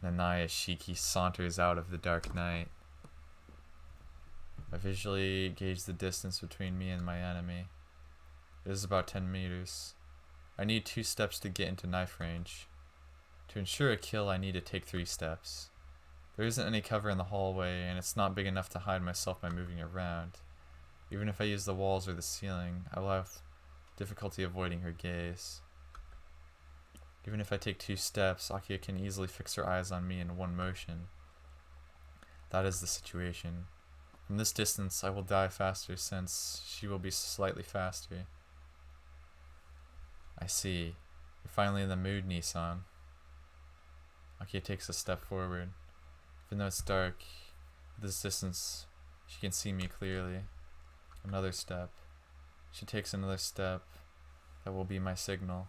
Nanaya Shiki saunters out of the dark night. I visually gauge the distance between me and my enemy. It is about 10 meters. I need 2 steps to get into knife range. To ensure a kill, I need to take 3 steps. There isn't any cover in the hallway, and it's not big enough to hide myself by moving around. Even if I use the walls or the ceiling, I will have difficulty avoiding her gaze. Even if I take 2 steps, Akiha can easily fix her eyes on me in one motion. That is the situation. From this distance, I will die faster since she will be slightly faster. I see. You're finally in the mood, Nissan. Akiha takes a step forward. Even though it's dark, at this distance, she can see me clearly. Another step. She takes another step. That will be my signal.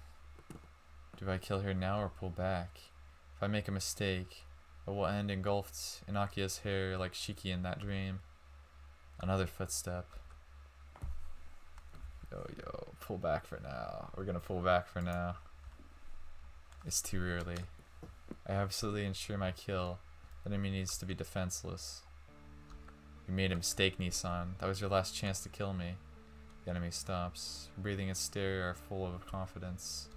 Do I kill her now or pull back? If I make a mistake, it will end engulfed in Akiha's hair like Shiki in that dream. Another footstep. Yo, pull back for now. We're gonna pull back for now. It's too early. I absolutely ensure my kill. The enemy needs to be defenseless. You made a mistake, Nissan. That was your last chance to kill me. The enemy stops. Her breathing and stare are full of confidence.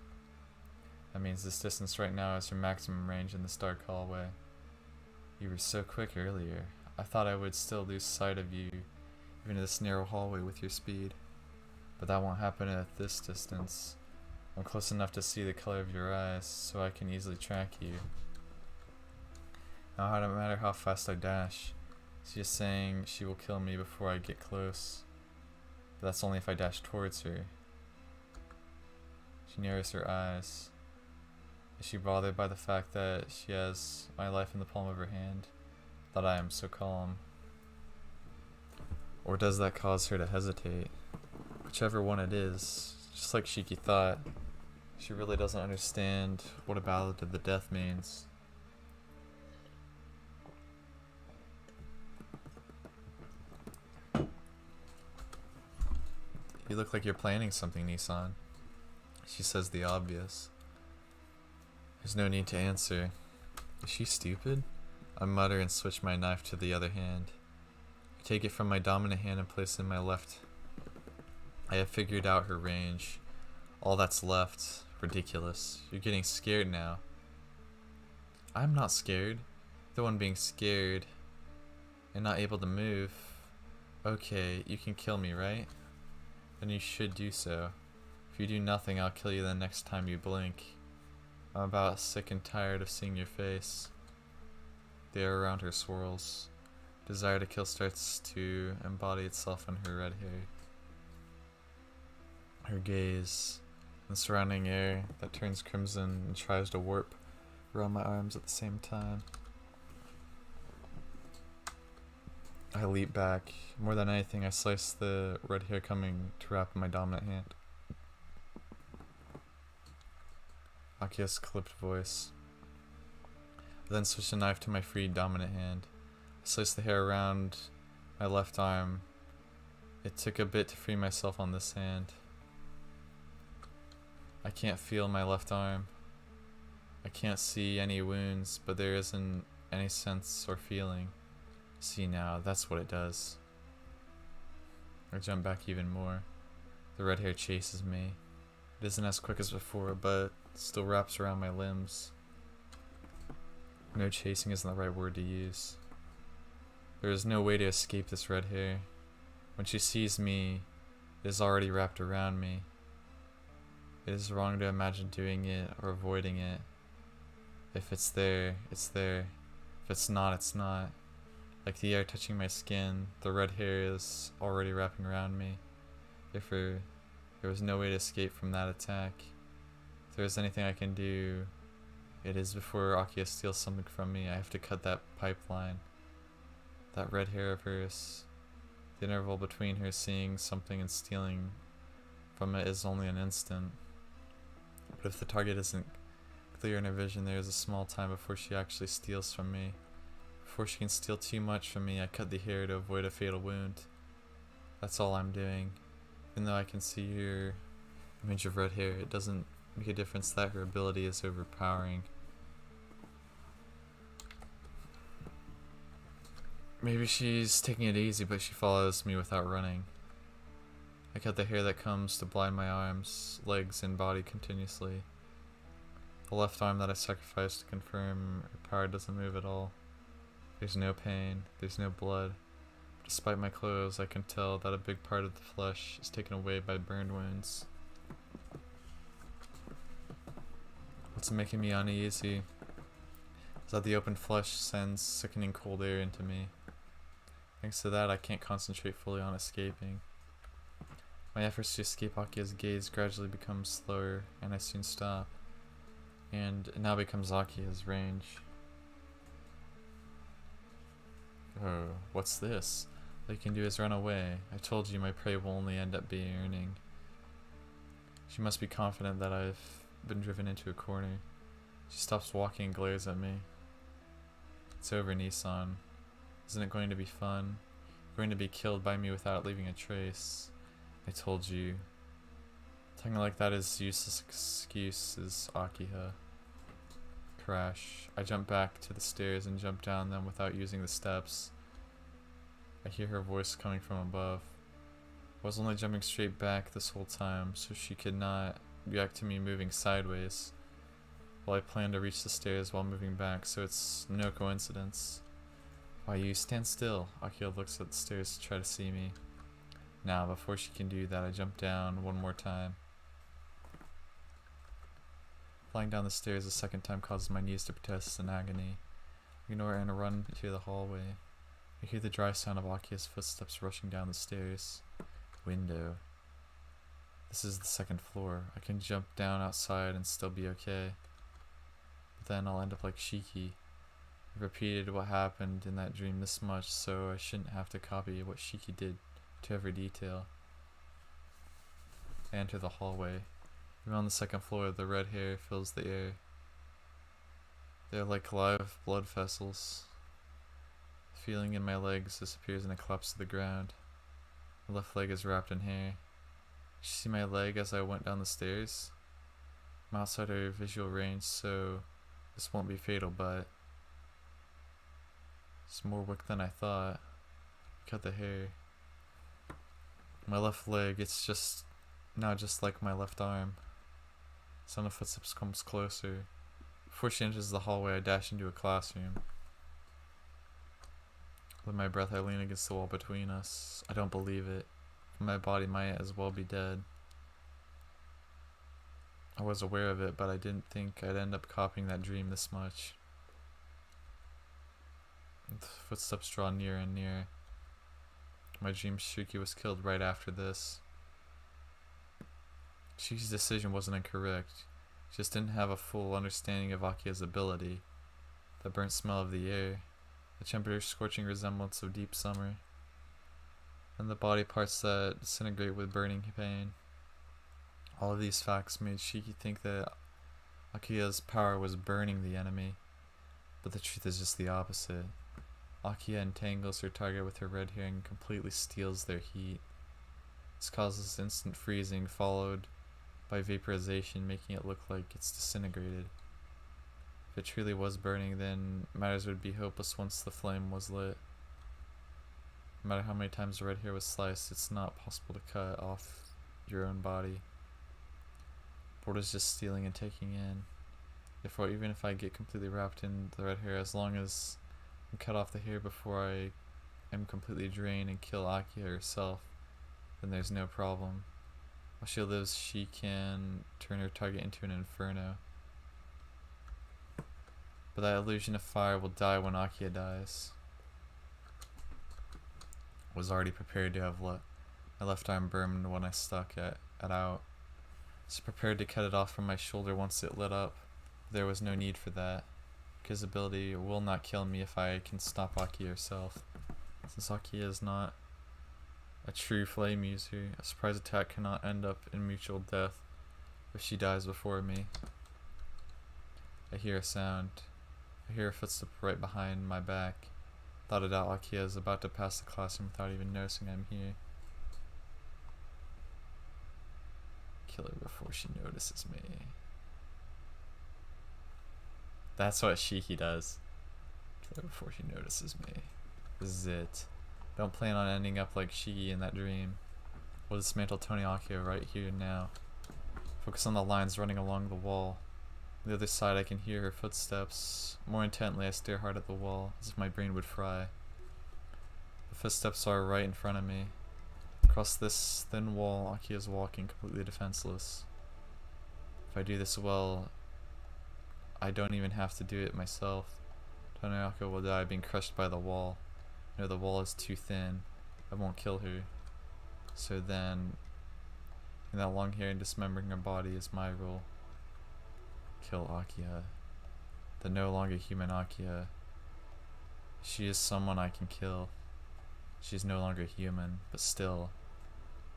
That means this distance right now is your maximum range in this dark hallway. You were so quick earlier. I thought I would still lose sight of you, even in this narrow hallway with your speed. But that won't happen at this distance. I'm close enough to see the color of your eyes, so I can easily track you. Now, no matter how fast I dash, she is saying she will kill me before I get close. But that's only if I dash towards her. She narrows her eyes. Is she bothered by the fact that she has my life in the palm of her hand? That I am so calm? Or does that cause her to hesitate? Whichever one it is, just like Shiki thought, she really doesn't understand what a ballad of the death means. You look like you're planning something, Nissan. She says the obvious. There's no need to answer. Is she stupid? I mutter and switch my knife to the other hand. I take it from my dominant hand and place it in my left. I have figured out her range. All that's left. Ridiculous. You're getting scared now. I'm not scared. The one being scared and not able to move. Okay, you can kill me, right? Then you should do so. If you do nothing, I'll kill you the next time you blink. I'm about sick and tired of seeing your face. The air around her swirls. Desire to kill starts to embody itself in her red hair. Her gaze, the surrounding air that turns crimson and tries to warp around my arms at the same time. I leap back. More than anything, I slice the red hair coming to wrap my dominant hand. Akiha's clipped voice. I then switch the knife to my free dominant hand. I slice the hair around my left arm. It took a bit to free myself on this hand. I can't feel my left arm. I can't see any wounds, but there isn't any sense or feeling. See now, that's what it does. I jump back even more. The red hair chases me. It isn't as quick as before, but still wraps around my limbs. No, chasing isn't the right word to use. There is no way to escape this red hair. When she sees me, it is already wrapped around me. It is wrong to imagine doing it or avoiding it. If it's there, it's there. If it's not, it's not. Like the air touching my skin, the red hair is already wrapping around me. If there was no way to escape from that attack. If there is anything I can do, it is before Akiha steals something from me. I have to cut that pipeline. That red hair of hers. The interval between her seeing something and stealing from it is only an instant. But if the target isn't clear in her vision, there is a small time before she actually steals from me. Before she can steal too much from me, I cut the hair to avoid a fatal wound. That's all I'm doing. Even though I can see her image of red hair, it doesn't make a difference that her ability is overpowering. Maybe she's taking it easy, but she follows me without running. I cut the hair that comes to blind my arms, legs, and body continuously. The left arm that I sacrificed to confirm her power doesn't move at all. There's no pain, there's no blood. Despite my clothes, I can tell that a big part of the flesh is taken away by burn wounds. What's making me uneasy is that the open flesh sends sickening cold air into me. Thanks to that, I can't concentrate fully on escaping. My efforts to escape Akiha's gaze gradually become slower, and I soon stop. And it now becomes Akiha's range. Oh, what's this? All you can do is run away. I told you my prey will only end up being earning. She must be confident that I've been driven into a corner. She stops walking and glares at me. It's over, Nissan. Isn't it going to be fun? You're going to be killed by me without leaving a trace. I told you. Something like that is useless excuse is Akiha. Crash. I jump back to the stairs and jump down them without using the steps. I hear her voice coming from above. I was only jumping straight back this whole time, so she could not react to me moving sideways. Well, I plan to reach the stairs while moving back, so it's no coincidence. Why, you stand still. Akiha looks at the stairs to try to see me. Now, before she can do that, I jump down one more time. Flying down the stairs a second time causes my knees to protest in agony. I ignore it and run to the hallway. I hear the dry sound of Akiha's footsteps rushing down the stairs. Window. This is the second floor. I can jump down outside and still be okay. But then I'll end up like Shiki. I've repeated what happened in that dream this much, so I shouldn't have to copy what Shiki did to every detail. I enter the hallway. Even on the second floor, the red hair fills the air. They're like live blood vessels. The feeling in my legs disappears and I collapse to the ground. My left leg is wrapped in hair. Did you see my leg as I went down the stairs? I'm outside her visual range, so this won't be fatal, but it's more work than I thought. Cut the hair. My left leg, it's just now just like my left arm. Sound of footsteps comes closer. Before she enters the hallway, I dash into a classroom. With my breath, I lean against the wall between us. I don't believe it. My body might as well be dead. I was aware of it, but I didn't think I'd end up copying that dream this much. The footsteps draw nearer and nearer. My dream Shiki was killed right after this. Shiki's decision wasn't incorrect. She just didn't have a full understanding of Akiha's ability. The burnt smell of the air. The temperature scorching resemblance of deep summer. And the body parts that disintegrate with burning pain. All of these facts made Shiki think that Akiha's power was burning the enemy. But the truth is just the opposite. Akiha entangles her target with her red hair and completely steals their heat. This causes instant freezing, followed by vaporization, making it look like it's disintegrated. If it truly was burning, then matters would be hopeless once the flame was lit. No matter how many times the red hair was sliced, it's not possible to cut off your own body. Board is just stealing and taking in. Therefore, even if I get completely wrapped in the red hair, as long as I cut off the hair before I am completely drained and kill Akiha herself, then there's no problem. While she lives, she can turn her target into an inferno. But that illusion of fire will die when Akiha dies. I was already prepared to have my left arm burned when I stuck it out. I was prepared to cut it off from my shoulder once it lit up. There was no need for that. His ability will not kill me if I can stop Akiha herself. Since Akiha is not a true flame user, a surprise attack cannot end up in mutual death if she dies before me. I hear a sound. I hear a footstep right behind my back. Without a doubt, Akiha is about to pass the classroom without even noticing I'm here. Kill her before she notices me. That's what Shiki does. Kill her before she notices me. This is it. Don't plan on ending up like Shiki in that dream. We'll dismantle Tony Akiha right here and now. Focus on the lines running along the wall. On the other side, I can hear her footsteps. More intently, I stare hard at the wall, as if my brain would fry. The footsteps are right in front of me. Across this thin wall, Akiha is walking, completely defenseless. If I do this well, I don't even have to do it myself. Tony Akiha will die being crushed by the wall. No, the wall is too thin. I won't kill her. So then, in that long hair and dismembering her body is my role. Kill Akiha. The no longer human Akiha. She is someone I can kill. She is no longer human, but still.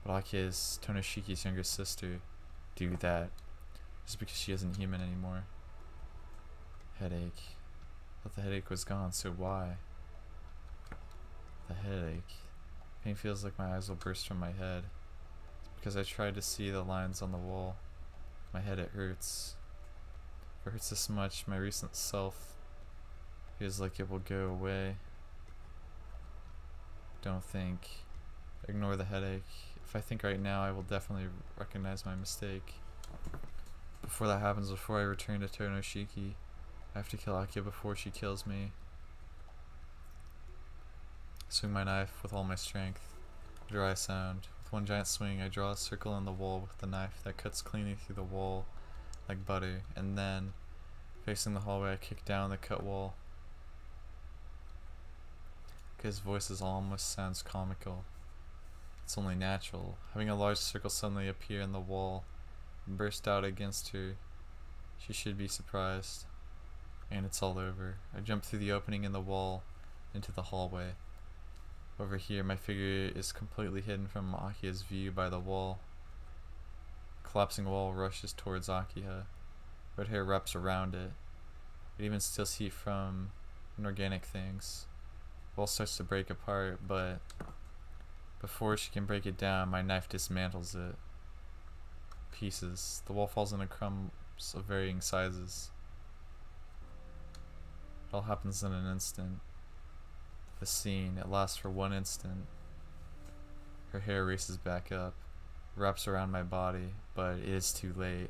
But Akiha is Tonoshiki's younger sister. Do that. Just because she isn't human anymore. Headache. But the headache was gone, so why? The headache. Pain feels like my eyes will burst from my head. It's because I tried to see the lines on the wall. My head, it hurts. If it hurts this much, my recent self feels like it will go away. Don't think. Ignore the headache. If I think right now, I will definitely recognize my mistake. Before that happens, before I return to Tono Shiki, I have to kill Akiha before she kills me. I swing my knife with all my strength. A dry sound. With one giant swing, I draw a circle in the wall with the knife that cuts cleanly through the wall like butter, and then, facing the hallway, I kick down the cut wall. His voice almost sounds comical. It's only natural. Having a large circle suddenly appear in the wall and burst out against her, she should be surprised. And it's all over. I jump through the opening in the wall into the hallway. Over here, my figure is completely hidden from Akiha's view by the wall. The collapsing wall rushes towards Akiha. Red hair wraps around it. It even steals heat from inorganic things. The wall starts to break apart, but before she can break it down, my knife dismantles it. Pieces. The wall falls into crumbs of varying sizes. It all happens in an instant. The scene, it lasts for 1 instant. Her hair races back up, wraps around my body, but it is too late.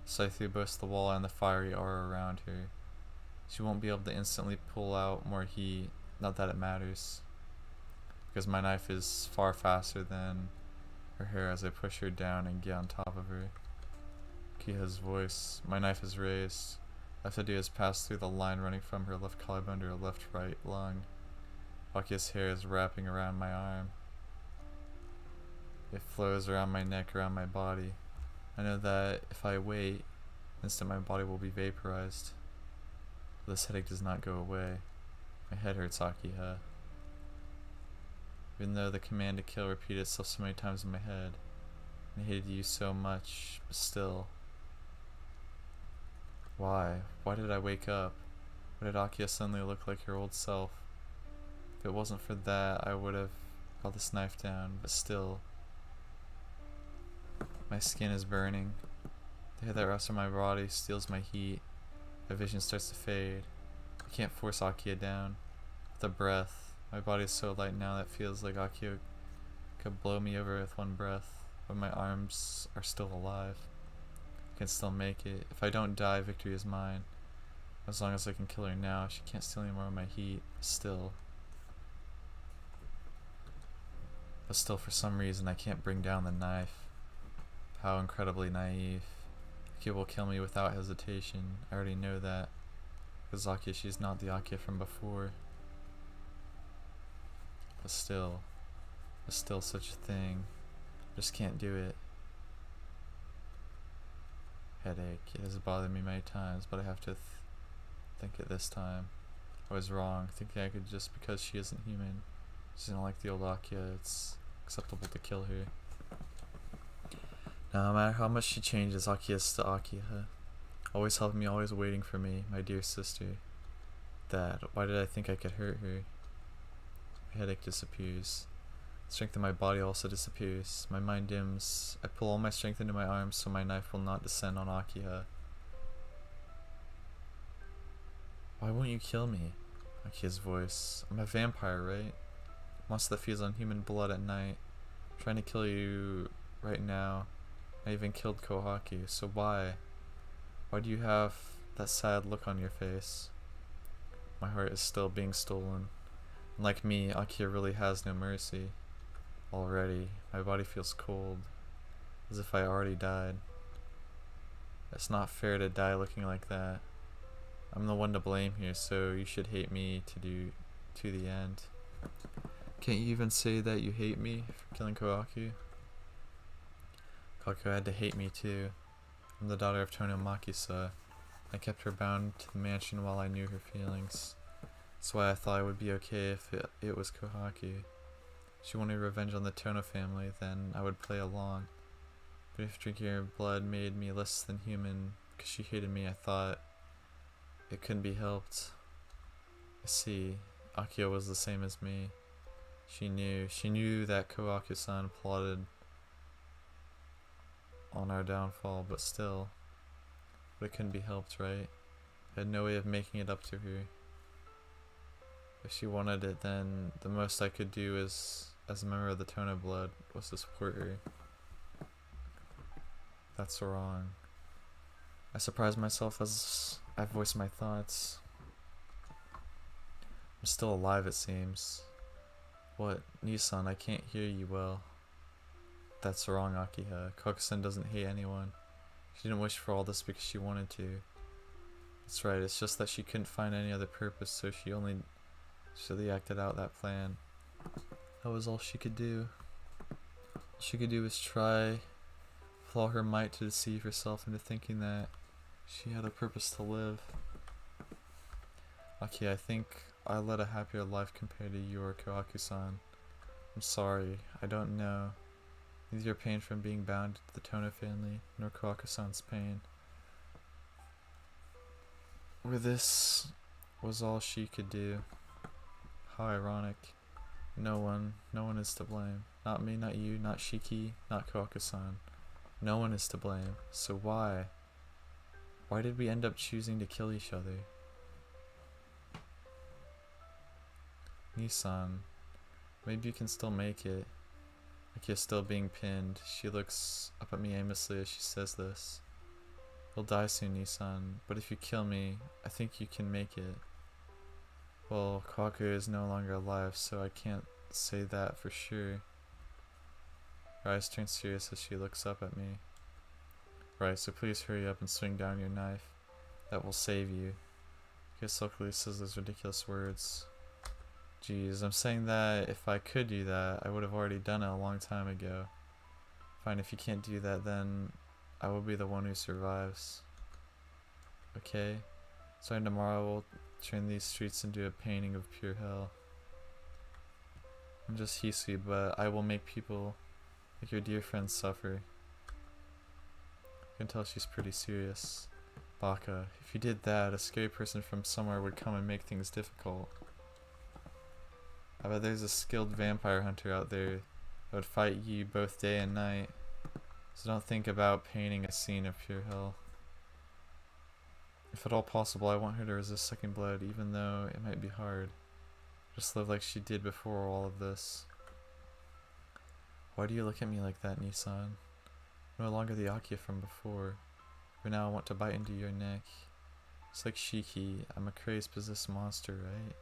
Scythe through both the wall and the fiery aura around her. She won't be able to instantly pull out more heat, not that it matters, because my knife is far faster than her hair as I push her down and get on top of her. Akiha's voice, my knife is raised. All I have to do is pass through the line running from her left collarbone to her left right lung. Akiha's hair is wrapping around my arm. It flows around my neck, around my body. I know that if I wait, instant my body will be vaporized. But this headache does not go away. My head hurts, Akiha. Even though the command to kill repeated itself so many times in my head, and I hated you so much, but still. Why? Why did I wake up? Why did Akiha suddenly look like her old self? If it wasn't for that, I would have brought this knife down, but still. My skin is burning. The hair that wraps around my body steals my heat. My vision starts to fade. I can't force Akiha down. With a breath, my body is so light now that it feels like Akiha could blow me over with one breath, but my arms are still alive. I can still make it. If I don't die, victory is mine. As long as I can kill her now, she can't steal any more of my heat. Still, for some reason, I can't bring down the knife. How incredibly naive. Akiha will kill me without hesitation. I already know that. Because Akiha, she's not the Akiha from before. But still such a thing. Just can't do it. Headache. It has bothered me many times, but I have to think it this time. I was wrong, thinking I could just because she isn't human. She's not like the old Akiha, it's acceptable to kill her. No matter how much she changes, Akiha is still Akiha. Always helping me, always waiting for me, my dear sister. Dad, why did I think I could hurt her? My headache disappears. The strength in my body also disappears. My mind dims. I pull all my strength into my arms so my knife will not descend on Akiha. Why won't you kill me? Akiha's voice. I'm a vampire, right? Monster that feeds on human blood at night. I'm trying to kill you right now. I even killed Kohaku, so why? Why do you have that sad look on your face? My heart is still being stolen. And like me, Akiha really has no mercy. Already, my body feels cold, as if I already died. It's not fair to die looking like that. I'm the one to blame here, so you should hate me to the end. Can't you even say that you hate me for killing Kohaku? Kohaku had to hate me too. I'm the daughter of Tono Makisa. I kept her bound to the mansion while I knew her feelings. That's why I thought it would be okay if it was Kohaku. She wanted revenge on the Tono family, then I would play along. But if drinking her blood made me less than human because she hated me, I thought it couldn't be helped. I see. Akiha was the same as me. She knew that Kohaku-san plotted on our downfall, but still. But it couldn't be helped, right? I had no way of making it up to her. If she wanted it, then the most I could do as a member of the Tono blood was to support her. That's wrong. I surprised myself as I voiced my thoughts. I'm still alive, it seems. What? Nissan, I can't hear you well. That's wrong, Akiha. Kohaku doesn't hate anyone. She didn't wish for all this because she wanted to. That's right, it's just that she couldn't find any other purpose, so she acted out that plan. That was all she could do. All she could do was try with all her might to deceive herself into thinking that she had a purpose to live. Aki, I think I led a happier life compared to you or Kohaku-san. I'm sorry, I don't know. Neither your pain from being bound to the Tono family, nor Kohaku-san's pain. Where this was all she could do. How ironic. No one is to blame. Not me, not you, not Shiki, not Kohaku-san. No one is to blame. So why? Why did we end up choosing to kill each other? Nissan, maybe you can still make it. Like you're still being pinned. She looks up at me aimlessly as she says this. You'll die soon, Nissan, but if you kill me, I think you can make it. Well, Kohaku is no longer alive, so I can't say that for sure. Her eyes turn serious as she looks up at me. Right, so please hurry up and swing down your knife. That will save you. He sulkily says those ridiculous words. Jeez, I'm saying that if I could do that, I would have already done it a long time ago. Fine, if you can't do that, then I will be the one who survives. Okay? Starting tomorrow, we'll turn these streets into a painting of pure hell. I'm just Hisui, but I will make people like your dear friends suffer. You can tell she's pretty serious. Baka, if you did that, a scary person from somewhere would come and make things difficult. I bet there's a skilled vampire hunter out there that would fight you both day and night. So don't think about painting a scene of pure hell. If at all possible, I want her to resist second blood, even though it might be hard. Just live like she did before all of this. Why do you look at me like that, Nissan? No longer the Akiha from before. But now I want to bite into your neck. It's like Shiki, I'm a crazed possessed monster, right?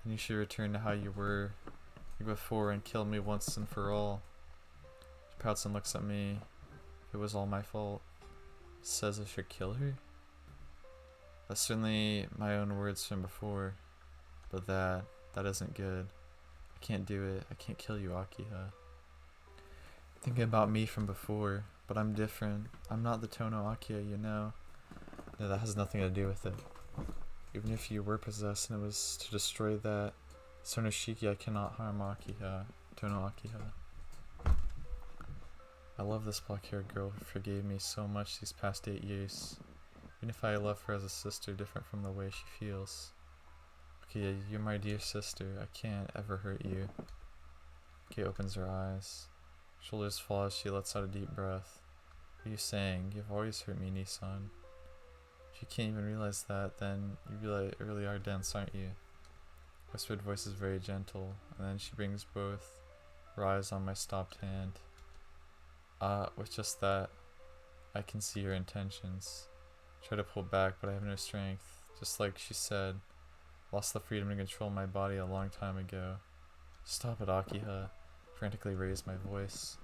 And you should return to how you were before and kill me once and for all. She pouts and looks at me. It was all my fault. Says I should kill her? That's certainly my own words from before. But that isn't good. I can't do it. I can't kill you, Akiha. Thinking about me from before, but I'm different. I'm not the Tono Akiha, you know. No, that has nothing to do with it. Even if you were possessed and it was to destroy that Sono Shiki, I cannot harm Akiha, Tono Akiha. I love this black-haired girl who forgave me so much these past 8 years. Even if I love her as a sister different from the way she feels. Okay, you're my dear sister. I can't ever hurt you. Kay opens her eyes. Shoulders fall as she lets out a deep breath. What are you saying? You've always hurt me, Nissan. If you can't even realize that, then you really are dense, aren't you? Whispered voice is very gentle, and then she brings both her eyes on my stopped hand. With just that, I can see her intentions. Try to pull back, but I have no strength. Just like she said, lost the freedom to control my body a long time ago. Stop it, Akiha. Frantically raised my voice.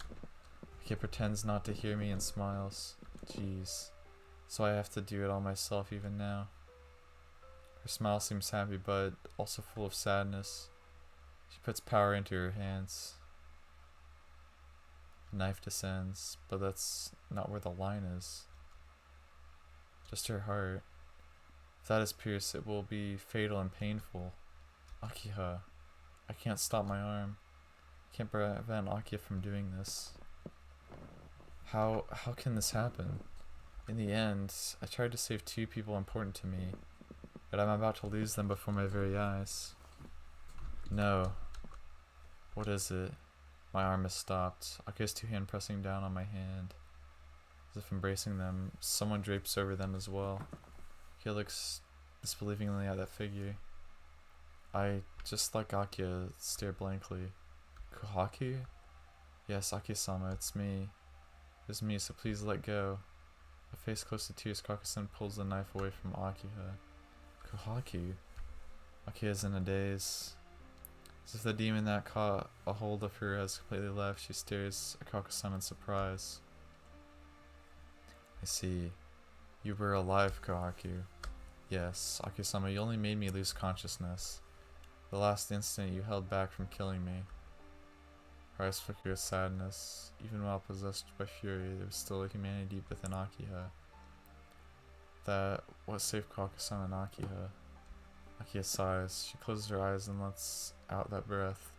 Aki pretends not to hear me and smiles. Jeez. So I have to do it all myself even now. Her smile seems happy, but also full of sadness. She puts power into her hands. The knife descends, but that's not where the line is. Just her heart. If that is pierced, it will be fatal and painful. Akiha, I can't stop my arm. I can't prevent Akiha from doing this. How can this happen? In the end, I tried to save 2 people important to me, but I'm about to lose them before my very eyes. No. What is it? My arm is stopped. Akiha's 2 hands pressing down on my hand. as if embracing them. Someone drapes over them as well. He looks disbelievingly at that figure. I, just like Akiha, stare blankly. Kohaku? Yes, Aki-sama, it's me. It's me, so please let go. A face close to tears, Kohaku-san pulls the knife away from Akiha. Kohaku? Akiha is in a daze. As if the demon that caught a hold of her has completely left, she stares at Kohaku-san in surprise. I see. You were alive, Kohaku. Yes, Aki-sama, you only made me lose consciousness. The last instant you held back from killing me. Her eyes flicker with sadness. Even while possessed by fury, there was still a humanity deep within Akiha. That what saved Kohaku-san and Akiha. Akiha sighs. She closes her eyes and lets out that breath.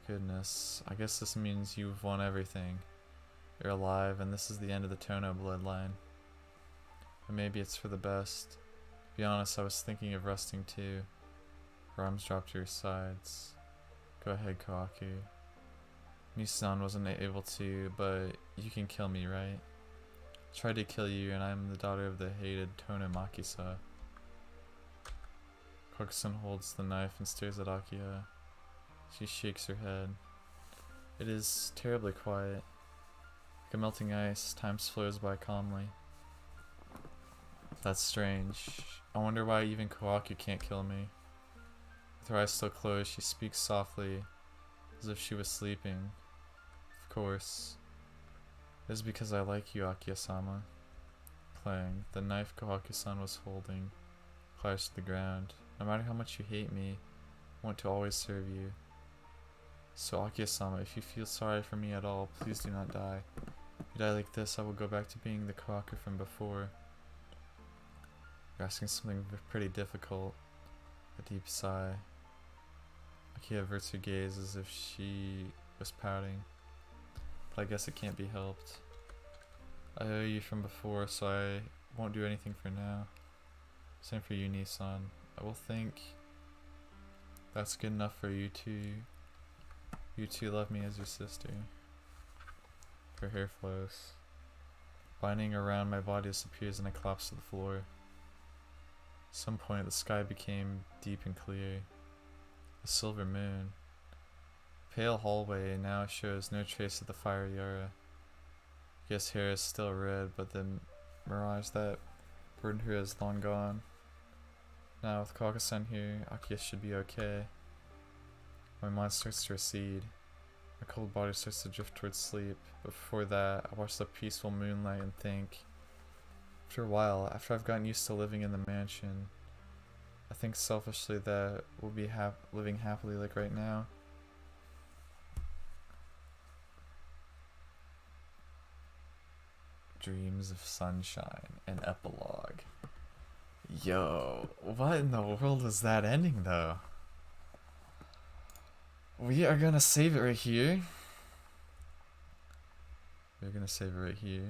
Goodness, I guess this means you've won everything. You're alive, and this is the end of the Tono bloodline. But maybe it's for the best. To be honest, I was thinking of resting too. Her arms drop to her sides. Go ahead, Kohaku. Nisan wasn't able to, but you can kill me, right? I tried to kill you, and I'm the daughter of the hated Tono Makisa. Kohaku-san holds the knife and stares at Akiha. She shakes her head. It is terribly quiet. Like a melting ice, time flows by calmly. That's strange. I wonder why even Kohaku can't kill me. With her eyes still closed, she speaks softly, as if she was sleeping. Of course. It is because I like you, Akiha-sama. Clang. The knife Kohaku-san was holding clatters to the ground. No matter how much you hate me, I want to always serve you. So Akiha-sama, if you feel sorry for me at all, please do not die. If you die like this, I will go back to being the Kohaku from before. You're asking something pretty difficult. A deep sigh. Akiha averts her gaze as if she was pouting. But I guess it can't be helped. I owe you from before, so I won't do anything for now. Same for you, Nisan. I will think that's good enough for you two. You two love me as your sister. Her hair flows. Binding around my body disappears and I collapse to the floor. At some point the sky became deep and clear. A silver moon. The pale hallway now shows no trace of the fire Yara. Akiha's hair is still red, but the mirage that burdened her is long gone. Now with Kohaku-san here, Akiha should be okay. My mind starts to recede. My cold body starts to drift towards sleep, but before that, I watch the peaceful moonlight and think. After a while, after I've gotten used to living in the mansion, I think selfishly that we'll be living happily like right now. Dreams of Sunshine, an epilogue. Yo, what in the world is that ending though? We are gonna save it right here. We're gonna save it right here.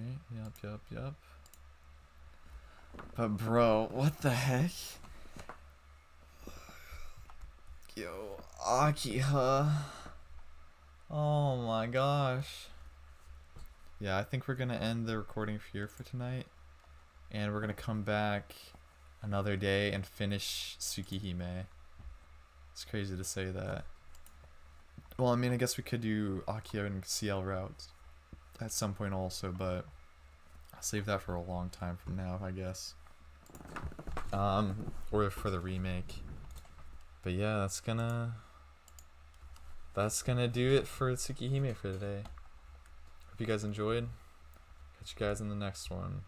Yup. But bro, what the heck? Yo, Akiha. Oh my gosh. Yeah, I think we're gonna end the recording here for tonight. And we're gonna come back another day and finish Tsukihime. It's crazy to say that. Well, I mean, I guess we could do Akiha and CL routes at some point also, but I'll save that for a long time from now, I guess. Or for the remake. But yeah, that's gonna do it for Tsukihime for today. Hope you guys enjoyed. Catch you guys in the next one.